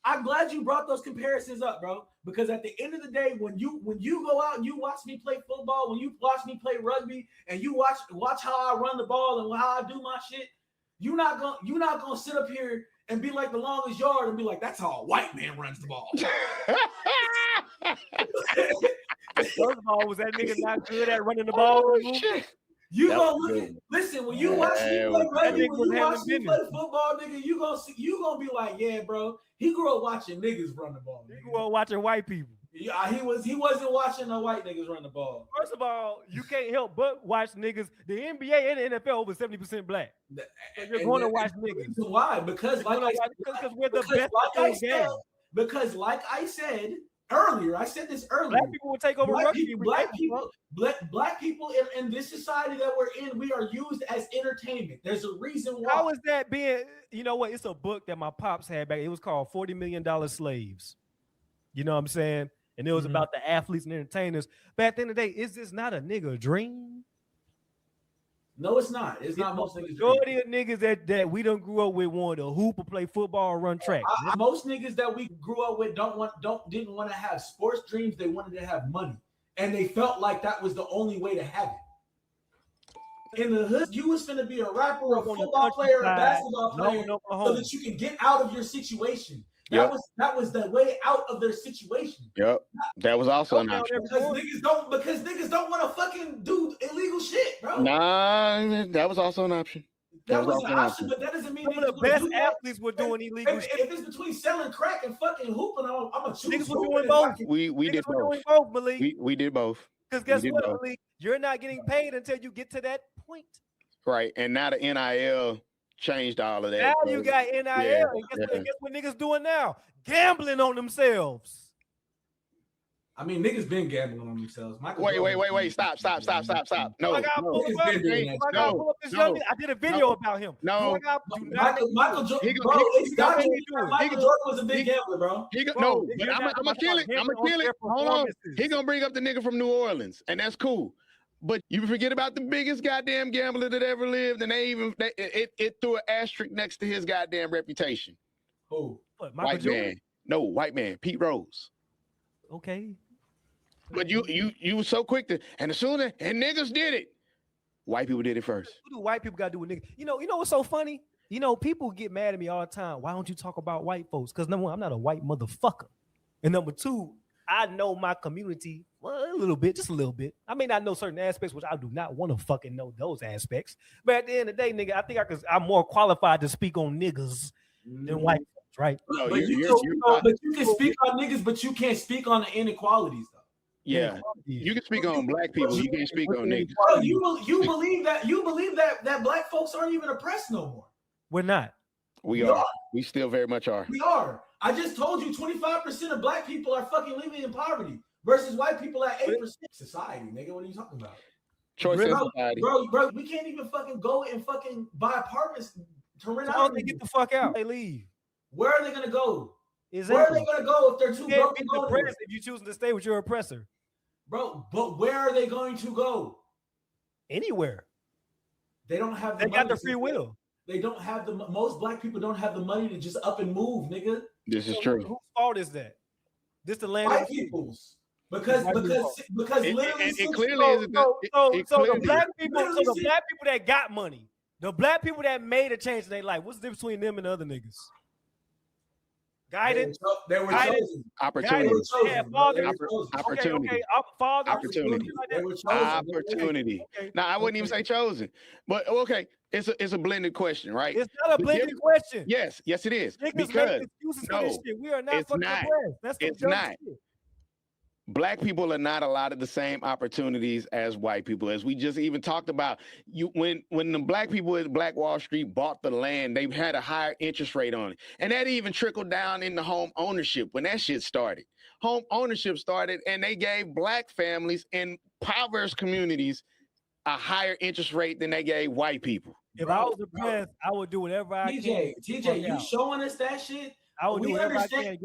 I'm glad you brought those comparisons up, bro. Because at the end of the day, when you go out and you watch me play football, when you watch me play rugby, and you watch how I run the ball and how I do my shit, you're not gonna sit up here and be like the longest yard and be like, that's how a white man runs the ball. First of all, was that nigga not good at running the ball? You gonna listen when you watch me play rugby, when you watch me play football, nigga, you gonna be like, yeah, bro. He grew up watching niggas run the ball. He grew up watching white people. Yeah, he wasn't watching the white niggas run the ball. First of all, you can't help but watch niggas. The NBA and the NFL over 70% black. So you're going to watch niggas. Why? Because we're the best at the game. Because like I said earlier, black people will take over rugby. Black people in this society that we're in, we are used as entertainment. There's a reason why. How is that being? You know what? It's a book that my pops had back. It was called $40 Million Slaves. You know what I'm saying? And it was about the athletes and entertainers. But at the end of the day, is this not a nigga dream? No, it's not. It's not most niggas. Majority of niggas that we done grew up with wanted to hoop or play football or run track. Most niggas that we grew up with didn't want to have sports dreams. They wanted to have money, and they felt like that was the only way to have it. In the hood, you was finna be a rapper, a football player, a basketball player, so that you can get out of your situation. That was the way out of their situation. Yep. That was also an option. Because niggas don't want to fucking do illegal shit, bro. Nah, that was also an option. That was an option, but that doesn't mean some of the best athletes were doing illegal shit. If it's between selling crack and fucking hooping, I'm gonna choose. Niggas were doing both. We did both. Doing both, Malik. We did both. Because guess what, Malik? You're not getting paid until you get to that point. Right, and now the NIL changed all of that. Now you got NIL. And guess what niggas doing now? Gambling on themselves. I mean, niggas been gambling on themselves. Wait. Stop. No. I did a video about him. No. Michael Jordan, bro, it's documented. Michael Jordan was a big gambler, bro. But I'm gonna kill it. Hold on. He gonna bring up the nigga from New Orleans, and that's cool. But you forget about the biggest goddamn gambler that ever lived, and it threw an asterisk next to his goddamn reputation. Who? What, white man. No, white man. Pete Rose. Okay. But you were so quick to, and as soon as niggas did it, white people did it first. What do white people got to do with niggas? You know what's so funny? You know, people get mad at me all the time. Why don't you talk about white folks? Because number one, I'm not a white motherfucker. And number two, I know my community a little bit, just a little bit. I may not know certain aspects, which I do not want to fucking know those aspects. But at the end of the day, nigga, I think I'm more qualified to speak on niggas than white folks, right? No, but you can speak on niggas, but you can't speak on the inequalities, though. Yeah, you can speak on black people. You can't speak on niggas. Bro, you believe that black folks aren't even oppressed no more. We're not. We are. We still very much are. We are. I just told you 25% of black people are fucking living in poverty versus white people at 8%. Society, nigga, what are you talking about? Choice in society. Bro, we can't even fucking go and fucking buy apartments to rent out. They get the fuck out. They leave. Where are they gonna go? Exactly. Where are they gonna go if they're too broke? If you choose to stay with your oppressor. Bro, but where are they going to go? Anywhere. They don't have. They got the free will. They don't have most black people don't have the money to just up and move, nigga. This is true. Whose fault is that? This the land white people's. Because literally it clearly is. So the black people that got money, the black people that made a change in their life, what's the difference between them and the other niggas? Guidance. They were chosen. Opportunity. Opportunity. Opportunity. Now I wouldn't even say chosen, but okay, it's a blended question, right? It's not a blended question. Yes, it is. Because for this shit. We are not it's fucking not. That's it's not. Shit. Black people are not allotted the same opportunities as white people, as we just even talked about. When the black people at Black Wall Street bought the land, they had a higher interest rate on it, and that even trickled down into home ownership when that shit started. Home ownership started, and they gave black families in impoverished communities a higher interest rate than they gave white people. If I was oppressed, I would do whatever I can. TJ, you showing us that shit? We understand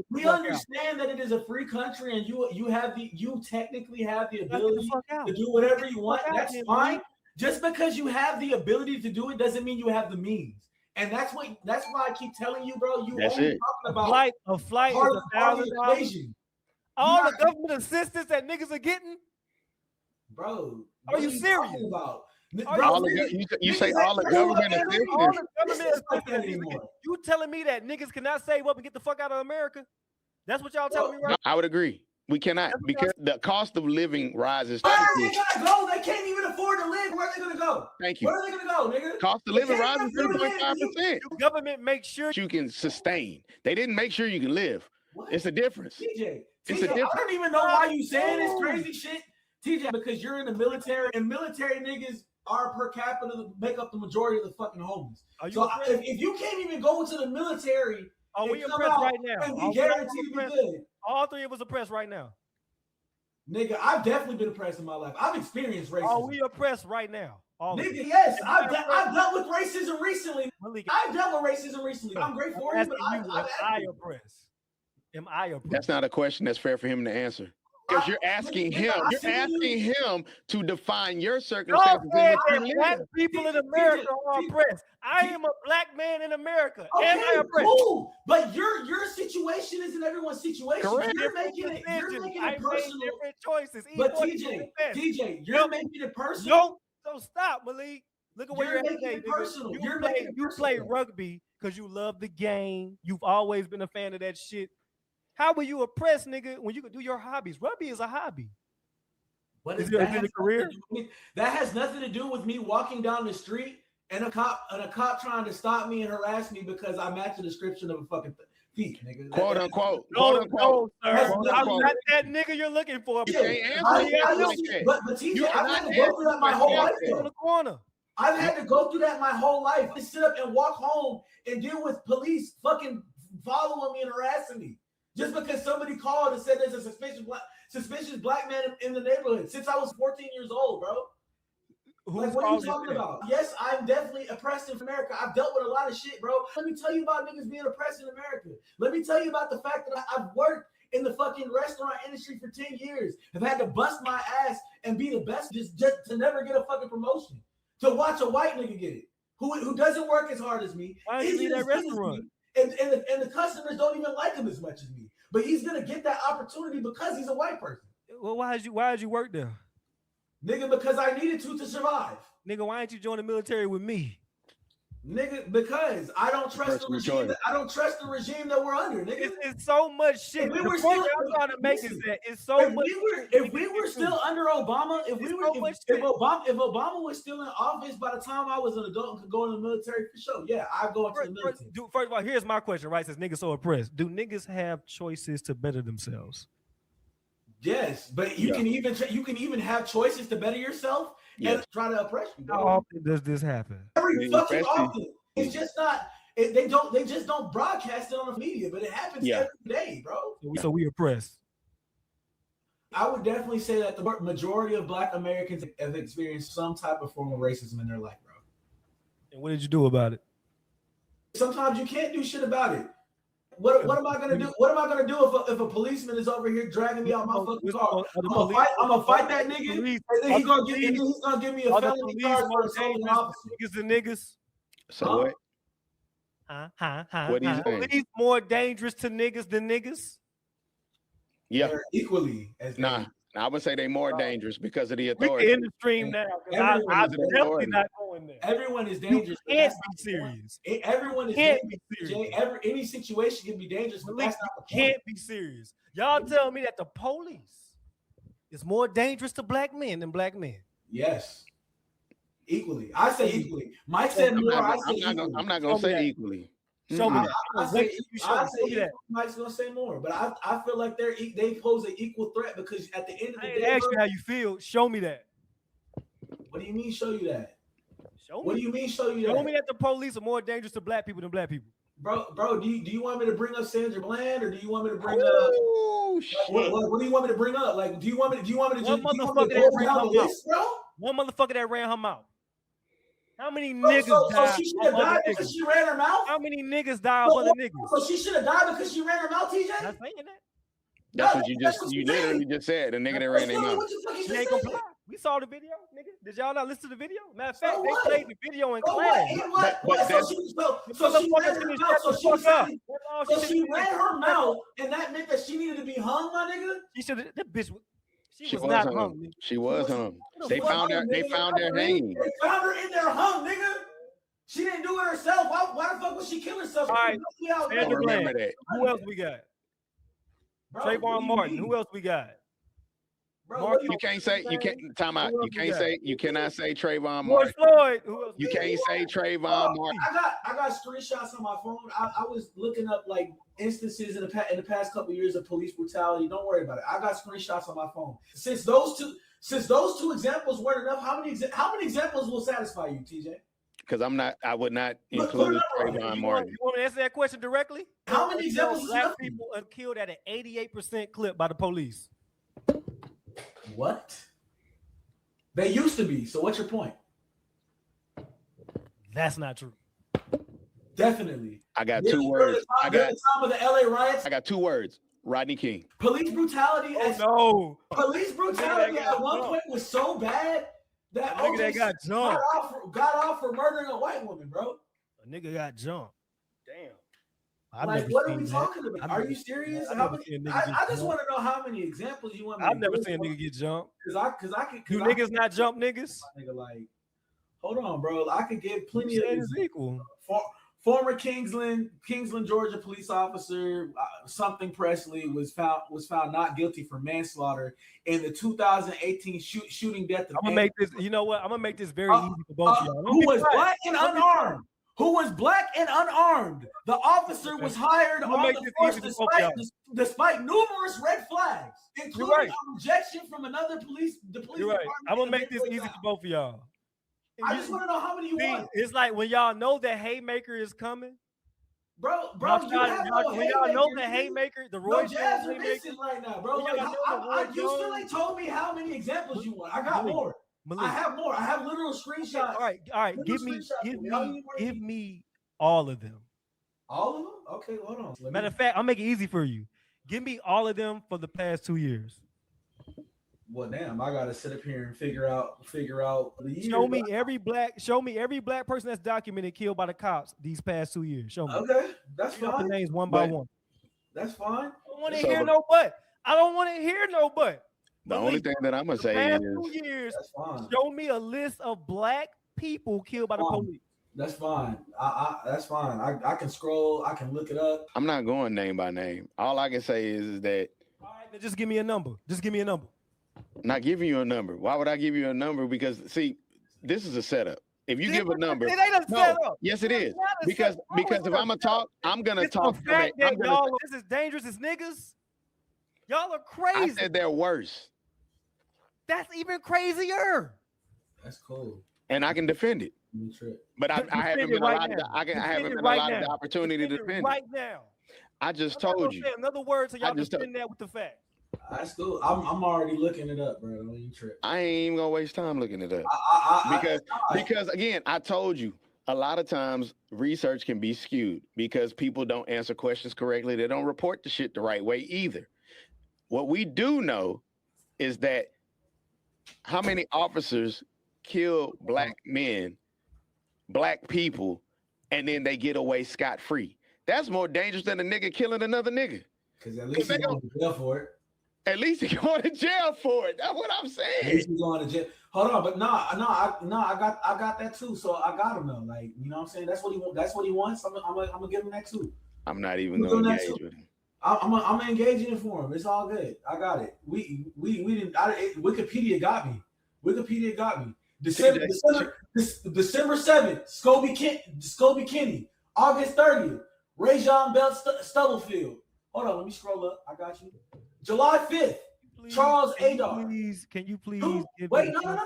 that it is a free country and you technically have the ability to do whatever you want. That's fine. Just because you have the ability to do it doesn't mean you have the means. And that's why I keep telling you, bro. You that's only it. talking about a flight is $1,000. All the government assistance that niggas are getting, bro. Are you serious? About? You say all the government assistance. All the government is like that anymore. You telling me that niggas cannot save up and get the fuck out of America? That's what y'all telling me, right? I would agree. We cannot because the cost of living rises. Where are they gonna go? They can't even afford to live. Where are they gonna go? Thank you. Where are they gonna go, nigga? Cost of living rises 3.5%. The government makes sure You can sustain. They didn't make sure you can live. What? It's a difference. TJ, It's a I difference. don't even know why you saying this crazy shit, TJ. Because you're in the military, and military niggas are per capita make up the majority of the fucking homeless. So if you can't even go into the military, are we oppressed right now? And be guaranteed to be good. All three of us oppressed right now. Nigga, I've definitely been oppressed in my life. I've experienced racism. Are we oppressed right now? Nigga, yes. I've dealt with racism recently. I've dealt with racism recently. I'm grateful for you, but am I oppressed? Am I oppressed? That's not a question that's fair for him to answer. Because you're asking him to define your circumstances. Black people in America are oppressed. I am a black man in America. Okay, am I oppressed? Cool. But your situation isn't everyone's situation. Correct. You're making it personal. Different choices. But TJ, you're making it personal. No, so stop, Malik. Look at where you're at today. Personal. You play rugby because you love the game. You've always been a fan of that shit. How were you oppressed, nigga, when you could do your hobbies? Rugby is a hobby. But is it a career? That has nothing to do with me walking down the street and a cop trying to stop me and harass me because I match the description of a fucking thief, nigga. Quote unquote. No, sir. I'm not that nigga you're looking for. But TJ, I've had to go through that my whole life. On the corner. I've had to go through that my whole life. I sit up and walk home and deal with police fucking following me and harassing me. Just because somebody called and said there's a suspicious black man in the neighborhood since I was 14 years old, bro. Like, what are you talking about? Yes, I'm definitely oppressed in America. I've dealt with a lot of shit, bro. Let me tell you about niggas being oppressed in America. Let me tell you about the fact that I've worked in the fucking restaurant industry for 10 years. I've had to bust my ass and be the best just to never get a fucking promotion. To watch a white nigga get it, who doesn't work as hard as me. Why did you leave that restaurant? And the customers don't even like him as much as me. But he's gonna get that opportunity because he's a white person. Well, why did you work there? Nigga, because I needed to survive. Nigga, why didn't you join the military with me? Nigga, because I don't trust the regime. I don't trust the regime that we're under, nigga. It's so much shit. The point I'm trying to make is that it's so much. If we were still under Obama, if Obama was still in office by the time I was an adult and could go in the military, for sure, yeah, I'd go into the military. First of all, here's my question, right? Since niggas so oppressed, do niggas have choices to better themselves? Yes, but you can even have choices to better yourself and try to oppress you. How often does this happen? Every fucking often. It's just not. They just don't broadcast it on the media, but it happens every day, bro. So we oppressed. I would definitely say that the majority of Black Americans have experienced some type of form of racism in their life, bro. And what did you do about it? Sometimes you can't do shit about it. What am I gonna do? What am I gonna do if a policeman is over here dragging me out my fucking car? I'm gonna fight that nigga, and then he's gonna give me a felony charge for assaulting an officer. Niggas and niggas. So what? What are you saying? Police more dangerous to niggas than niggas? Yeah, they're equally as dangerous. I would say they're more dangerous because of the authority. We can in the stream now. I'm definitely not going there. Everyone is dangerous. You can't be serious. Everyone is dangerous. Any situation can be dangerous, but that's not the point. Can't be serious. Y'all tell me that the police is more dangerous to black men than black men. Yes. Equally. I say equally. Mike said more. I'm not gonna say equally. Show me that. Mike's gonna say more, but I feel like they pose an equal threat because at the end of the day, ask you how you feel. Show me that. What do you mean? Show you that? What do you mean? Show you that? Show me that the police are more dangerous to black people than black people. Bro, do you want me to bring up Sandra Bland, or do you want me to bring up? What do you want me to bring up? Like, do you want me to? One motherfucker that ran her mouth. How many niggas died? So she should have died because she ran her mouth? How many niggas died for the niggas? So she should have died because she ran her mouth, TJ? Not saying that. That's what you literally just said. The nigga that ran their mouth. She ain't comply. We saw the video, nigga. Did y'all not listen to the video? Matter of fact, they played the video in class. So she ran her mouth, and that meant that she needed to be hung, my nigga? She should have. That bitch. She was not hung. hung. She was hung. They was found her. hung, They nigga. found her hanging. They found her in there hung, nigga. She didn't do it herself. Why the fuck would she kill herself? All right. I don't remember that. Who else we got? Bro, Trayvon Martin. Who else we got? Bro, You can't say you can't time out. You cannot say Trayvon George Martin. Floyd. Who else? You can't say Trayvon Martin. I got screenshots on my phone. I was looking up like instances in the past couple of years of police brutality. Don't worry about it. I got screenshots on my phone. Since those two examples weren't enough, how many examples will satisfy you, TJ? Because I would not include Trayvon Martin. You want to answer that question directly? How many examples is black enough? people are killed at an 88% clip by the police? What? They used to be. So what's your point? That's not true. Definitely. I got two words. During the time of the LA riots, I got 2 words. Rodney King. police brutality. Police brutality at one point was so bad that OJ got jumped. got off for murdering a white woman, bro. A nigga got jumped. Damn. Like, what are we talking about? Are you serious? I just want to know how many examples you want me to I've never seen a nigga get jumped. Cause I can. Do niggas not jump niggas? Nigga, like, hold on, bro. I could give plenty of is equal. Former Kingsland, Georgia police officer something Presley was found not guilty for manslaughter in the 2018 shooting death of. I'm gonna make this. You know what? I'm gonna make this very easy for both of y'all. Who was black and unarmed? Who was black and unarmed? The officer was hired on the force despite numerous red flags, including a rejection from another police. The police. You're right. department. I'm gonna make this easy for both of y'all. I just want to know how many you want. It's like when y'all know the haymaker is coming. Bro, when y'all know the haymaker, the Roy Jones haymaker right now, bro. Like, you still ain't told me how many examples you want. I got more. Malik. I have more. I have literal screenshots. All right. Give me all of them. All of them? Okay, hold on. Matter of fact, I'll make it easy for you. Give me all of them for the past 2 years. Well, damn, I gotta sit up here and figure out the years. Show me every black person that's documented killed by the cops these past 2 years. Show me. Okay, that's fine. The names one by one. That's fine. I don't want to hear no but. I don't want to hear no but. The only thing that I'm gonna say is 2 years. Show me a list of black people killed by the police. That's fine. That's fine. I can scroll. I can look it up. I'm not going name by name. All I can say is that. All right, just give me a number. Just give me a number. Not giving you a number. Why would I give you a number? Because see, this is a setup. If you give a number, it ain't a setup. Yes, it is. Because if I'm gonna talk, I'm gonna talk. This is dangerous as niggas. Y'all are crazy. I said they're worse. That's even crazier. That's cool. And I can defend it. But I haven't been allowed. I haven't been allowed the opportunity to defend right now. I just told you. Another word so y'all can defend that with the facts. That's cool. I'm already looking it up, bro. Don't you trip. I ain't even gonna waste time looking it up. Because again, I told you a lot of times research can be skewed because people don't answer questions correctly. They don't report the shit the right way either. What we do know is that how many officers kill black men, black people, and then they get away scot-free. That's more dangerous than a nigga killing another nigga. Because at least he's going to jail for it. At least he's going to jail for it. That's what I'm saying. At least he's going to jail. Hold on, but I got that too. So I got him though. Like, you know what I'm saying? That's what he wants. That's what he wants. I'm gonna give him that too. I'm not even gonna engage with him. I'm engaging for him. It's all good. I got it. We didn't. Wikipedia got me. December 7th, Scobie Kinney. August 30th, Rajon Bell Stubblefield. Hold on, let me scroll up. I got you. July 5th, Charles Adar. Can you please wait? No.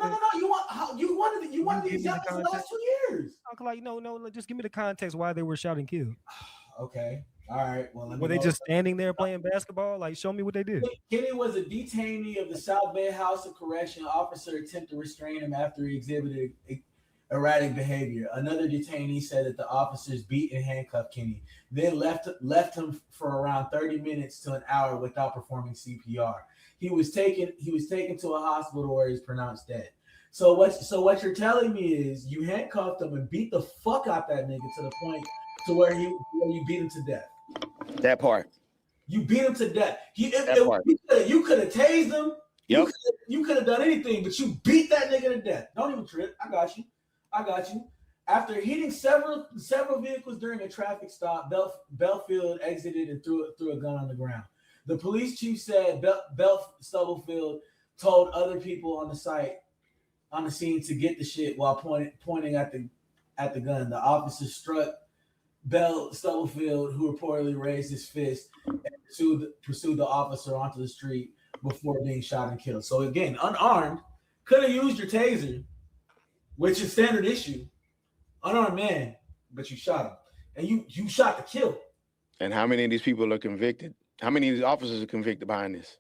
You wanted the examples of the last 2 years. Like, no. Just give me the context why they were shouting kill. Okay. All right. Well, were they just standing there playing basketball? Like, show me what they did. Kinney was a detainee of the South Bay House of Correction. Officer attempted to restrain him after he exhibited erratic behavior. Another detainee said that the officers beat and handcuffed Kinney, then left him for around 30 minutes to an hour without performing CPR. He was taken to a hospital where he's pronounced dead. So what you're telling me is you handcuffed him and beat the fuck out that nigga to the point to where you beat him to death. That part. You beat him to death. You could have tased him. Yep. You could have done anything, but you beat that nigga to death. Don't even trip. I got you. After hitting several vehicles during a traffic stop, Belfield exited and threw a gun on the ground. The police chief said Stubblefield told other people on the scene to get the shit while pointing at the gun. The officer struck Stubblefield, who reportedly raised his fist and pursued the officer onto the street before being shot and killed. So again, unarmed, could have used your taser, which is standard issue. Unarmed man, but you shot him. And you shot to kill. And how many of these people are convicted? How many of these officers are convicted behind this?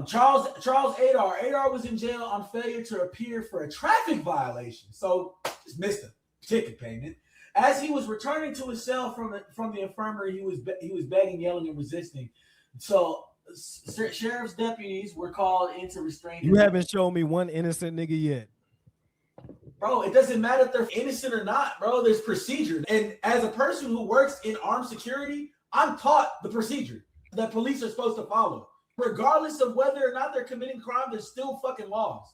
Charles Adar. Adar was in jail on failure to appear for a traffic violation. So just missed a ticket payment. As he was returning to his cell from the infirmary, he was begging, yelling, and resisting. So sheriff's deputies were called in to restrain him. You haven't shown me one innocent nigga yet. Bro, it doesn't matter if they're innocent or not, bro. There's procedure. And as a person who works in armed security, I'm taught the procedure that police are supposed to follow. Regardless of whether or not they're committing crime, there's still fucking laws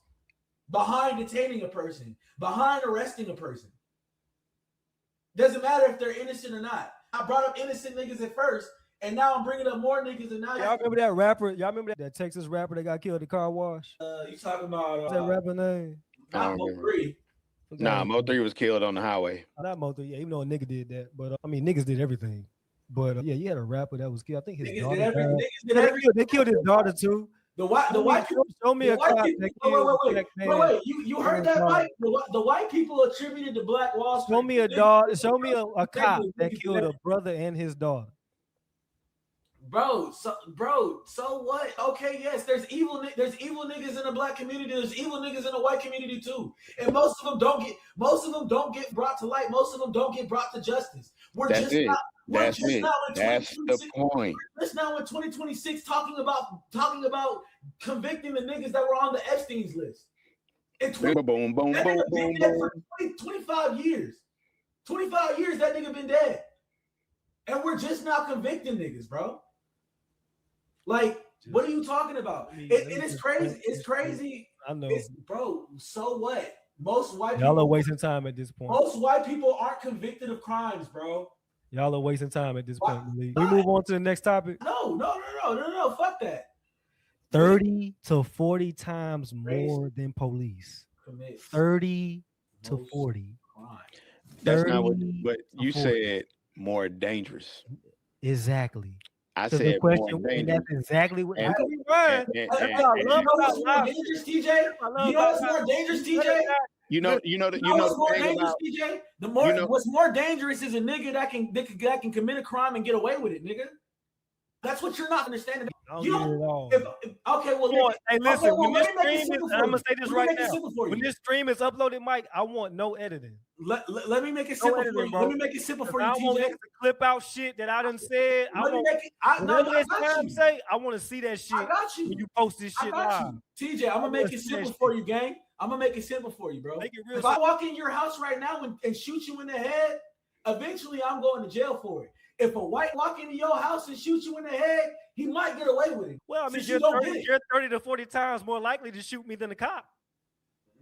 behind detaining a person, behind arresting a person. Doesn't matter if they're innocent or not. I brought up innocent niggas at first, and now I'm bringing up more niggas. And now y'all remember that rapper? Y'all remember that Texas rapper that got killed at the car wash? You talking about What's that rapper name? Not Mo3. Nah, Mo3 was killed on the highway. Not Mo3, yeah, even though a nigga did that. But I mean, niggas did everything. But yeah, you had a rapper that was killed. I think his daughter died. They killed his daughter too. The white people. Show me a cop. Wait. You heard that, Mike? The white people attributed to Black Wall Street. Show me a dog. Show me a cop that killed a brother and his daughter. Bro, so what? Okay, yes, there's evil niggas in the Black community. There's evil niggas in the white community too, and most of them don't get brought to light. Most of them don't get brought to justice. That's the point. Just now in 2026 talking about convicting the niggas that were on the Epstein's list. And 25 years. 25 years that nigga been dead. And we're just now convicting niggas, bro. Like, what are you talking about? It's crazy. It's crazy. I know. Bro, so what? Most white y'all people are wasting time at this point. Most white people aren't convicted of crimes, bro. Y'all are wasting time at this point, Malik. We move on to the next topic. No. Fuck that. 30 to 40 times more than police. 30 to 40. That's not what you said. More dangerous. Exactly. I said question, more dangerous. And that's exactly what. You know what's more dangerous, TJ? What's more dangerous is a nigga that can commit a crime and get away with it, nigga. That's what you're not understanding. You don't. Okay, well, hey, listen. When this stream is, I'm gonna say this right now. When this stream is uploaded, Mike, I want no editing. Let me make it simple for you. Let me make it simple for you, TJ. I want to clip out shit that I done said. I want to see that shit. I got you. When you post this shit live. TJ, I'm gonna make it simple for you, gang. I'm gonna make it simple for you, bro. If I walk in your house right now and shoot you in the head, eventually I'm going to jail for it. If a white walk into your house and shoot you in the head, he might get away with it. Well, I mean, you're 30 to 40 times more likely to shoot me than a cop.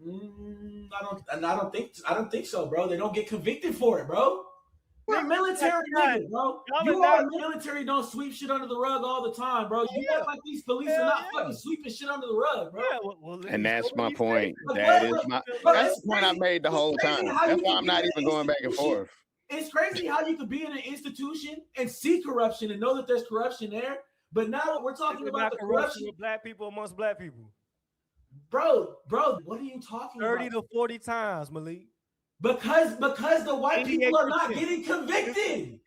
I don't think so, bro. They don't get convicted for it, bro. We're military niggas, bro. You are military, don't sweep shit under the rug all the time, bro. You act like these police are not fucking sweeping shit under the rug, bro. And that's my point. That's the point I made the whole time. That's why I'm not even going back and forth. It's crazy how you could be in an institution and see corruption and know that there's corruption there, but now we're talking about the corruption of black people amongst black people. Bro, what are you talking 30 to 40 times, Malik. Because the white people are not getting convicted.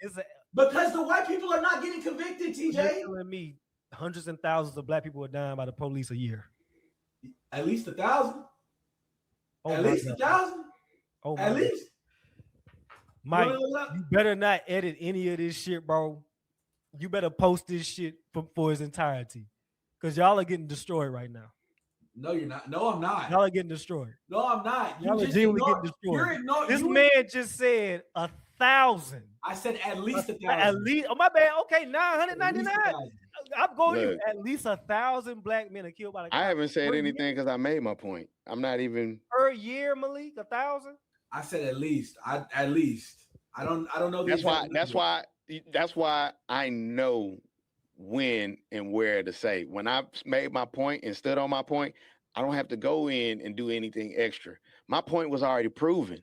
Because the white people are not getting convicted, TJ. You're telling me hundreds and thousands of black people are dying by the police a year. At least 1,000. At least 1,000. At least. Mike, you better not edit any of this shit, bro. You better post this shit for its entirety. Because y'all are getting destroyed right now. No, you're not. No, I'm not. Y'all are getting destroyed. No, I'm not. Y'all are genuinely getting destroyed. This man just said 1,000. I said at least 1,000. At least. Oh, my bad. Okay, 999. I'm going Look. at least 1,000 black men are killed by the cops. I haven't said per anything year. because I made my point. I'm not even Per year, Malik, 1,000. I said at least. At least. I don't know. That's why I know when and where to say. When I made my point and stood on my point, I don't have to go in and do anything extra. My point was already proven.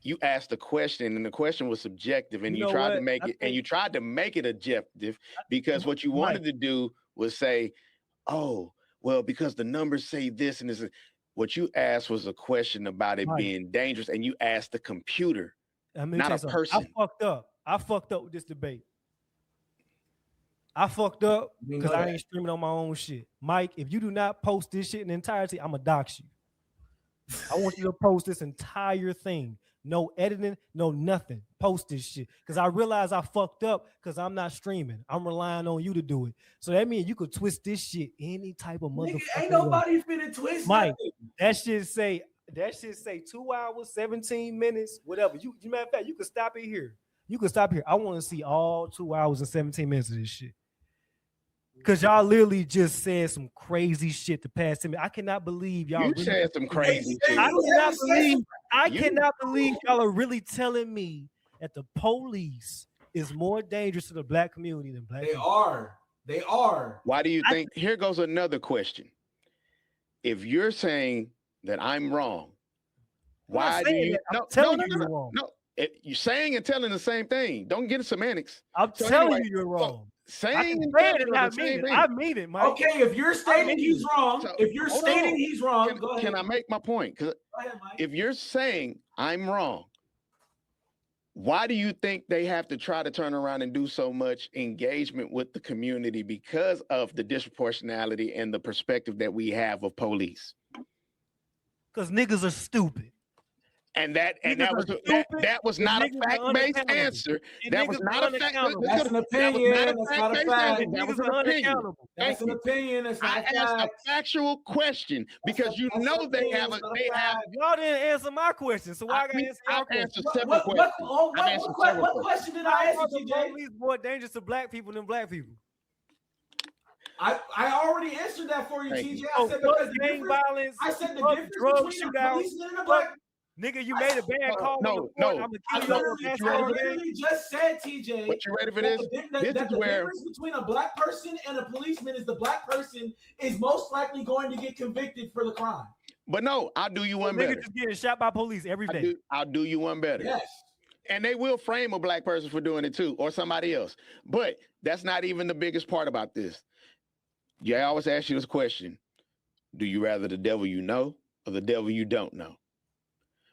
You asked a question and the question was subjective, and you tried to make it and you tried to make it objective because what you wanted to do was say, oh, well, because the numbers say this and this. What you asked was a question about it being dangerous, and you asked the computer, not a person. I fucked up with this debate. I fucked up because I ain't streaming on my own shit. Mike, if you do not post this shit in entirety, I'm gonna dox you. I want you to post this entire thing. No editing, no nothing. Post this shit. Because I realize I fucked up because I'm not streaming. I'm relying on you to do it. So that means you could twist this shit any type of motherfucker. Ain't nobody finna twist Mike, nothing. that shit say 2 hours, 17 minutes, whatever. Matter of fact, you could stop it here. You could stop here. I want to see all 2 hours and 17 minutes of this shit. Because y'all literally just said some crazy shit to pass to me. I cannot believe y'all. You said some crazy shit. I cannot believe y'all are really telling me that the police is more dangerous to the black community than black people. They are. Why do you think? Here goes another question. If you're saying that I'm wrong, why do you? I'm telling you you're wrong. No, you're saying and telling the same thing. Don't get semantics. I'm telling you you're wrong. Saying and telling telling I the same thing. I mean it, Mike. Okay, if you're stating he's wrong, So, if you're stating he's wrong, go ahead. Can I make my point? Because if you're saying I'm wrong, why do you think they have to try to turn around and do so much engagement with the community because of the disproportionality and the perspective that we have of police? Because niggas are stupid. And that was not a fact-based answer. That was not a fact. That's an opinion. That's not a fact. That was an opinion. That's an opinion. That's not a fact. I asked a factual question because you know they have. Y'all didn't answer my question, so why I gotta answer your question? What question did I answer, TJ? Police more dangerous to black people than black people. I already answered that for you, TJ. I said because gang violence. I said the difference between a policeman and a black. Nigga, you made a bad call. No. I literally just said, TJ. But you ready for this? The difference between a black person and a policeman is the black person is most likely going to get convicted for the crime. But no, I'll do you one better. Nigga just getting shot by police every day. I'll do you one better. Yes. And they will frame a black person for doing it too, or somebody else. But that's not even the biggest part about this. Yeah, I always ask you this question. Do you rather the devil you know or the devil you don't know?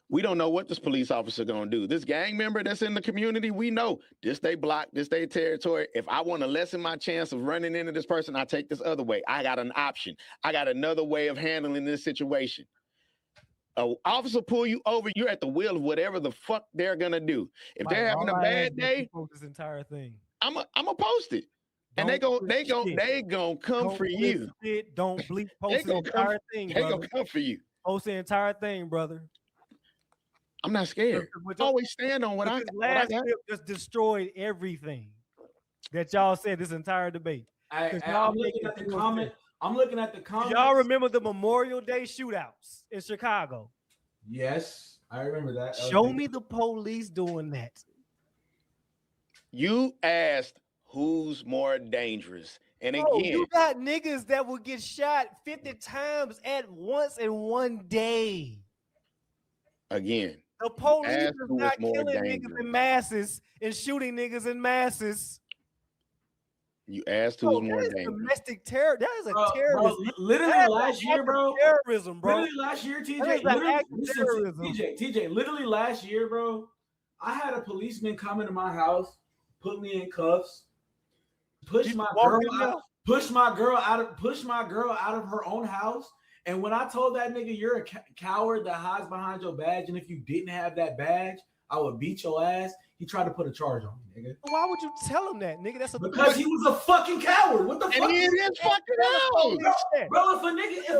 We don't know what this police officer gonna do. This gang member that's in the community, we know this they block, this they territory. If I want to lessen my chance of running into this person, I take this other way. I got an option. I got another way of handling this situation. An officer pull you over, you're at the will of whatever the fuck they're gonna do. If they're having a bad day, this entire thing. I'm a post it. And they gonna come for you. Don't bleep. Post the entire thing, brother. They gonna come for you. Post the entire thing, brother. I'm not scared. Always stand on what I got. Just destroyed everything that y'all said this entire debate. I'm looking at the comment. I'm looking at the comments. Y'all remember the Memorial Day shootouts in Chicago? Yes, I remember that. Show me the police doing that. You asked who's more dangerous. And again, you got niggas that will get shot 50 times at once in one day. Again, the police is not killing niggas in masses and shooting niggas in masses. You asked who's more dangerous. Domestic terror. That is a terrorism. Literally last year, bro. Terrorism, bro. Literally last year, TJ. TJ. Literally last year, bro. I had a policeman come into my house, put me in cuffs, push my girl out of her own house. And when I told that nigga you're a coward that hides behind your badge, and if you didn't have that badge, I would beat your ass. He tried to put a charge on me, nigga. Why would you tell him that, nigga? That's because he was a fucking coward. What the fuck? And he is fucking out, bro. If a nigga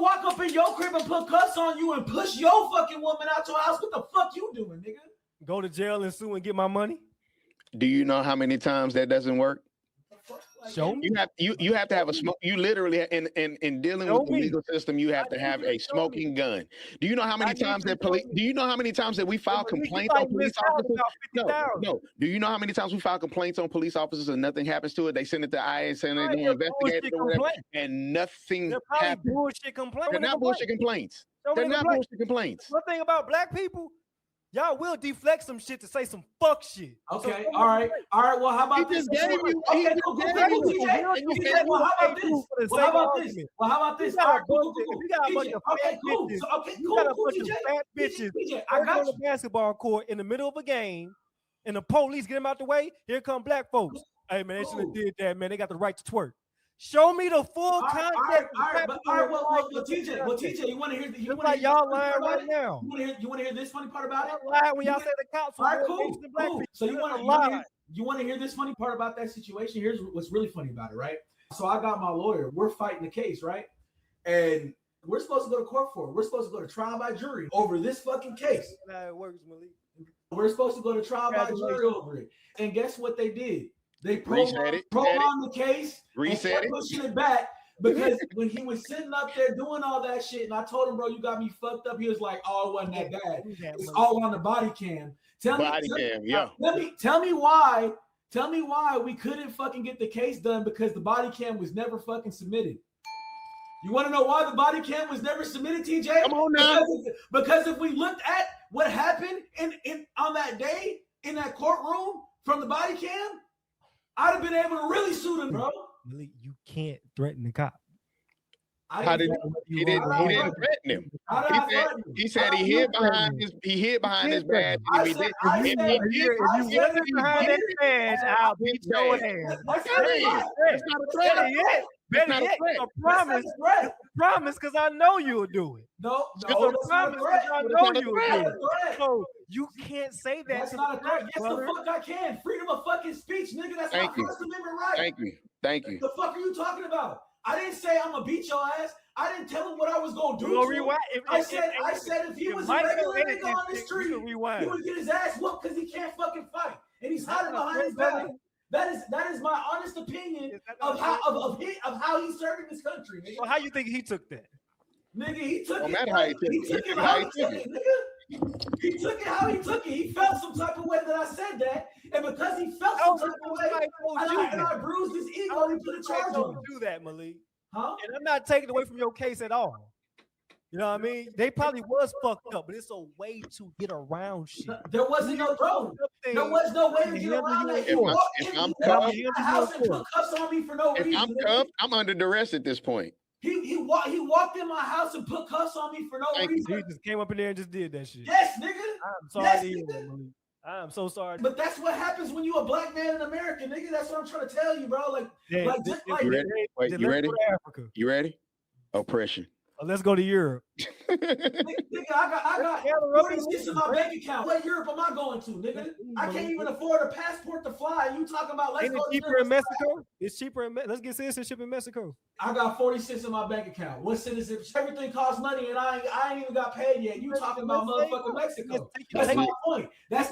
walk up in your crib and put cuffs on you and push your fucking woman out your house, what the fuck you doing, nigga? Go to jail and sue and get my money. Do you know how many times that doesn't work? Show me. You have to have a smoke. You literally in dealing with the legal system, you have to have a smoking gun. Do you know how many times that police? Do you know how many times that we file complaints on police officers? No. Do you know how many times we file complaints on police officers and nothing happens to it? They send it to IA and send it to investigate it or whatever, and nothing happens. Bullshit complaints. They're not bullshit complaints. They're not bullshit complaints. One thing about black people, y'all will deflect some shit to say some fuck shit. Okay, all right. Well, how about this? Okay, cool, TJ. Well, how about this? Well, how about this? All right, cool. You got a bunch of fat bitches. You got a bunch of fat bitches. I got on the basketball court in the middle of a game, and the police get them out the way. Here come black folks. Hey man, they shouldn't have did that, man. They got the right to twerk. Show me the full context. Well, TJ, you want to hear the? You want to y'all lying right now? You want to hear this funny part about it? Lie when y'all say the cops. All right, cool. So you want to hear this funny part about that situation? Here's what's really funny about it, right? So I got my lawyer. We're fighting the case, right? And we're supposed to go to court for it. We're supposed to go to trial by jury over this fucking case. That's how it works, Malik. We're supposed to go to trial by jury over it. And guess what they did? They prolonged the case, pushing it back because when he was sitting up there doing all that shit, and I told him, bro, you got me fucked up. He was like, oh, it wasn't that bad. It's all on the body cam. Tell me why we couldn't fucking get the case done because the body cam was never fucking submitted. You want to know why the body cam was never submitted, TJ? Come on now. Because if we looked at what happened in on that day in that courtroom from the body cam, I'd have been able to really sue him, bro. Malik, you can't threaten the cop. He didn't threaten him. He said he hid behind his badge. If you wasn't behind that badge, I'll beat your ass. That's not a threat. Better yet, a promise, because I know you'll do it. No, promise, because I know you'll do it. So you can't say that. That's not a threat. Yes, the fuck I can. Freedom of fucking speech, nigga. That's my First Amendment right. Thank you. The fuck are you talking about? I didn't say I'm gonna beat your ass. I didn't tell him what I was gonna do. I said if he was a regular nigga on the street, he would get his ass whooped because he can't fucking fight, and he's hiding behind his back. That is my honest opinion of how he's serving this country. Nigga. Well, how you think he took that? Nigga, he took it. No matter how he took it, nigga. He took it how he took it. He felt some type of way that I said that, and because he felt some type of way, and I bruised his ego, he put a charge on him. Do that, Malik. Huh? And I'm not taking away from your case at all. You know what I mean? They probably was fucked up, but it's a way to get around shit. There wasn't no road. There was no way to get around that. If I'm cuffed, I'm under duress at this point. He walked in my house and put cuffs on me for no reason. He just came up in there and just did that shit. Yes, nigga. I'm sorry to hear that, Malik. I'm so sorry. But that's what happens when you a black man in America, nigga. That's what I'm trying to tell you, bro. You ready? Wait, you ready? You ready? Oppression. Let's go to Europe. Nigga, I got 46 in my bank account. What Europe am I going to, nigga? I can't even afford a passport to fly. You talking about let's go to cheaper in Mexico? It's cheaper in let's get citizenship in Mexico. I got 46 in my bank account. What citizenship? Everything costs money, and I ain't even got paid yet. You talking about motherfucking Mexico? That's my point. That's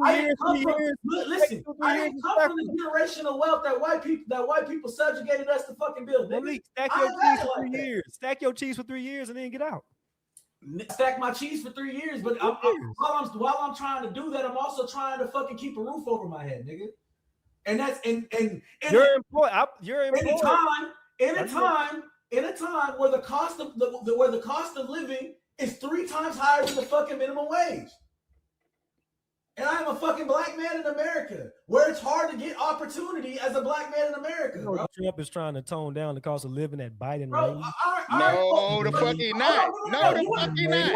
I didn't come from the generational wealth that white people subjugated us to fucking build. Malik, stack your cheese for 3 years. Stack your cheese for 3 years and then get out. Stack my cheese for 3 years, but while I'm trying to do that, I'm also trying to fucking keep a roof over my head, nigga. And that's and you're employed. In a time where the cost of living is 3 times higher than the fucking minimum wage. And I am a fucking black man in America, where it's hard to get opportunity as a black man in America, bro. Trump is trying to tone down the cost of living at Biden. No, the fucking not. No, the fucking not.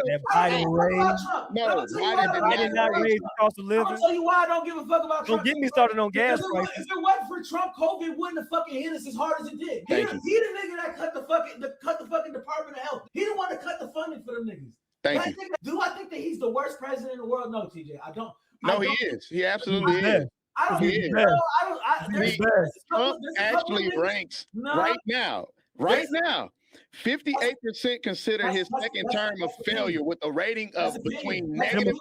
That Biden raised. No, Biden did not raise the cost of living. I'll tell you why I don't give a fuck about Trump. Don't get me started on gas prices. If it wasn't for Trump, COVID wouldn't have fucking hit us as hard as it did. He the nigga that cut the fucking Department of Health. He the one that cut the funding for them niggas. Thank you. Do I think that he's the worst president in the world? No, TJ. I don't. No, he is. He absolutely is. I don't. He I don't. Trump actually ranks right now. 58% consider his second term a failure with a rating of between negative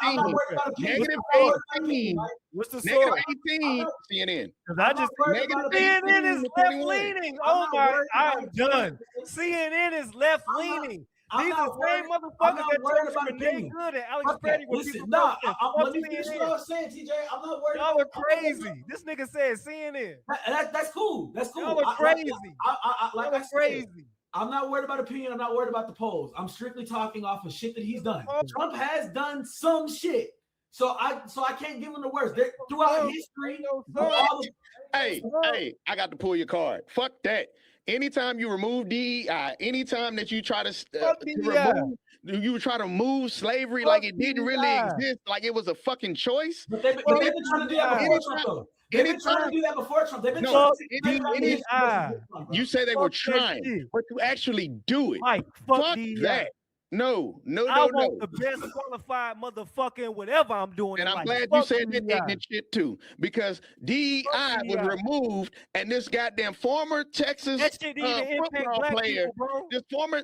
18, negative 18, What's the negative source? 18, CNN. Because I just Negative CNN is 18 to left 21. leaning. Oh my, I'm done. CNN is left leaning. I'm These are not the same worried- I'm motherfuckers not that worried told about you Renee opinion. Good and Alex Fuck Petty that. were Listen, people. nah, Fuck let me finish CNN. what I was saying, TJ. I'm not worried. Y'all are about- crazy. This nigga said CNN. That's cool. That's cool. Y'all are crazy. Like Y'all I are said, crazy. I'm not worried about opinion. I'm not worried about the polls. I'm strictly talking off of shit that he's done. Trump has done some shit. So I can't give him the worst. Throughout history, Hey, I got to pull your card. Fuck that. Anytime you remove DEI, anytime that you try to move slavery like it didn't really exist, like it was a fucking choice. But they've been trying to do that before Trump, though. They've been trying to do that before Trump. They've been You say they were trying, but to actually do it. Mike, fuck that. No. I want the best qualified motherfucker, whatever I'm doing. And I'm glad you said that ignorant shit too, because DEI was removed, and this goddamn former Texas football player,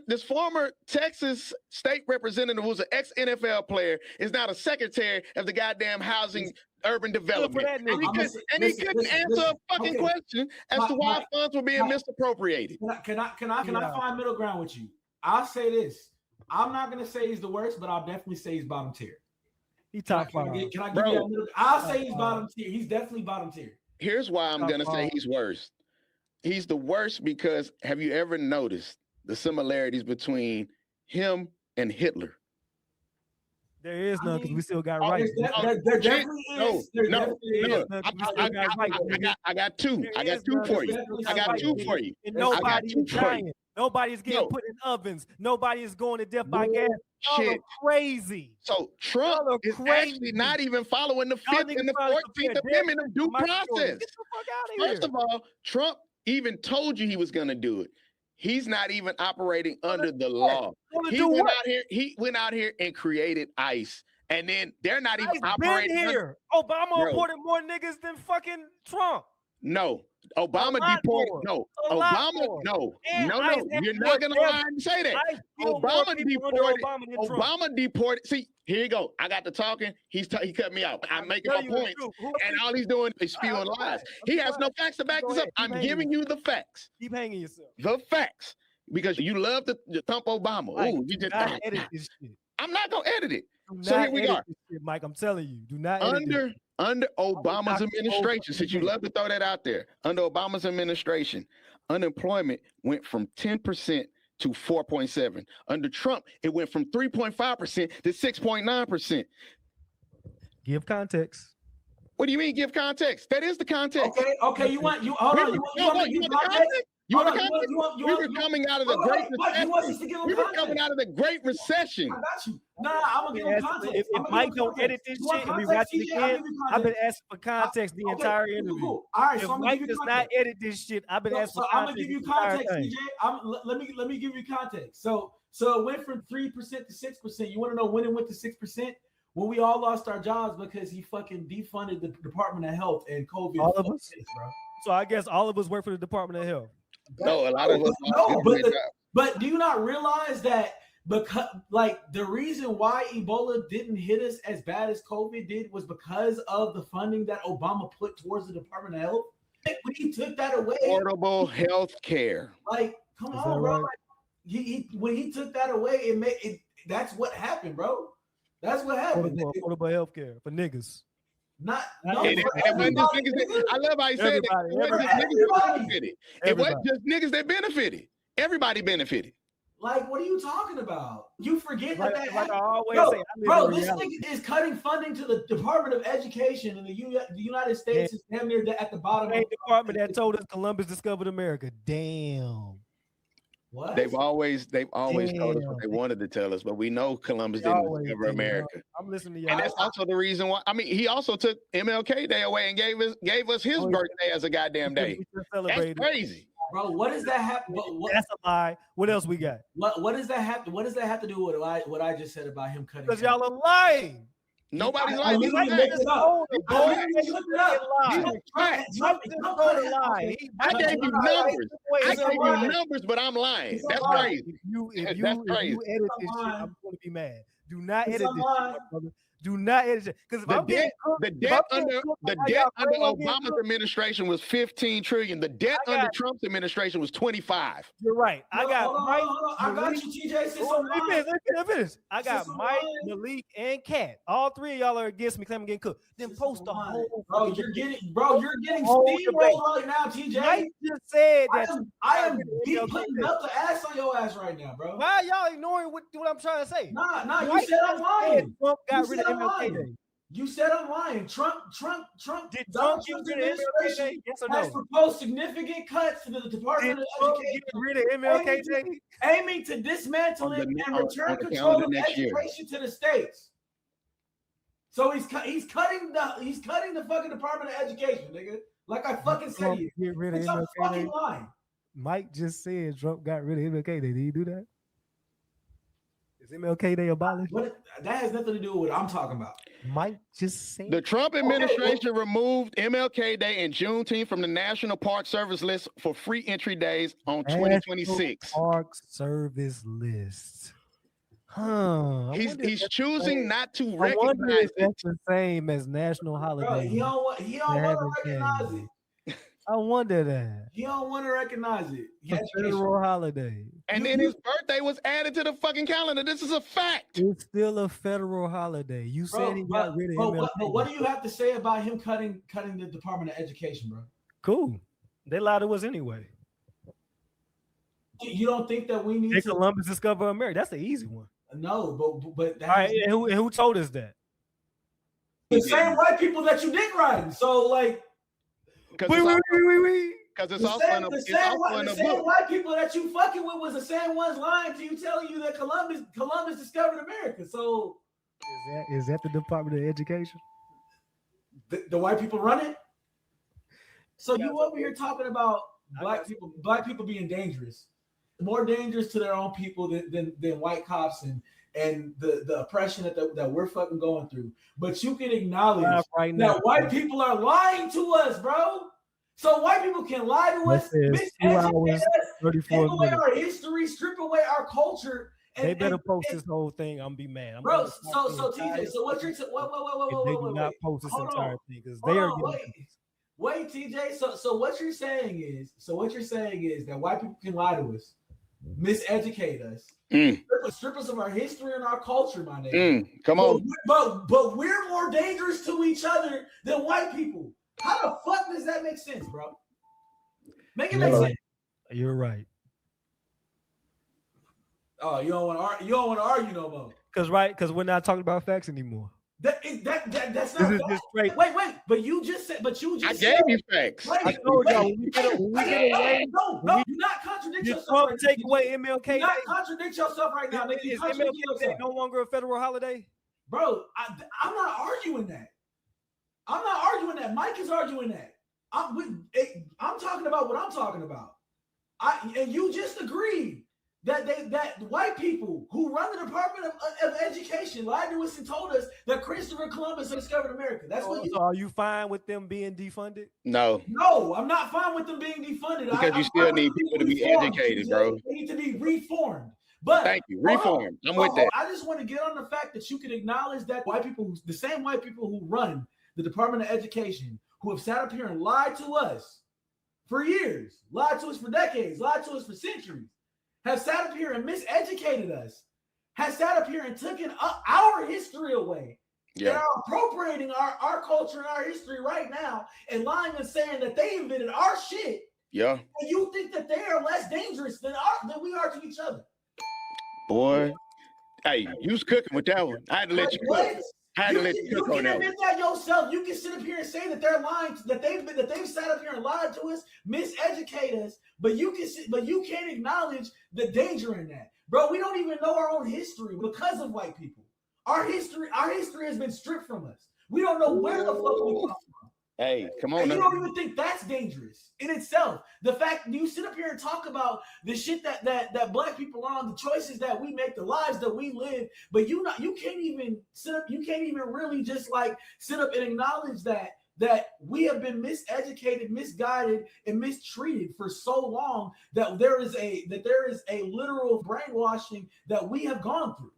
this former Texas state representative who's an ex-NFL player, is now the secretary of the goddamn housing urban development. And he couldn't answer a fucking question as to why funds were being misappropriated. Can I find middle ground with you? I'll say this. I'm not gonna say he's the worst, but I'll definitely say he's bottom tier. He top five. Can I give you that middle? I'll say he's bottom tier. He's definitely bottom tier. Here's why I'm gonna say he's worst. He's the worst because have you ever noticed the similarities between him and Hitler? There is none because we still got right. There definitely is. I got two. I got two for you. And nobody's dying. Nobody's getting put in ovens. Nobody is going to death by gas. Y'all are crazy. So Trump is actually not even following the 5th and the 14th Amendment of due process. Get the fuck out of here. First of all, Trump even told you he was going to do it. He's not even operating under the law. He went out here and created ICE. And then they're not even operating here. Obama reported more niggas than fucking Trump. No. Obama deported. No. Obama. No. You're not gonna lie and say that. Obama deported. See, here you go. I got to talking. He cut me out. I'm making my point, and all he's doing is spewing lies. He has no facts to back this up. I'm giving you the facts. Keep hanging yourself. The facts, because you love to thump Obama. Ooh, you just edit this shit. I'm not gonna edit it. So here we are. Mike, I'm telling you, do not under Obama's administration, since you love to throw that out there, under Obama's administration, unemployment went from 10% to 4.7%. Under Trump, it went from 3.5% to 6.9%. Give context. What do you mean give context? That is the context. Okay. You want context? We were coming out of the Great Recession. We were coming out of the Great Recession. I got you. Nah, I'm gonna give him context. If Mike don't edit this shit and we watch it again, I've been asking for context the entire interview. All right, if Mike does not edit this shit, I've been asking for context. I'm gonna give you context, TJ. Let me give you context. So it went from 3% to 6%. You want to know when it went to 6%? When we all lost our jobs because he fucking defunded the Department of Health and COVID. All of us, bro. So I guess all of us work for the Department of Health. No, a lot of us. But do you not realize that because the reason why Ebola didn't hit us as bad as COVID did was because of the funding that Obama put towards the Department of Health? When he took that away, affordable health care. Come on, bro. Right? When he took that away, it made it. That's what happened, bro. That's what happened. Affordable health care for niggas. It wasn't just niggas. I love how you said that. It wasn't just niggas that benefited. Everybody benefited. What are you talking about? You forget that happened. I always say, this nigga is cutting funding to the Department of Education in the United States. Is damn near at the bottom. The department that told us Columbus discovered America. Damn. What? They've always told us what they wanted to tell us, but we know Columbus didn't discover America. I'm listening to you. And that's also the reason why. I mean, he also took MLK Day away and gave us his birthday as a goddamn day. That's crazy, bro. What does that happen? That's a lie. What else we got? What does that have? What does that have to do with what I just said about him cutting? Because y'all are lying. Nobody's I lying. literally These are looked facts. it up. I Boy, literally looked it up. These are facts. I gave you numbers. I gave you numbers, but I'm lying. That's crazy. If That's you crazy. edit this shit, I'm going to be mad. Do not edit this shit, lying. my brother. Do not edit it. Because The debt under Obama's administration was 15 trillion. The debt under Trump's administration was 25. You're right. I got Mike. I got you, TJ. Finish. I got Mike, Malik, and Kat. All three of y'all are against me claiming getting cooked. Then post the whole. You're getting steamrolled right now, TJ. Mike just said that. I am putting up the ass on your ass right now, bro. Why are y'all ignoring what I'm trying to say? Nah, you said I'm lying. Trump got rid of MLK Day. You said I'm lying. Trump. Did Trump get rid of MLK Day? Yes or no? Has proposed significant cuts to the Department of Education. Get rid of MLK Day? Aiming to dismantle it and return control of education to the states. So he's cutting the fucking Department of Education, nigga. Like I fucking said, get rid of MLK fucking Day. lying. Mike just said Trump got rid of MLK Day. Did he do that? Is MLK Day abolished? That has nothing to do with what I'm talking about. Mike just said The Trump administration removed MLK Day and Juneteenth from the National Park Service list for free entry days on 2026. Park Service list. Huh. He's choosing not to I wonder recognize if that's the same as national holiday. Bro, he don't want to recognize it. I wonder that. He don't want to recognize it. It's a federal holiday. And then his birthday was added to the fucking calendar. This is a fact. It's still a federal holiday. You said he got rid of MLK. But what do you have to say about him cutting the Department of Education, bro? Cool. They lied to us anyway. You don't think that we need to Columbus discover America? That's the easy one. No, but all right. And who told us that? The same white people that you dick riding. So like, because it's also in a the same white people that you fucking with was the same ones lying to you, telling you that Columbus discovered America. So is that the Department of Education? The white people run it. So you over here talking about black people being dangerous, more dangerous to their own people than white cops and the oppression that we're fucking going through. But you can acknowledge that white people are lying to us, bro. So white people can lie to us, miseducate us, take away our history, strip away our culture. And, they better post this whole thing. I'm be mad. Bro, so TJ, so what you're they do not post this entire thing because they are wait, TJ. So what you're saying is that white people can lie to us, miseducate us, strip us of our history and our culture, my nigga. Come on. But we're more dangerous to each other than white people. How the fuck does that make sense, bro? Make it make sense. You're right. Oh, you don't want to argue no more. Because we're not talking about facts anymore. That's not just straight. Wait, but you just said. I gave you facts. I told y'all when we get away. No, do not contradict yourself. Take away MLK. Do not contradict yourself right now. Is MLK Day no longer a federal holiday? Bro, I'm not arguing that. Mike is arguing that. I'm talking about what I'm talking about. And you just agreed that white people who run the Department of Education lied to us and told us that Christopher Columbus discovered America. That's what. So are you fine with them being defunded? No, I'm not fine with them being defunded. Because you still need people to be educated, bro. They need to be reformed. But thank you, reform. I'm with that. I just want to get on the fact that you can acknowledge that the same white people who run the Department of Education, who have sat up here and lied to us for years, lied to us for decades, lied to us for centuries, have sat up here and miseducated us, has sat up here and taken our history away, and are appropriating our culture and our history right now and lying and saying that they invented our shit. Yeah. And you think that they are less dangerous than we are to each other. Boy. Hey, you was cooking with that one. I had to let you cook. You can admit that yourself. You can sit up here and say that they're lying, that they've sat up here and lied to us, miseducate us, but you can't acknowledge the danger in that. Bro, we don't even know our own history because of white people. Our history has been stripped from us. We don't know where the fuck we come from. Hey, come on And you now. don't even think that's dangerous in itself. The fact you sit up here and talk about the shit that black people are on, the choices that we make, the lives that we live, but you can't even really just like sit up and acknowledge that we have been miseducated, misguided, and mistreated for so long that there is a literal brainwashing that we have gone through.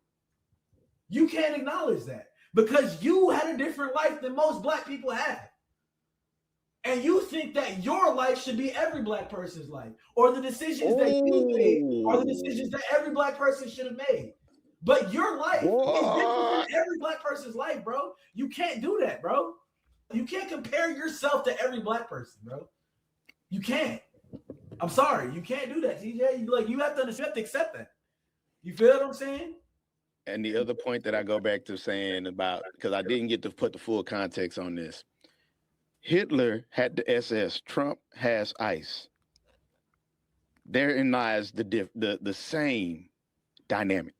You can't acknowledge that because you had a different life than most black people have. And you think that your life should be every black person's life, or the decisions that you made are the decisions that every black person should have made. But your life is different than every black person's life, bro. You can't do that, bro. You can't compare yourself to every black person, bro. You can't. I'm sorry, you can't do that, TJ. You have to accept that. You feel what I'm saying? And the other point that I go back to saying about, because I didn't get to put the full context on this. Hitler had the SS. Trump has ICE. Therein lies the same dynamic.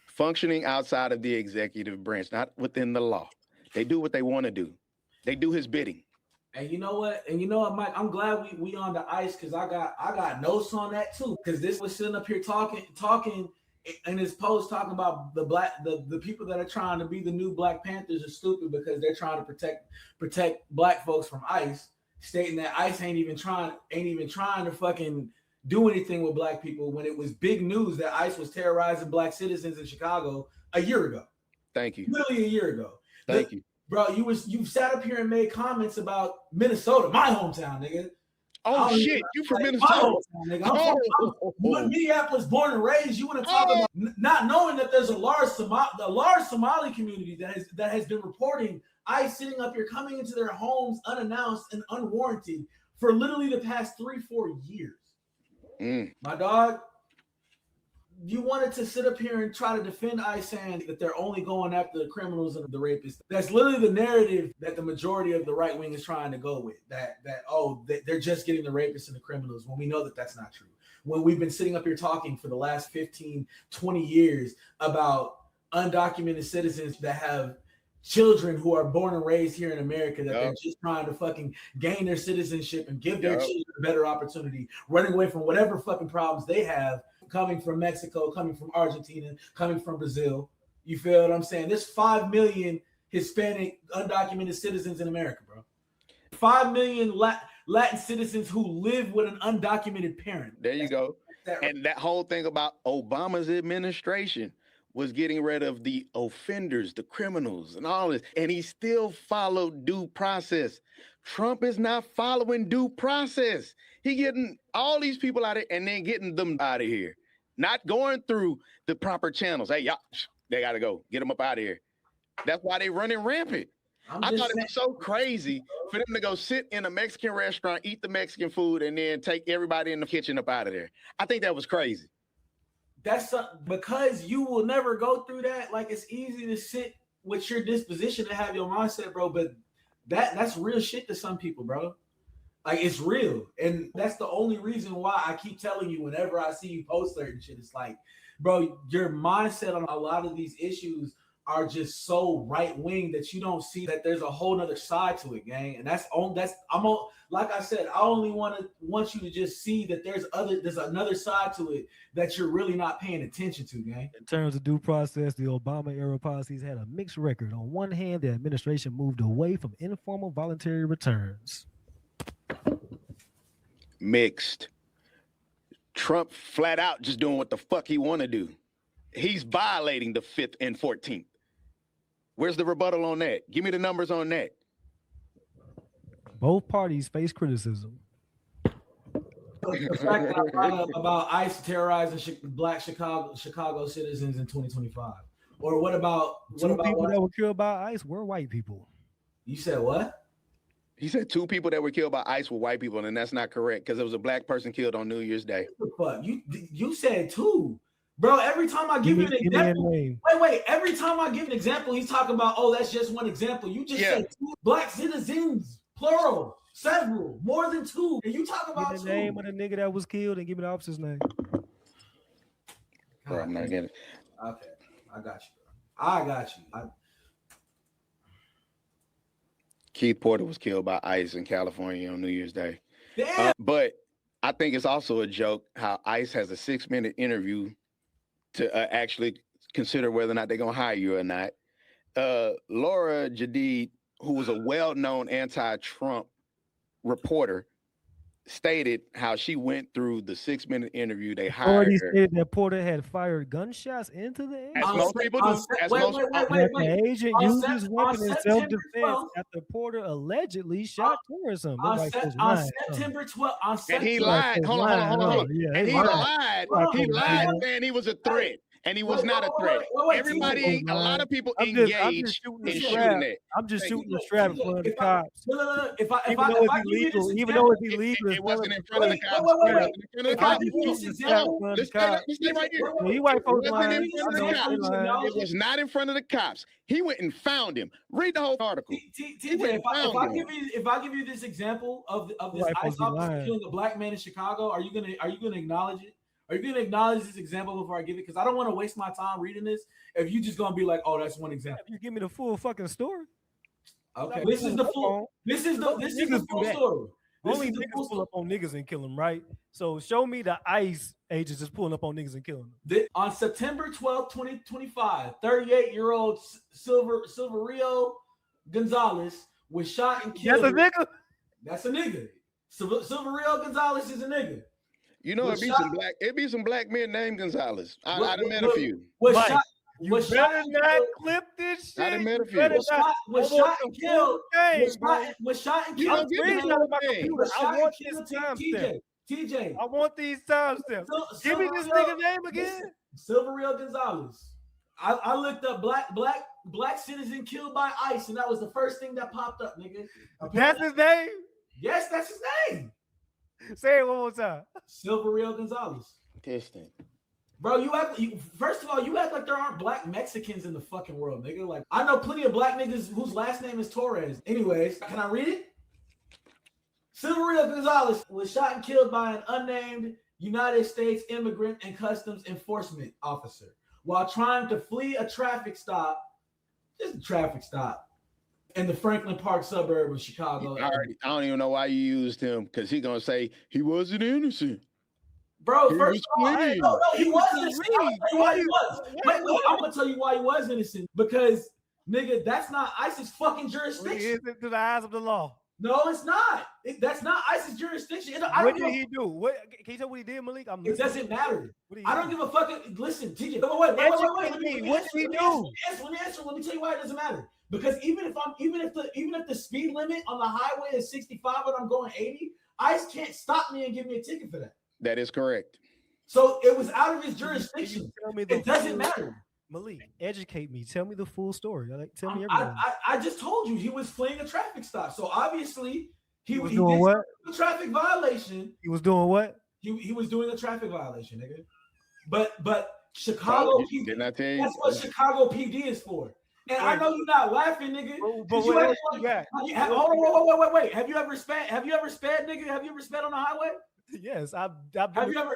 Functioning outside of the executive branch, not within the law. They do what they want to do. They do his bidding. And you know what, Mike? I'm glad we on the ICE because I got notes on that too. Because this was sitting up here talking in his post talking about the people that are trying to be the new Black Panthers are stupid because they're trying to protect black folks from ICE, stating that ICE ain't even trying to fucking do anything with black people when it was big news that ICE was terrorizing black citizens in Chicago a year ago. Thank you. Literally a year ago. Thank you. Bro, you sat up here and made comments about Minnesota, my hometown, nigga. Oh shit, you from Minnesota? I'm from Minneapolis, born and raised. You want to talk about not knowing that there's a large Somali community that has been reporting ICE sitting up here, coming into their homes unannounced and unwarranted for literally the past 3-4 years. My dog, you wanted to sit up here and try to defend ICE saying that they're only going after the criminals and the rapists. That's literally the narrative that the majority of the right wing is trying to go with. That they're just getting the rapists and the criminals, when we know that that's not true. When we've been sitting up here talking for the last 15, 20 years about undocumented citizens that have children who are born and raised here in America, that they're just trying to fucking gain their citizenship and give their children a better opportunity, running away from whatever fucking problems they have, coming from Mexico, coming from Argentina, coming from Brazil. You feel what I'm saying? There's 5 million Hispanic undocumented citizens in America, bro. 5 million Latin citizens who live with an undocumented parent. There you go. And that whole thing about Obama's administration was getting rid of the offenders, the criminals, and all this. And he still followed due process. Trump is not following due process. He getting all these people out of here and then getting them out of here. Not going through the proper channels. Hey, y'all, they got to go. Get them up out of here. That's why they running rampant. I thought it was so crazy for them to go sit in a Mexican restaurant, eat the Mexican food, and then take everybody in the kitchen up out of there. I think that was crazy. That's because you will never go through that. Like, it's easy to sit with your disposition and have your mindset, bro. But that's real shit to some people, bro. Like, it's real. And that's the only reason why I keep telling you whenever I see you post certain shit, it's like, bro, your mindset on a lot of these issues are just so right wing that you don't see that there's a whole nother side to it, gang. And like I said, I only want you to just see that there's another side to it that you're really not paying attention to, gang. In terms of due process, the Obama era policies had a mixed record. On one hand, the administration moved away from informal voluntary returns. Mixed. Trump flat out just doing what the fuck he want to do. He's violating the 5th and 14th. Where's the rebuttal on that? Give me the numbers on that. Both parties face criticism. The fact that I brought up about ICE terrorizing black Chicago citizens in 2025. Or what about people that were killed by ICE were white people? You said what? He said 2 people that were killed by ICE were white people, and that's not correct because there was a black person killed on New Year's Day. What the fuck? You said 2. Bro, every time I give you an example, wait, every time I give an example, he's talking about, oh, that's just one example. You just said 2 black citizens, plural, several, more than 2. And you talk about the name of the nigga that was killed and give me the officer's name. Bro, I'm not getting it. Okay, I got you, bro. I got you. Keith Porter was killed by ICE in California on New Year's Day. Damn. But I think it's also a joke how ICE has a 6-minute interview to actually consider whether or not they're going to hire you or not. Laura Jadid, who was a well-known anti-Trump reporter, stated how she went through the 6-minute interview. They hired Already her. stated that Porter had fired gunshots into the air. As most people do. The agent On used Sep- his on weapon in September self-defense 12th, after Porter allegedly shot towards him. on, Nobody Sep- says on lying. September 12th, on And September, he lied. Hold on. Yeah, And he lied. lied. Right. He lied saying he was a threat. And he was not a threat. Everybody, a lot of people engage in shooting it. I'm just shooting the strap in front of the cops. No. If I Even though it's illegal, even though it's illegal, It wasn't in front of the cops. wait. It If I wasn't give you in this front of the example, cops. Let's stay right here. Well, you white folks It wasn't lying. in front of the I know cops. you're lying. It was not in front of the cops. He went and found him. Read the whole article. TJ, if I give you this example of this White ICE folks be officer lying. killing a black man in Chicago, are you gonna acknowledge it? Are you gonna acknowledge this example before I give it? Because I don't want to waste my time reading this. If you just gonna be like, oh, that's one example. You give me the full fucking story. Okay, this is the full. This is the full story. Only niggas pull up on niggas and kill them, right? So show me the ICE agents just pulling up on niggas and killing them. On September 12th, 2025, 38-year-old Silverio Gonzalez was shot and killed. That's a nigga. That's a nigga. Silverio Gonzalez is a nigga. You know, it'd be some black men named Gonzalez. I done met a few. Was Mike, shot. You Was better shot. not clip this shit. I done met a You few. better Was not. shot. Was I want shot the and killed. full thing, bro. Was shot and You killed. don't get the Read full out of my thing. computer. Was I shot want and this killed. timestamp. TJ. I want these timestamps. Give me this nigga name again. Silverio Gonzalez. I looked up black citizen killed by ICE, and that was the first thing that popped up, nigga. That's his name. Yes, that's his name. Say it one more time. Silverio Gonzalez. Distant. Bro, first of all, you act like there aren't black Mexicans in the fucking world, nigga. Like, I know plenty of black niggas whose last name is Torres. Anyways, can I read it? Silverio Gonzalez was shot and killed by an unnamed United States Immigrant and Customs Enforcement officer while trying to flee a traffic stop. Just a traffic stop in the Franklin Park suburb of Chicago. I don't even know why you used him, because he's gonna say he wasn't innocent. Bro, He first of all, was no, he was innocent. I'm gonna tell you why he was. Wait, I'm gonna tell you why he was innocent. Because, nigga, that's not ICE's fucking jurisdiction. Is it to the eyes of the law? No, it's not. That's not ICE's jurisdiction. What did he do? What can you tell what he did, Malik? It doesn't matter. I don't give a fucking. Listen, TJ. Wait. What did he do? Let me answer. Let me tell you why it doesn't matter. Because even if the speed limit on the highway is 65 and I'm going 80, ICE can't stop me and give me a ticket for that. That is correct. So it was out of his jurisdiction. It doesn't matter. Malik, educate me. Tell me the full story. Tell me everything. I just told you he was fleeing a traffic stop. So obviously he was doing what? A traffic violation. He was doing what? He was doing a traffic violation, nigga. But Chicago PD, didn't I tell you? that's what Chicago PD is for. And I know you're not laughing, nigga. But Hold on, wait. Have you ever sped, nigga? Have you ever sped on the highway? Yes, I've have you ever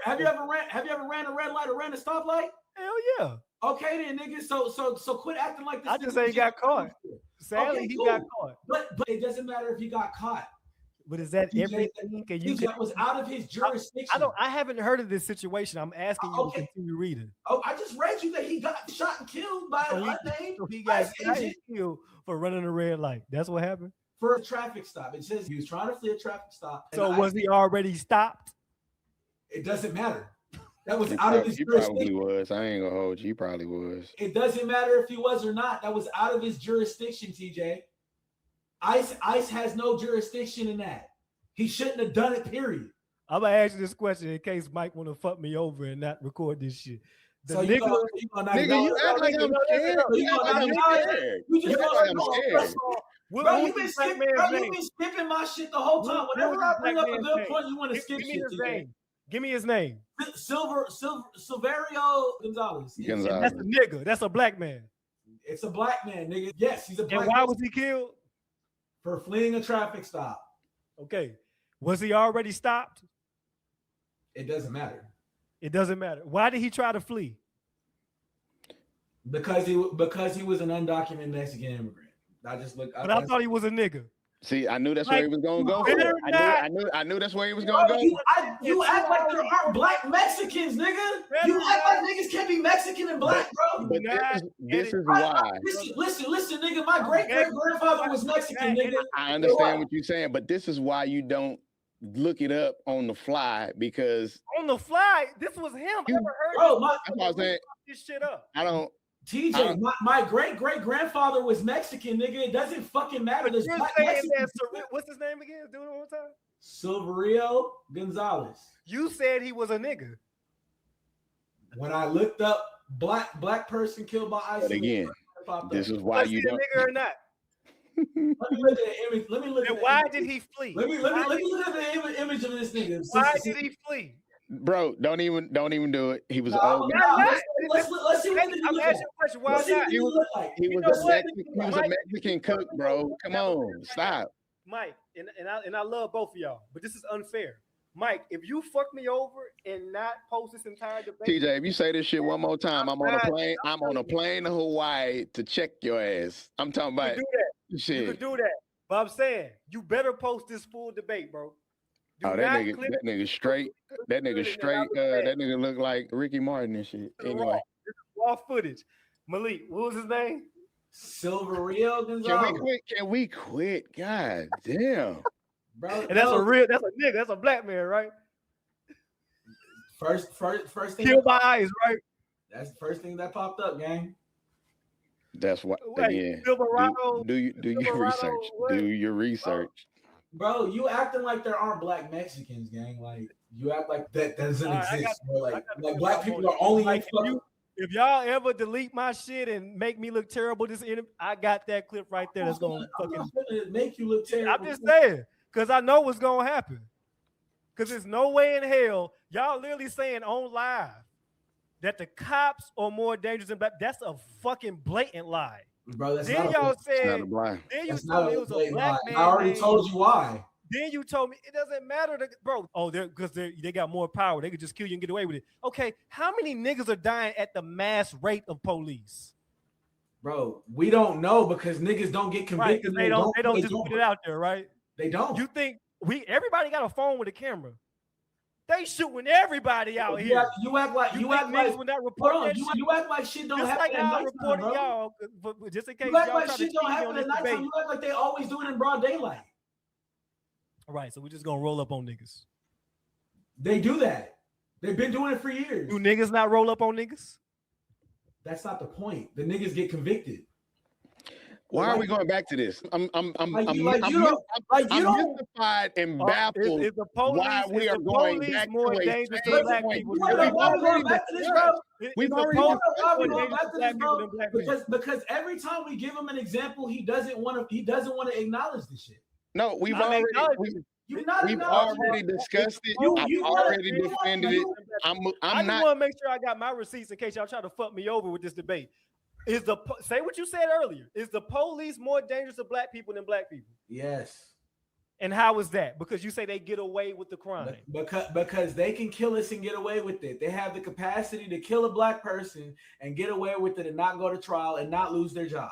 ran a red light or ran a stoplight? Hell yeah. Okay then, nigga. So quit acting like this. I just ain't got caught. Sadly, okay, he cool. got caught. But it doesn't matter if he got caught. But is that everything? That was out of his jurisdiction. I haven't heard of this situation. I'm asking you to continue reading. Oh, I just read you that he got shot and killed by an unnamed. So he got shot and killed for running a red light. That's what happened? For a traffic stop. It says he was trying to flee a traffic stop. So was he already stopped? It doesn't matter. That was out of his jurisdiction. He probably was. I ain't gonna hold you. He probably was. It doesn't matter if he was or not. That was out of his jurisdiction, TJ. ICE has no jurisdiction in that. He shouldn't have done it, period. I'm gonna ask you this question in case Mike want to fuck me over and not record this shit. Nigga, you act like I'm scared. You act like I'm scared. You act like I'm scared. Bro, you've been skipping my shit the whole time. Whenever I bring up a good point, you want to skip shit. Give me his name. Silverio Gonzalez. That's a nigga. That's a black man. It's a black man, nigga. Yes, he's a black man. And why was he killed? For fleeing a traffic stop. Okay. Was he already stopped? It doesn't matter. It doesn't matter. Why did he try to flee? Because he was an undocumented Mexican immigrant. I thought he was a nigga. See, I knew that's where he was gonna go. better I knew that's where he was gonna go. You act like there aren't black Mexicans, nigga. You act like niggas can't be Mexican and black, bro. But this is why. Listen, nigga. My great grandfather was Mexican, nigga. I understand what you're saying, but this is why you don't look it up on the fly, because on the fly, this was him. I never heard that's what I'm saying. This shit up. I don't. TJ, my great grandfather was Mexican, nigga. It doesn't fucking matter. There's black Mexicans. What's his name again? Do it one more time. Silverio Gonzalez. You said he was a nigga. When I looked up black person killed by ISIS. But again, this is why you don't. Nigga or not. Let me look at the image. Let me look. And why did he flee? Let me look at the image of this nigga. Why did he flee? Bro, don't even do it. He was an old guy. Let's see what I'm asking a question. Why not? He was a Mexican cook, bro. Come on, stop. Mike, and I love both of y'all, but this is unfair. Mike, if you fuck me over and not post this entire debate, TJ, if you say this shit one more time, I'm on a plane to Hawaii to check your ass. I'm talking about shit. You could do that, but I'm saying you better post this full debate, bro. That nigga straight. That nigga look like Ricky Martin and shit. Anyway, this is raw footage. Malik, what was his name? Silverio Gonzalez. Can we quit? God damn. Bro, and that's a nigga. That's a black man, right? First thing. Killed by eyes, right? That's the first thing that popped up, gang. That's what. Again, do your research. What? Do your research. Bro, you acting like there aren't black Mexicans, gang. Like you act like that doesn't exist. Like black people are only like if y'all ever delete my shit and make me look terrible, I got that clip right there. That's gonna make you look terrible. I'm just saying, because I know what's gonna happen. Because there's no way in hell y'all literally saying on live that the cops are more dangerous than black. That's a fucking blatant lie. Bro, that's then not y'all a, said, then you told me it was a black man. I already told you why. Then you told me it doesn't matter, bro. Oh, because they got more power. They could just kill you and get away with it. Okay, how many niggas are dying at the mass rate of police? Bro, we don't know because niggas don't get convicted. Right, they don't just put it out there, right? They don't. You think everybody got a phone with a camera? They shooting everybody out here. You act like when that report. You act like shit don't happen at nighttime, bro. Y'all, but just in case you act like shit don't happen at nighttime. You act like they always do it in broad daylight. All right, so we're just gonna roll up on niggas. They do that. They've been doing it for years. Do niggas not roll up on niggas? That's not the point. The niggas get convicted. Why are we going back to this? I'm mystified and baffled why we are going back more to dangerous to black people. We've already because every time we give him an example, he doesn't want to acknowledge the shit. No, we've already discussed it. I've already defended it. I just want to make sure I got my receipts in case y'all try to fuck me over with this debate. Say what you said earlier. Is the police more dangerous to black people than black people? Yes. And how is that? Because you say they get away with the crime. Because they can kill us and get away with it. They have the capacity to kill a black person and get away with it and not go to trial and not lose their job.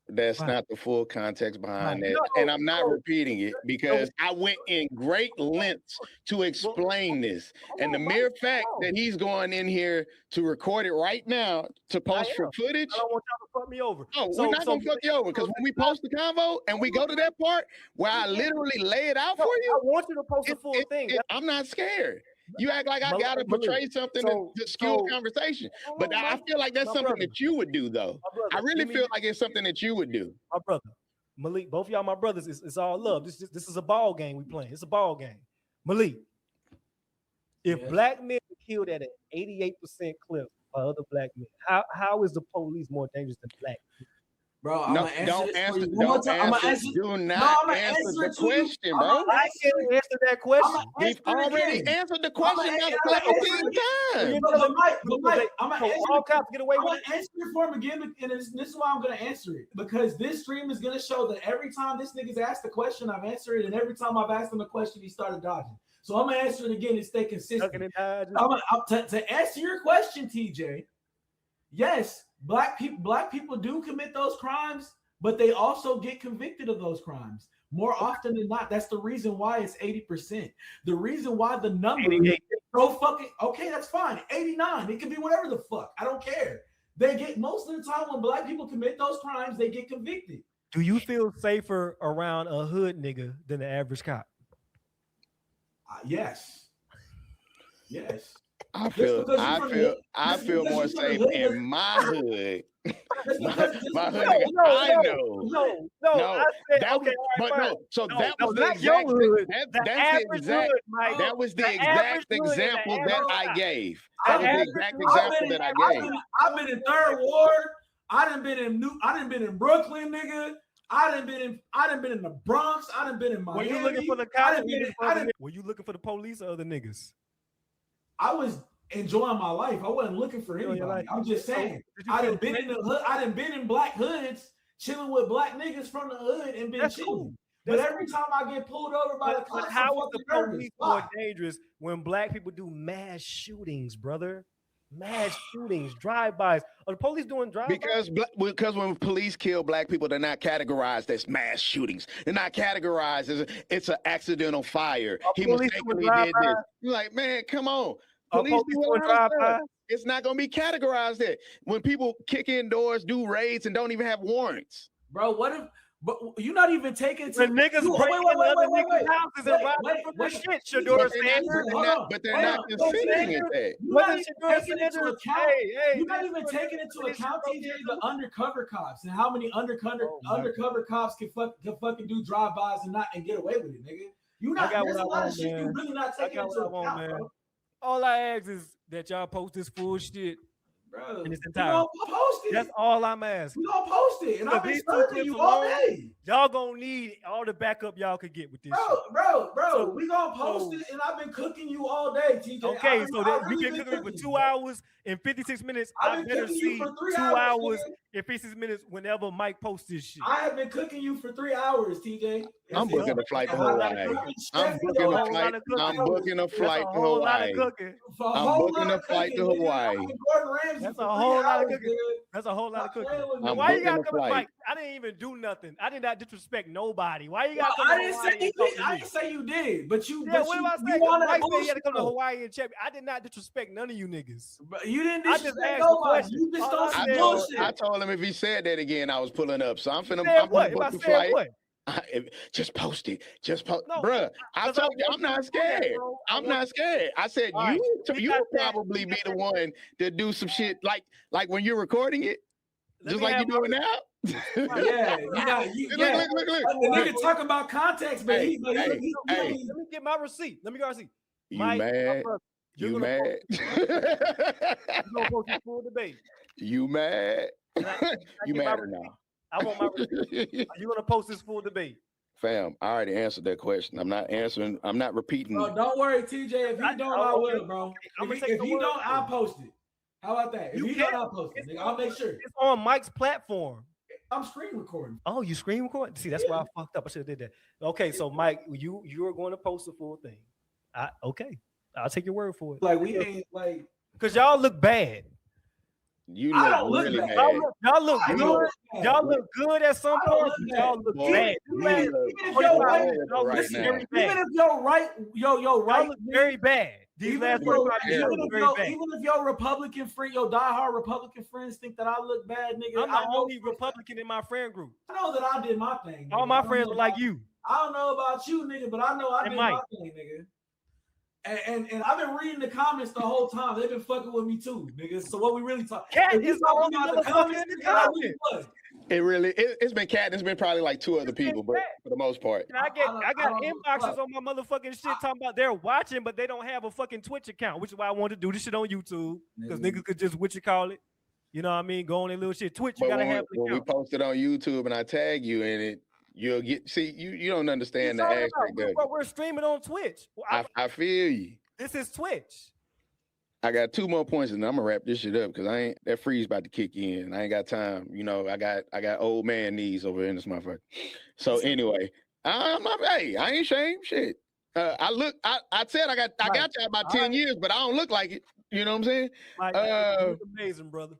That's not the full context behind that. And I'm not repeating it because I went in great lengths to explain this. And the mere fact that he's going in here to record it right now to post for footage. I don't want y'all to fuck me over. No, we're not going to fuck you over because when we post the convo and we go to that part where I literally lay it out for you. I want you to post the full thing. I'm not scared. You act like I gotta portray something to skew conversation, but I feel like that's something that you would do, though. I really feel like it's something that you would do. My brother, Malik, both of y'all, my brothers, it's all love. This is a ball game we playing. It's a ball game. Malik, if black men are killed at an 88% clip by other black men, how is the police more dangerous than black people? Bro, don't answer the question, bro. I can't answer that question. We've already answered the question about 15 times. I'm gonna answer it for him again, and this is why I'm gonna answer it. Because this stream is gonna show that every time this nigga's asked a question, I've answered it, and every time I've asked him a question, he started dodging. So I'm gonna answer it again and stay consistent. To answer your question, TJ, yes, black people do commit those crimes, but they also get convicted of those crimes. More often than not, that's the reason why it's 80%. The reason why the number is so fucking okay, that's fine. 89, it can be whatever the fuck. I don't care. They get most of the time when black people commit those crimes, they get convicted. Do you feel safer around a hood nigga than the average cop? Yes. I feel more safe in my hood. my hood nigga, I know. No. I said, that okay, was, right, no. So no, that no, was the not your exact. hood. That was the exact example that I gave. That was the exact example that I gave. I've been in Third Ward. I done been in Brooklyn, nigga. I done been in the Bronx. I done been in Miami. Were you looking for the cops? Were you looking for the police or other niggas? I was enjoying my life. I wasn't looking for anybody. I'm just saying. I done been in the hood. I done been in black hoods, chilling with black niggas from the hood and been chilling. Cool. But every time I get pulled over by the cops, how is the police more dangerous when black people do mass shootings, brother? Mass shootings, drive-bys. Are the police doing drive-bys? Because when police kill black people, they're not categorized as mass shootings. They're not categorized as it's an accidental fire. He mistakenly did this. You're like, man, come on. Police doing drive-bys. It's not going to be categorized there. When people kick in doors, do raids, and don't even have warrants. Bro, what if... But you're not even taking the niggas breaking other niggas' houses and robbing from the shit, Shador Sanders. But they're not considering it. You're not even taking into account, TJ, the undercover cops and how many undercover cops can fucking do drive-bys and get away with it, nigga. You not there's a lot of shit you really not taking into account, bro. All I ask is that y'all post this full shit. Bro, in its entirety. Post it. That's all I'm asking. We gonna post it, and I've been searching you all day. Y'all gonna need all the backup y'all could get with this. Bro. So, we gonna post it, and I've been cooking you all day, TJ. Okay, so that you been cooking me for 2 hours and 56 minutes. I better see 2 hours and 56 minutes whenever Mike posts this shit. I have been cooking you for 3 hours, TJ. I'm booking a flight to Hawaii. I'm booking a flight to Hawaii. I'm booking a flight to Hawaii. That's a whole lot of cooking. That's a whole lot of cooking. Why you gotta come to Mike? I didn't even do nothing. I did not disrespect nobody. Why you gotta come to Hawaii? I didn't say you did, but you. Yeah, what am I saying? Mike said he had to come to Hawaii and check me. I did not disrespect none of you niggas. But you didn't disrespect nobody. You just don't say bullshit. I told him if he said that again, I was pulling up. So I'm gonna book the flight. Just post it. Just post, bruh. I told you I'm not scared. I'm not scared. I said you will probably be the one to do some shit like when you're recording it, just like you're doing now. Yeah, look. The nigga talk about context, but let me get my receipt. Let me get my receipt. You mad? You mad? You're gonna post this full debate. You mad? You mad or not? I want my receipt. Are you gonna post this full debate? Fam, I already answered that question. I'm not answering. I'm not repeating. Bro, don't worry, TJ. If you don't, I will, bro. If you don't, I'll post it. How about that? If you don't, I'll post it. Nigga, I'll make sure. It's on Mike's platform. I'm screen recording. Oh, you screen record? See, that's why I fucked up. I should have did that. Okay, so Mike, you are going to post the full thing. Okay, I'll take your word for it. Like we ain't like because y'all look bad. You look really bad. Y'all look good. Y'all look good at some point. Y'all look bad. Even if you're right, y'all look very bad. These last 45 years look very bad. Even if your Republican friend, your diehard Republican friends think that I look bad, nigga. I'm the only Republican in my friend group. I know that I did my thing. All my friends are like you. I don't know about you, nigga, but I know I did my thing, nigga. And I've been reading the comments the whole time. They've been fucking with me too, nigga. So what we really talking? Cat is talking about the comments. It's been Cat. It's been probably like 2 other people, but for the most part, I got inboxes on my motherfucking shit talking about they're watching, but they don't have a fucking Twitch account, which is why I wanted to do this shit on YouTube because niggas could just you know what I mean? Go on their little shit. Twitch, you gotta have an account. When we post it on YouTube and I tag you in it. You'll get you don't understand the aspect of it. We're streaming on Twitch. I feel you. This is Twitch. I got 2 more points and I'm gonna wrap this shit up because that freeze about to kick in. I ain't got time. You know, I got old man knees over in this motherfucker. So anyway, I ain't ashamed. Shit. I said I got you about 10 years, but I don't look like it. You know what I'm saying? It's amazing, brother.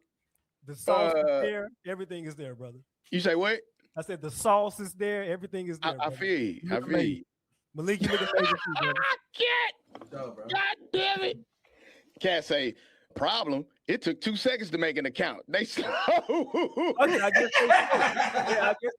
The sauce is there. Everything is there, brother. You say what? I said the sauce is there. Everything is there. I feel you. I feel you. Malik, you look amazing too, brother. God damn it. Can't say problem. It took 2 seconds to make an account. They slow. Okay, I guess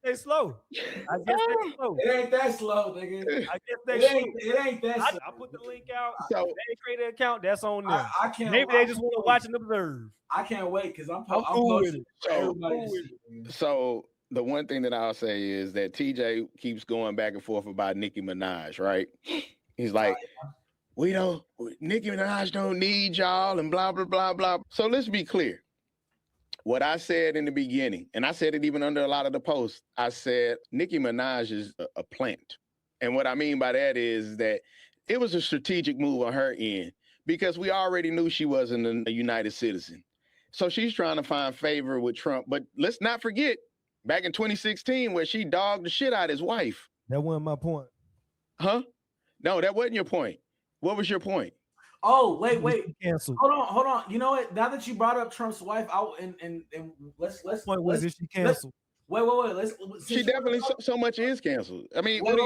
they slow. Yeah, I guess they slow. It ain't that slow, nigga. I guess they It ain't that slow. I put the link out. So They create an account. That's on them. I can't. Maybe they just want to watch and observe. I can't wait because I'm cool with posting it. for everybody to see, man. So the one thing that I'll say is that TJ keeps going back and forth about Nicki Minaj, right? He's like, Nicki Minaj don't need y'all and blah, blah, blah, blah. So let's be clear. What I said in the beginning, and I said it even under a lot of the posts, I said Nicki Minaj is a plant. And what I mean by that is that it was a strategic move on her end because we already knew she wasn't a United citizen. So she's trying to find favor with Trump. But let's not forget, back in 2016, where she dogged the shit out of his wife. That wasn't my point. Huh? No, that wasn't your point. What was your point? Oh, wait. Canceled. Hold on. You know what? Now that you brought up Trump's wife, let's Point was it she canceled? Wait. She definitely so much is canceled. I mean, wait.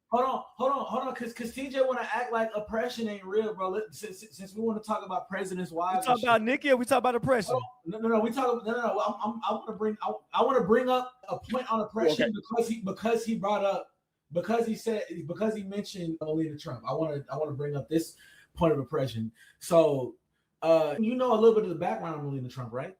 Hold on, because TJ want to act like oppression ain't real, bro. Since we want to talk about presidents' wives, We talk about Nicki, or we talk about oppression? No. We talk. No. I want to bring up a point on oppression because he brought up because he mentioned Melania Trump. I want to bring up this point of oppression. So, you know a little bit of the background of Melania Trump, right?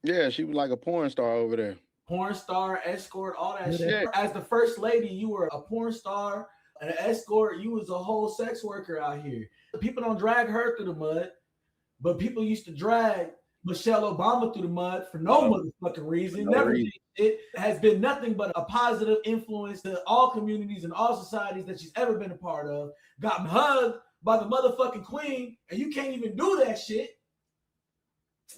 Yeah, she was like a porn star over there. Porn star, escort, all that shit. Yeah. As the first lady, you were a porn star, an escort. You was a whole sex worker out here. People don't drag her through the mud, but people used to drag Michelle Obama through the mud for no motherfucking reason. It has been nothing but a positive influence to all communities and all societies that she's ever been a part of. Got hugged by the motherfucking queen, and you can't even do that shit.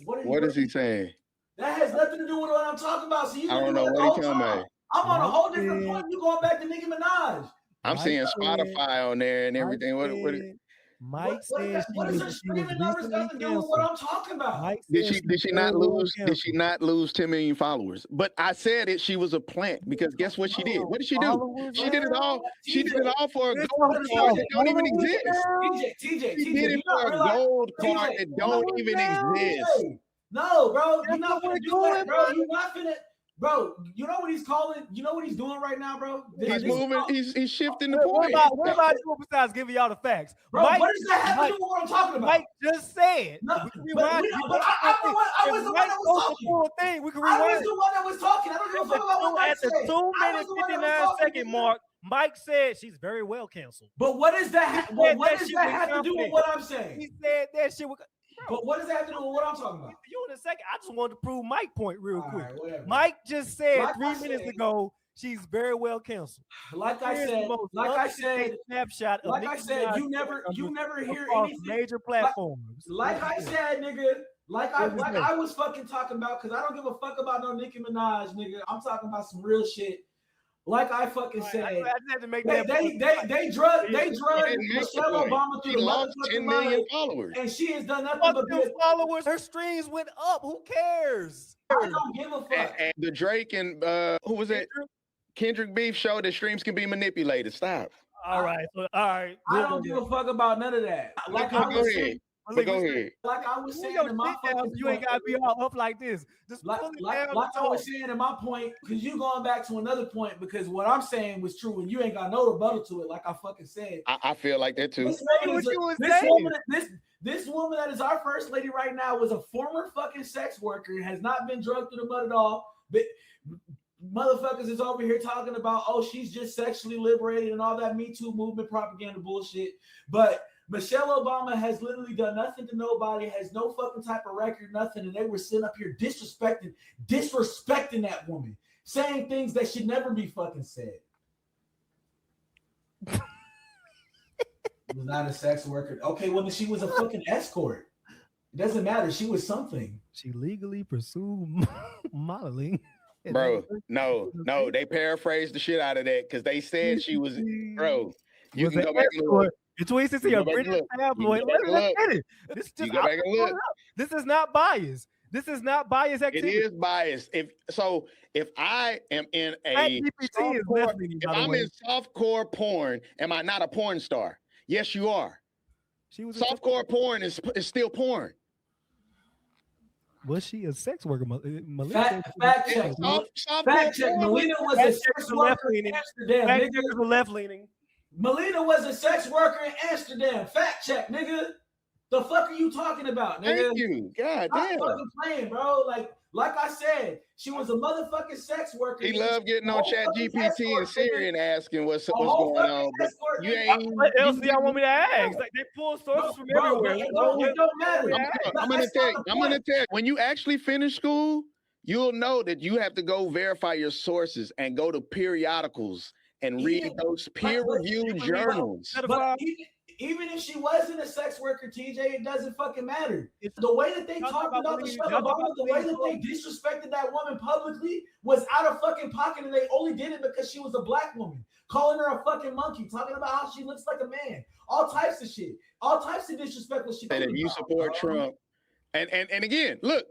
What is he saying? That has nothing to do with what I'm talking about. So I don't know what he's talking about. I'm on a whole different point. You going back to Nicki Minaj? I'm seeing Spotify on there and everything. Mike said what does her streaming numbers got to do with what I'm talking about? Did she not lose? Did she not lose 10 million followers? But I said it. She was a plant because guess what she did? What did she do? She did it all. She did it all for a gold card that don't even exist. She did it for a gold card that don't even exist. No, bro, you're not gonna do that, bro. You're not gonna. Bro, you know what he's calling? You know what he's doing right now, bro? He's moving. He's shifting the point. What about you besides giving y'all the facts? Bro, Mike, what does that have to do with what I'm talking about? Mike just said. No, I was the one that was talking. We can rewind. I was the one that was talking. I don't give a fuck about what Mike said. At the 2:59 mark, Mike said she's very well canceled. But what does that? What does that have to do with what I'm saying? He said that shit was. But what does that have to do with what I'm talking about? You in a second. I just wanted to prove Mike's point real quick. Right, Mike just said 3 minutes ago she's very well canceled. Like I said, snapshot. Like I said, you never hear anything. Major platforms. Like I said, nigga. Like I was fucking talking about, because I don't give a fuck about no Nicki Minaj, nigga. I'm talking about some real shit. Like I fucking said, I just had to make they drug Michelle Obama through the lost 10 million followers, and she has done nothing but followers. Her streams went up. Who cares? I don't give a fuck. And the Drake and who was it? Kendrick beef showed that streams can be manipulated. Stop. All right. I don't give a fuck about none of that. Like I was saying. But go ahead. Like I was saying in my fucking you ain't gotta be all up like this. Just like I was saying in my point, because you going back to another point, because what I'm saying was true and you ain't got no rebuttal to it, like I fucking said. I feel like that too. This woman that is our first lady right now was a former fucking sex worker, has not been drugged through the mud at all. But motherfuckers is over here talking about, oh, she's just sexually liberated and all that Me Too movement propaganda bullshit. But Michelle Obama has literally done nothing to nobody, has no fucking type of record, nothing, and they were sitting up here disrespecting that woman, saying things that should never be fucking said. Was not a sex worker. Okay, well, then she was a fucking escort. It doesn't matter. She was something. She legally pursued modeling. Bro, no, they paraphrased the shit out of that because they said she was, bro. You can go back and look. You tweets to a British tabloid. This is not biased. This is not bias activity. It is biased. If I am in a GPT is softcore, listening, if by the I'm way. in softcore porn, am I not a porn star? Yes, you are. She was Softcore porn is still porn. Was she a sex worker? Melania Fact check. Fact check. Melina was a sex worker in Amsterdam. Fact Nigga. checkers are left leaning. Melina was a sex worker in Amsterdam. Fact check, nigga. The fuck are you talking about, nigga? Thank you. God Stop damn. fucking playing, bro. Like I said, she was a motherfucking sex worker. He loved getting on Chat GPT and Siri and asking what's going on. But you ain't. What else do y'all want me to ask? Like they pull sources from everywhere. It don't matter. I'm gonna tell you. When you actually finish school, you'll know that you have to go verify your sources and go to periodicals and read those peer-reviewed journals. But even if she wasn't a sex worker, TJ, it doesn't fucking matter. The way that they talked about Michelle Obama, the way that they disrespected that woman publicly was out of fucking pocket, and they only did it because she was a black woman. Calling her a fucking monkey, talking about how she looks like a man, all types of shit, all types of disrespectful shit. And if you support Trump, and again, look,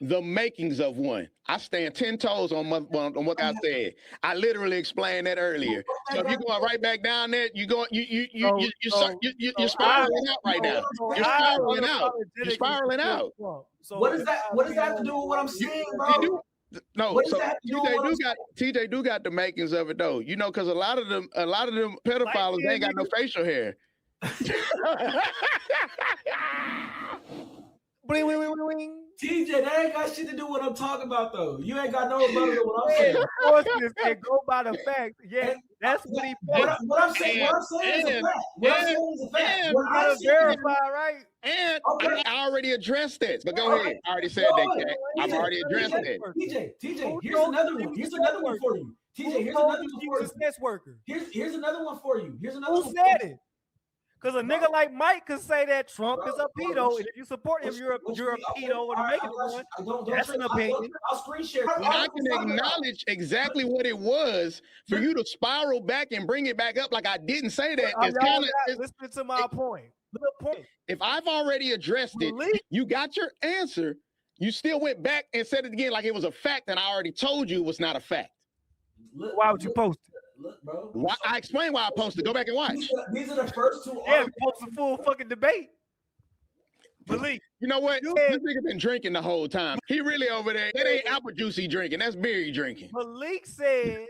the makings of one. I stand 10 toes on what I said. I literally explained that earlier. So if you're going right back down there, you're spiraling out right now. You're spiraling out. You're spiraling out. So what does that have to do with what I'm saying, bro? No, so TJ do got the makings of it though. You know, because a lot of them pedophiles, they ain't got no facial hair. TJ, that ain't got shit to do with what I'm talking about, though. You ain't got no rebuttal to what I'm saying. And go by the facts. Yeah, that's what he put. What I'm saying is a fact. What I'm saying is a fact. We're gonna verify, right? And I already addressed that. But go ahead. I already said that, Kat. I've already addressed that. TJ, here's another one. Here's another one for you. TJ, here's another one for you. Here's another one for you. Here's another one. Who said it? Because a nigga like Mike could say that Trump is a pedo, and if you support him, you're a pedo or to make it one. That's an opinion. I'll screen share. When I can acknowledge exactly what it was, for you to spiral back and bring it back up like I didn't say that, it's kind of listen to my point. If I've already addressed it, you got your answer. You still went back and said it again like it was a fact, and I already told you it was not a fact. Why would you post it? Look, bro. Why, I explained why I posted. Go back and watch. These are the first two. Yeah, post a full fucking debate. Malik, you know what? This nigga been drinking the whole time. He really over there. That ain't apple juice he drinking. That's beer he drinking. Malik said,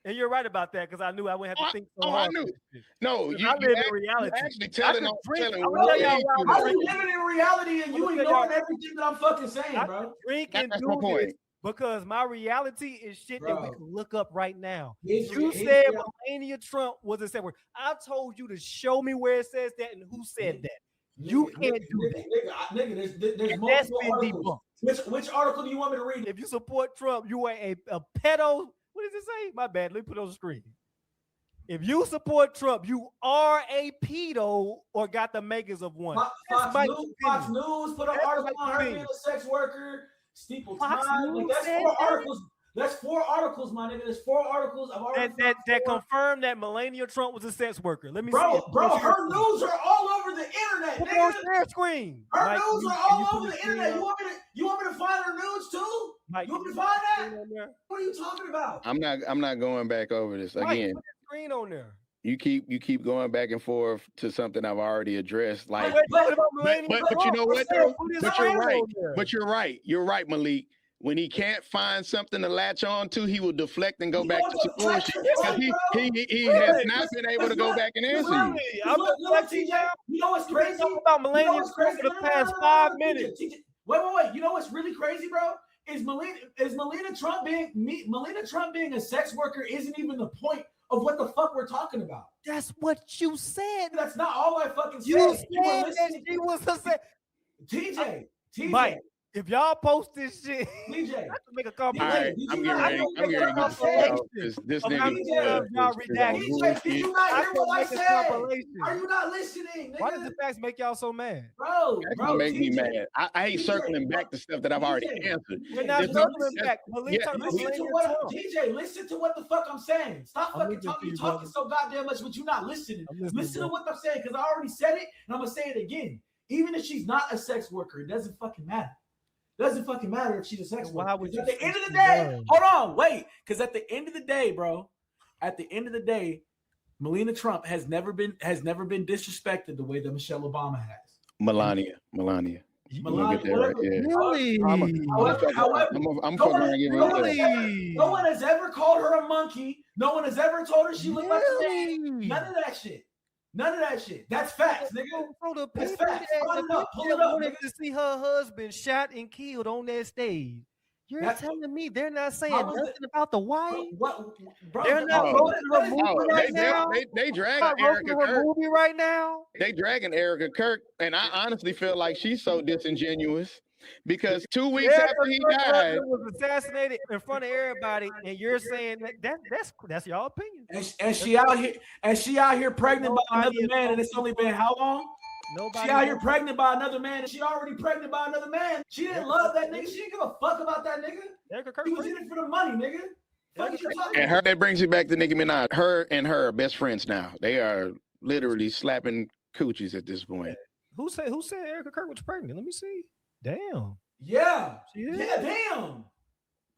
and you're right about that because I knew I wouldn't have to think so hard. I knew. No, I live in reality. Actually telling I'm living in reality, and you ignoring everything that I'm fucking saying, bro. Drink and do this. Because my reality is shit that we can look up right now. You said Melania Trump was a sex worker. I told you to show me where it says that and who said that. You can't do that. Nigga, there's multiple articles. Which article do you want me to read? If you support Trump, you are a pedo. What does it say? My bad. Let me put it on the screen. If you support Trump, you are a pedo or got the makings of one. Fox News put an article on her being a sex worker. Steeple time. That's 4 articles. That's 4 articles, my nigga. There's 4 articles. I've already that confirmed that Melania Trump was a sex worker. Let me see. Bro, her news are all over the internet. Put on share screen. Her news are all over the internet. You want me to find her news too? Mike, you want me to find that? What are you talking about? I'm not going back over this again. Put the screen on there. You keep going back and forth to something I've already addressed. Like, but you know what though? But you're right. But you're right. You're right, Malik. When he can't find something to latch on to, he will deflect and go back to some bullshit. Because he has not been able to go back and answer you. You know what's crazy? Talking about Melania for the past 5 minutes. Wait. You know what's really crazy, bro? Is Melania Trump being a sex worker isn't even the point of what the fuck we're talking about. That's what you said. That's not all I fucking said. You said that she was a sex. TJ. Mike, if y'all post this shit, TJ, I have to make a compilation. I'm getting ready to get this nigga. Y'all redact. TJ, did you not hear what I said? Are you not listening? Why does the facts make y'all so mad? Bro, make me mad. I hate circling back to stuff that I've already answered. We're not circling back. Listen to what the fuck I'm saying. Stop fucking talking. You're talking so goddamn much, but you're not listening. Listen to what I'm saying, because I already said it, and I'm gonna say it again. Even if she's not a sex worker, it doesn't fucking matter. Doesn't fucking matter if she's a sex Why worker. would 'Cause you at the say end of the she day, was? hold on, wait. Because at the end of the day, bro, at the end of the day, Melania Trump has never been disrespected the way that Michelle Obama has. Melania. Melania, Get that right. Yeah. Really? I'm fucking around and give her a Really? no one has ever called her a monkey. No one has ever told her she looked like a man. None of that shit. None of that shit. That's facts, nigga. So the That's people facts. that, Pull the it up. people Pull it that up, wanted nigga. to see her husband shot and killed on that stage. You're That's- telling me they're not saying How was nothing it- about the wife? What, bro? They're not Oh. roasting her movie right now. They Not dragging roasting Erica her Kirk. movie right now. They dragging Erica Kirk, and I honestly feel like she's so disingenuous because 2 weeks Erica after he Kirk's died, husband was assassinated in front of everybody, and you're saying that's your opinion. And she out here pregnant by another man, and it's only been how long? Nobody. She out here pregnant by another man, and she already pregnant by another man. She didn't love that nigga. She didn't give a fuck about that nigga. Erica Kirk He was in it for the money, nigga. Fuck you talking and about? her that brings me back to Nicki Minaj. Her and her are best friends now. They are literally slapping coochies at this point. Who said Erica Kirk was pregnant? Let me see. Damn. Yeah. She is? Yeah, damn.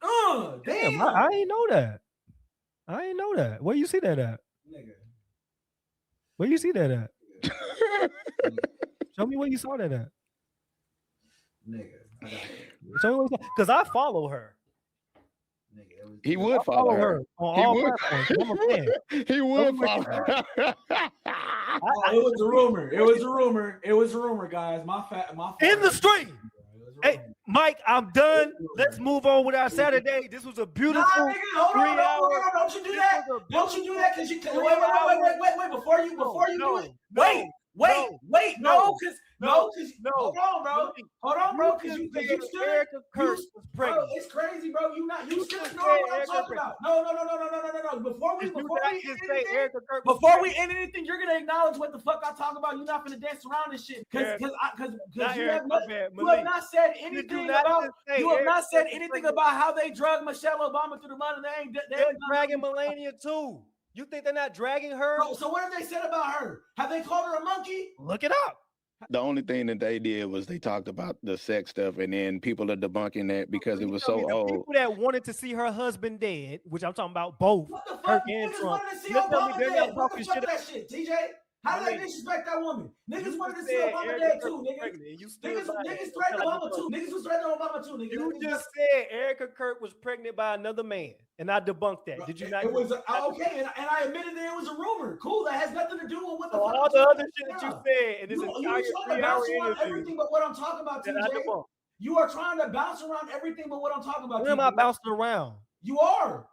Damn. Damn. I ain't know that. I ain't know that. Where you see that at? Nigga. Where you see that at? Show me where you saw that at. Nigga. I got it. Show me where you saw. Because I follow her. Nigga. It was, He would follow her. on He all would. platforms. I'm a fan. He would follow her. it was a rumor. It was a rumor. It was a rumor, guys. My In the stream. It was a Hey, rumor. Mike, I'm done. Let's move on with our Saturday. This was a beautiful Nah, nigga, hold on, 3 hours. don't you do that. Don't you do that because you wait, before you do it. Wait, no, because hold on, bro, because you still Erica Kirk was bro, pregnant. it's crazy, bro. You still just know said what I'm Erica talking Kirk. about. No. Before we Did you end not just say anything, Erica Kirk was before we pregnant? end anything, you're gonna acknowledge what the fuck I talk about. You're not gonna dance around this shit because Not you Erica, have Malik. not said Did anything not about. just say You have not Erica said Kirk was anything pregnant? about how they drug Michelle Obama through the mud and they They're ain't dragging Melania too. You think they're not dragging her? So what have they said about her? Have they called her a monkey? Look it up. The only thing that they did was they talked about the sex stuff, and then people are debunking that because it was so The old. people that wanted to see her husband dead, which I'm talking about both. What the Kirk fuck? and Niggas Trump. wanted to see You're telling me Obama they're dead. not What talking the fuck shit that shit, TJ? How did they disrespect that woman? Niggas wanted to see Obama dead too, nigga. Niggas threatened Obama too. Niggas was threatening Obama too, nigga. You just said Erica Kirk was pregnant by another man, and I debunked that. Did you not? It was okay, and I admitted that it was a rumor. Cool, that has nothing to do with what the So fuck. all the other shit that you said in this you entire trying to bounce 3-hour around interview. everything but what I'm talking about, that I TJ. debunked. You are trying to bounce around everything but what I'm talking about. When am I TJ. bouncing around? You are.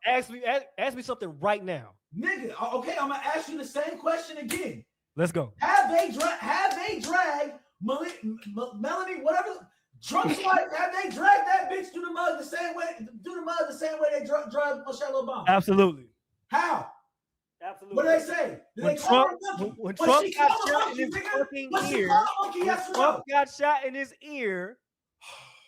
Ask me something right now. Nigga, okay, I'm gonna ask you the same question again. Let's go. Have they dragged Melanie, whatever, Trump's wife? Have they dragged that bitch through the mud the same way they dragged Michelle Obama? Absolutely. How? Absolutely. What do they say? Did When they call her Trump, a monkey? when Was Trump she got called a shot in monkey, his nigga? fucking Was she ear, called a monkey? when Yes or Trump no? got shot in his ear,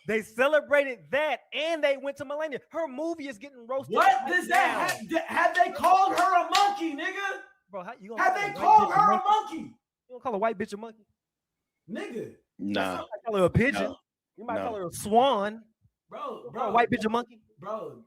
they celebrated that and they went to Melania. Her movie is getting roasted. What right does now. that have they called her a monkey, nigga? Bro, how you gonna Have call they a white called bitch her a monkey? monkey? You don't call a white bitch a monkey? Nigga. Nah, You might call her a pigeon. No. You might No. call her a swan. Bro, A white bitch a monkey. Bro,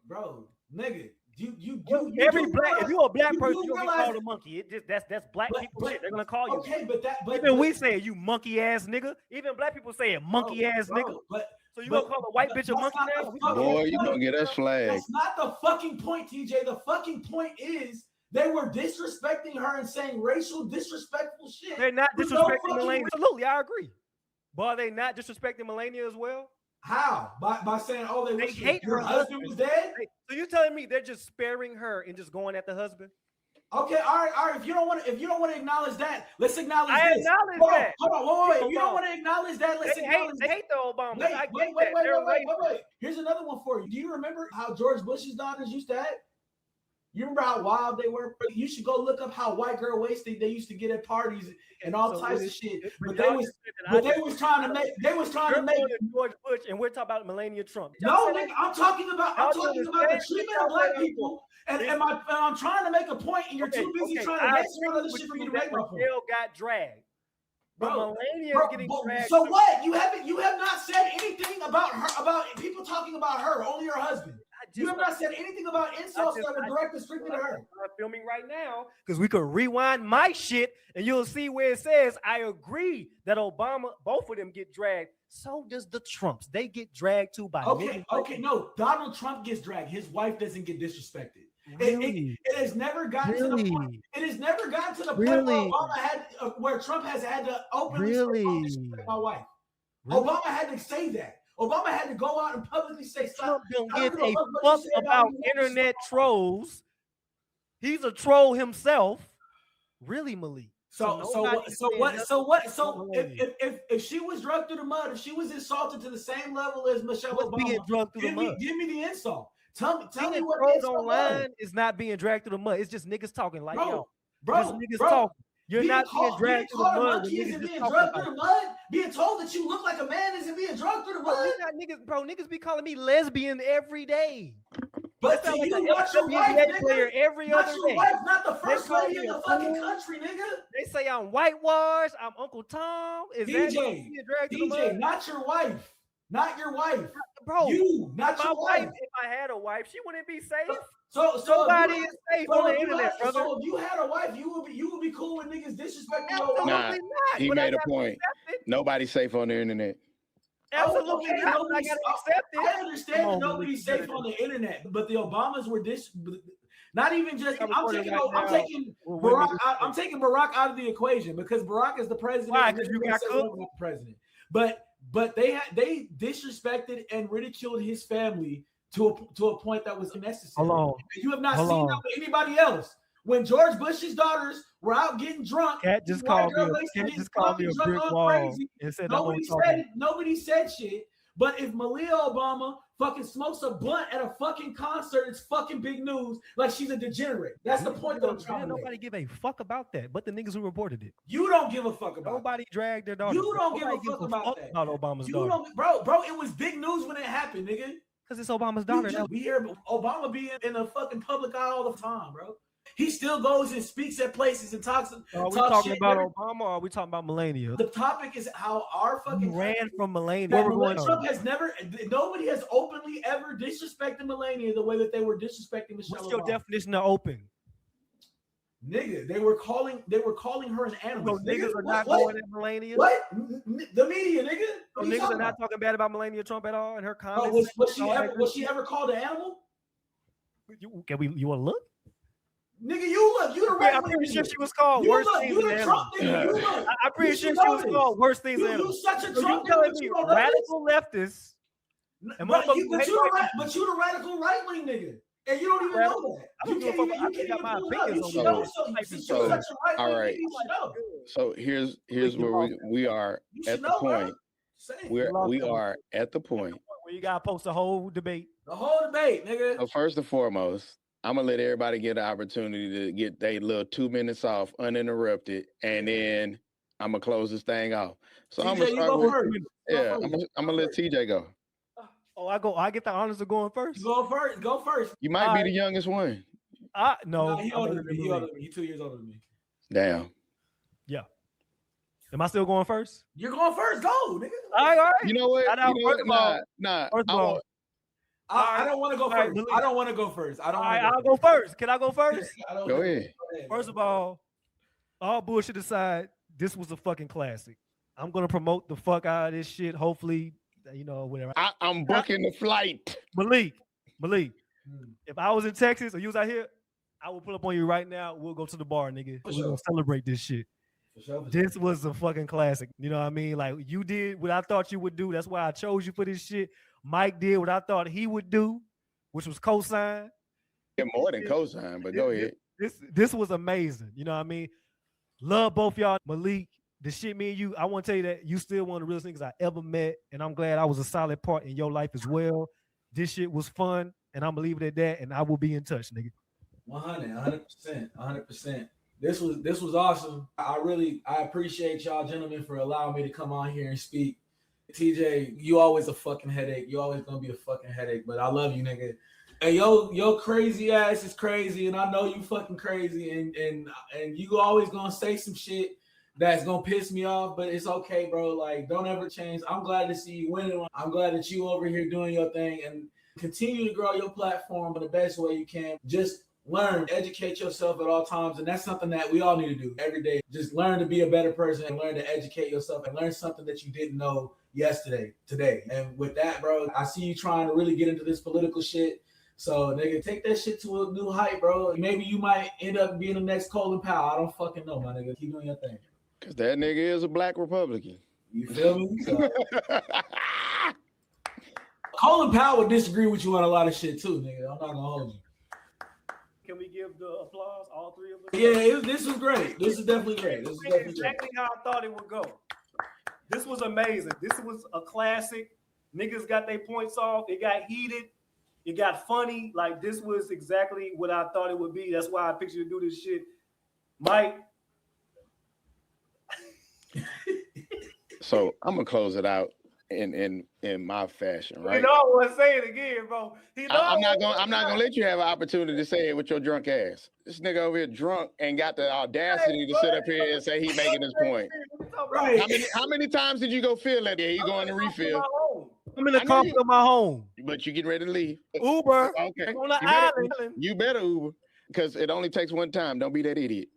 nigga. You Every do black, realize- if you're a black you person, do you're gonna be realize- called a monkey. It just that's black But- people but- shit. They're gonna call you. Okay, but Even we say it, you monkey ass nigga. Even black people say it, monkey ass nigga. But So you but- gonna call a white but bitch a that's monkey not now? the We fucking boy, gonna- you gonna get us flagged. That's not the fucking point, TJ. The fucking point is they were disrespecting her and saying racial disrespectful shit. They're not With no disrespecting fucking Melania. reason. Absolutely, I agree. But are they not disrespecting Melania as well? How? By saying, oh, they wish hate her her husband was dead? So you telling me they're just sparing her and just going at the husband? Okay, all right. If you don't want to acknowledge that, let's acknowledge I this. acknowledge Hold on, that. Hold on, wait. If Hold you don't on. want to acknowledge that, let's They acknowledge hate the Obamas. Wait, I get wait, that. They're racist. Here's another one for you. Do you remember how George Bush's daughters used to act? You remember how wild they were? You should go look up how white girl wasted they used to get at parties and all So types it- of shit. it- But y'all they was just said that I trying to make You're going to George Bush and we're talking about Melania Trump. no, Y'all said nigga, I'm talking about Y'all the doing the treatment same of black shit y'all people, and I'm trying to make a point, and you're too busy trying to I mess around other agree shit for with you to you make that my point. Michelle got dragged. But Bro, Melania bro, getting but- dragged. so what? You have not said anything about her, about people talking about her, only her husband. You have not said anything about insults that were directed strictly to her. I'm filming right now because we could rewind my shit and you'll see where it says I agree that Obama, both of them get dragged. So does the Trumps. They get dragged too by Okay, no. Donald Trump gets dragged. His wife doesn't get disrespected. Really? It has never gotten to the point. It has never gotten to the point where Obama had, where Trump has had to openly say, disrespect my wife. Obama had to say that. Obama had to go out and publicly say, Trump don't give a fuck about internet trolls. He's a troll himself. Really, Malik. So if she was drugged through the mud, if she was insulted to the same level as Michelle Obama, being drugged through the mud? Give me the insult. Tell me what the insult online is not being dragged through the mud. It's just niggas talking like yo. Just niggas talking. You're not being dragged through the mud. Isn't being drugged through the mud. Being told that you look like a man isn't being drugged through the mud. Niggas be calling me lesbian every day. But to you, not your wife, nigga. Every not other your day. wife, not the first lady in the fucking country, nigga. They say I'm whitewashed. I'm Uncle Tom. Is that being dragged through the mud? Not your wife. Not your wife. Bro, you, not your wife. If I had a wife, she wouldn't be safe. So nobody is safe on the internet, brother. So if you had a wife, you would be cool with niggas disrespecting your wife. He made a point. Nobody's safe on the internet. Absolutely not. I gotta accept it. I understand that nobody's safe on the internet, but the Obamas were not even just. I'm taking Barack out of the equation because Barack is the president. Why? Because you got cooked. President, but they disrespected and ridiculed his family to a point that was unnecessary. You have not seen that with anybody else. When George Bush's daughters were out getting drunk, Cat just called me a brick wall and said nobody said shit. But if Malia Obama fucking smokes a blunt at a fucking concert, it's fucking big news. Like she's a degenerate. That's the point that I'm trying to make. Nobody give a fuck about that, but the niggas who reported it. You don't give a fuck about. Nobody dragged their daughter. You don't give a fuck about that. About Obama's daughter. Bro, it was big news when it happened, nigga. Because it's Obama's daughter. We hear Obama being in the fucking public eye all the time, bro. He still goes and speaks at places and talks. Are we talking about Obama or are we talking about Melania? The topic is how our fucking ran from Melania. Trump has nobody has openly ever disrespected Melania the way that they were disrespecting Michelle Obama. What's your definition of open? Nigga, they were calling her an animal. So niggas are not going at Melania. What? The media, nigga. So niggas are not talking bad about Melania Trump at all in her comments. Was she ever called an animal? You want to look? Nigga, you look. You the right. I'm pretty sure she was called worse things than animals. I'm pretty sure she was called worse things than animals. You such a Trump nigga. Radical leftists. But you the radical right wing nigga. And you don't even know that. You can't even my opinions on that. All right. So here's where we are at the point. We are at the point where you gotta post the whole debate. The whole debate, nigga. So first and foremost, I'm gonna let everybody get an opportunity to get their little 2 minutes off uninterrupted, and then I'm gonna close this thing off. So I'm gonna start with, I'm gonna let TJ go. Oh, I get the honors of going first. Go first. You might be the youngest one. No, he older than me. He's 2 years older than me. Damn. Yeah. Am I still going first? You're going first. Go, nigga. All right. You know what? First of all, I don't want to go first. I don't want to go first. I'll go first. Can I go first? Go ahead. First of all bullshit aside, this was a fucking classic. I'm gonna promote the fuck out of this shit. Hopefully, whatever. I'm booking the flight. Malik. If I was in Texas or you was out here, I will pull up on you right now. We'll go to the bar, nigga. We're gonna celebrate this shit. This was a fucking classic. You know what I mean? Like you did what I thought you would do. That's why I chose you for this shit. Mike did what I thought he would do, which was co-sign. Yeah, more than co-sign, but go ahead. This was amazing. You know what I mean? Love both y'all. Malik, the shit me and you, I want to tell you that you still one of the realest niggas I ever met, and I'm glad I was a solid part in your life as well. This shit was fun, and I'm gonna leave it at that, and I will be in touch, nigga. 100%. This was awesome. I appreciate y'all gentlemen for allowing me to come on here and speak. TJ, you always a fucking headache. You always gonna be a fucking headache, but I love you, nigga. And your crazy ass is crazy, and I know you fucking crazy, and you always gonna say some shit that's gonna piss me off, but it's okay, bro. Like, don't ever change. I'm glad to see you winning. I'm glad that you over here doing your thing and continue to grow your platform in the best way you can. Just learn, educate yourself at all times. And that's something that we all need to do every day. Just learn to be a better person and learn to educate yourself and learn something that you didn't know today. And with that, bro, I see you trying to really get into this political shit. So, nigga, take that shit to a new height, bro. Maybe you might end up being the next Colin Powell. I don't fucking know, my nigga. Keep doing your thing. Because that nigga is a black Republican. You feel me? So, Colin Powell would disagree with you on a lot of shit, too, nigga. I'm not going to hold you. Can we give the applause, all three of us? Yeah, this was great. This is definitely great. This is definitely exactly how I thought it would go. This was amazing. This was a classic. Niggas got their points off. It got heated. It got funny. Like, this was exactly what I thought it would be. That's why I pictured you do this shit. Mike. So I'm gonna close it out in my fashion, right? You know I want to say it again, bro. I'm not gonna let you have an opportunity to say it with your drunk ass. This nigga over here drunk and got the audacity to sit up here and say he making his point. Right. How many times did you go feel that? Yeah, you going to refill. I'm in the comfort of my home. But you getting ready to leave. Uber. Okay. On the island. You better Uber, because it only takes one time. Don't be that idiot.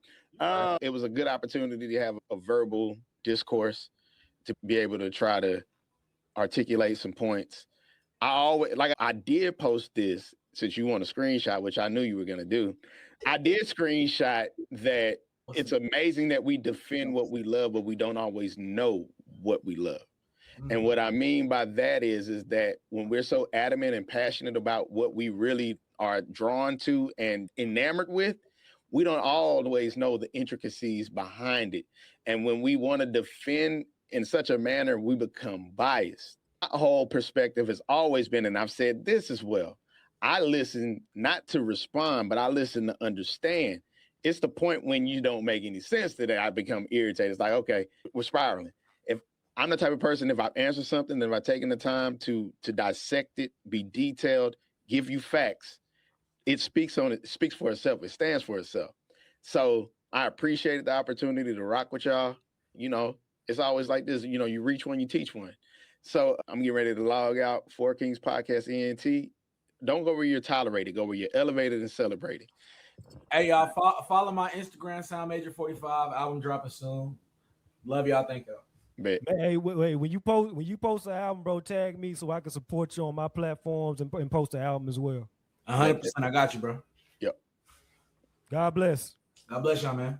It was a good opportunity to have a verbal discourse, to be able to try to articulate some points. I did post this, since you want a screenshot, which I knew you were gonna do. I did screenshot that it's amazing that we defend what we love, but we don't always know what we love. And what I mean by that is that when we're so adamant and passionate about what we really are drawn to and enamored with, we don't always know the intricacies behind it. And when we want to defend in such a manner, we become biased. My whole perspective has always been, and I've said this as well, I listen not to respond, but I listen to understand. It's the point when you don't make any sense that I become irritated. It's like, okay, we're spiraling. If I'm the type of person, if I've answered something, if I've taken the time to dissect it, be detailed, give you facts, it speaks for itself. It stands for itself. So I appreciated the opportunity to rock with y'all. You know, it's always like this, you know, you reach one, you teach one. So I'm getting ready to log out for Kings Podcast ENT. Don't go where you're tolerated, go where you're elevated and celebrated. Hey, y'all, follow my Instagram, SoundMajor45. Album dropping soon. Love y'all. Thank y'all. Bet. Hey, wait. When you post the album, bro, tag me so I can support you on my platforms and post the album as well. 100%. I got you, bro. Yep. God bless. God bless y'all, man.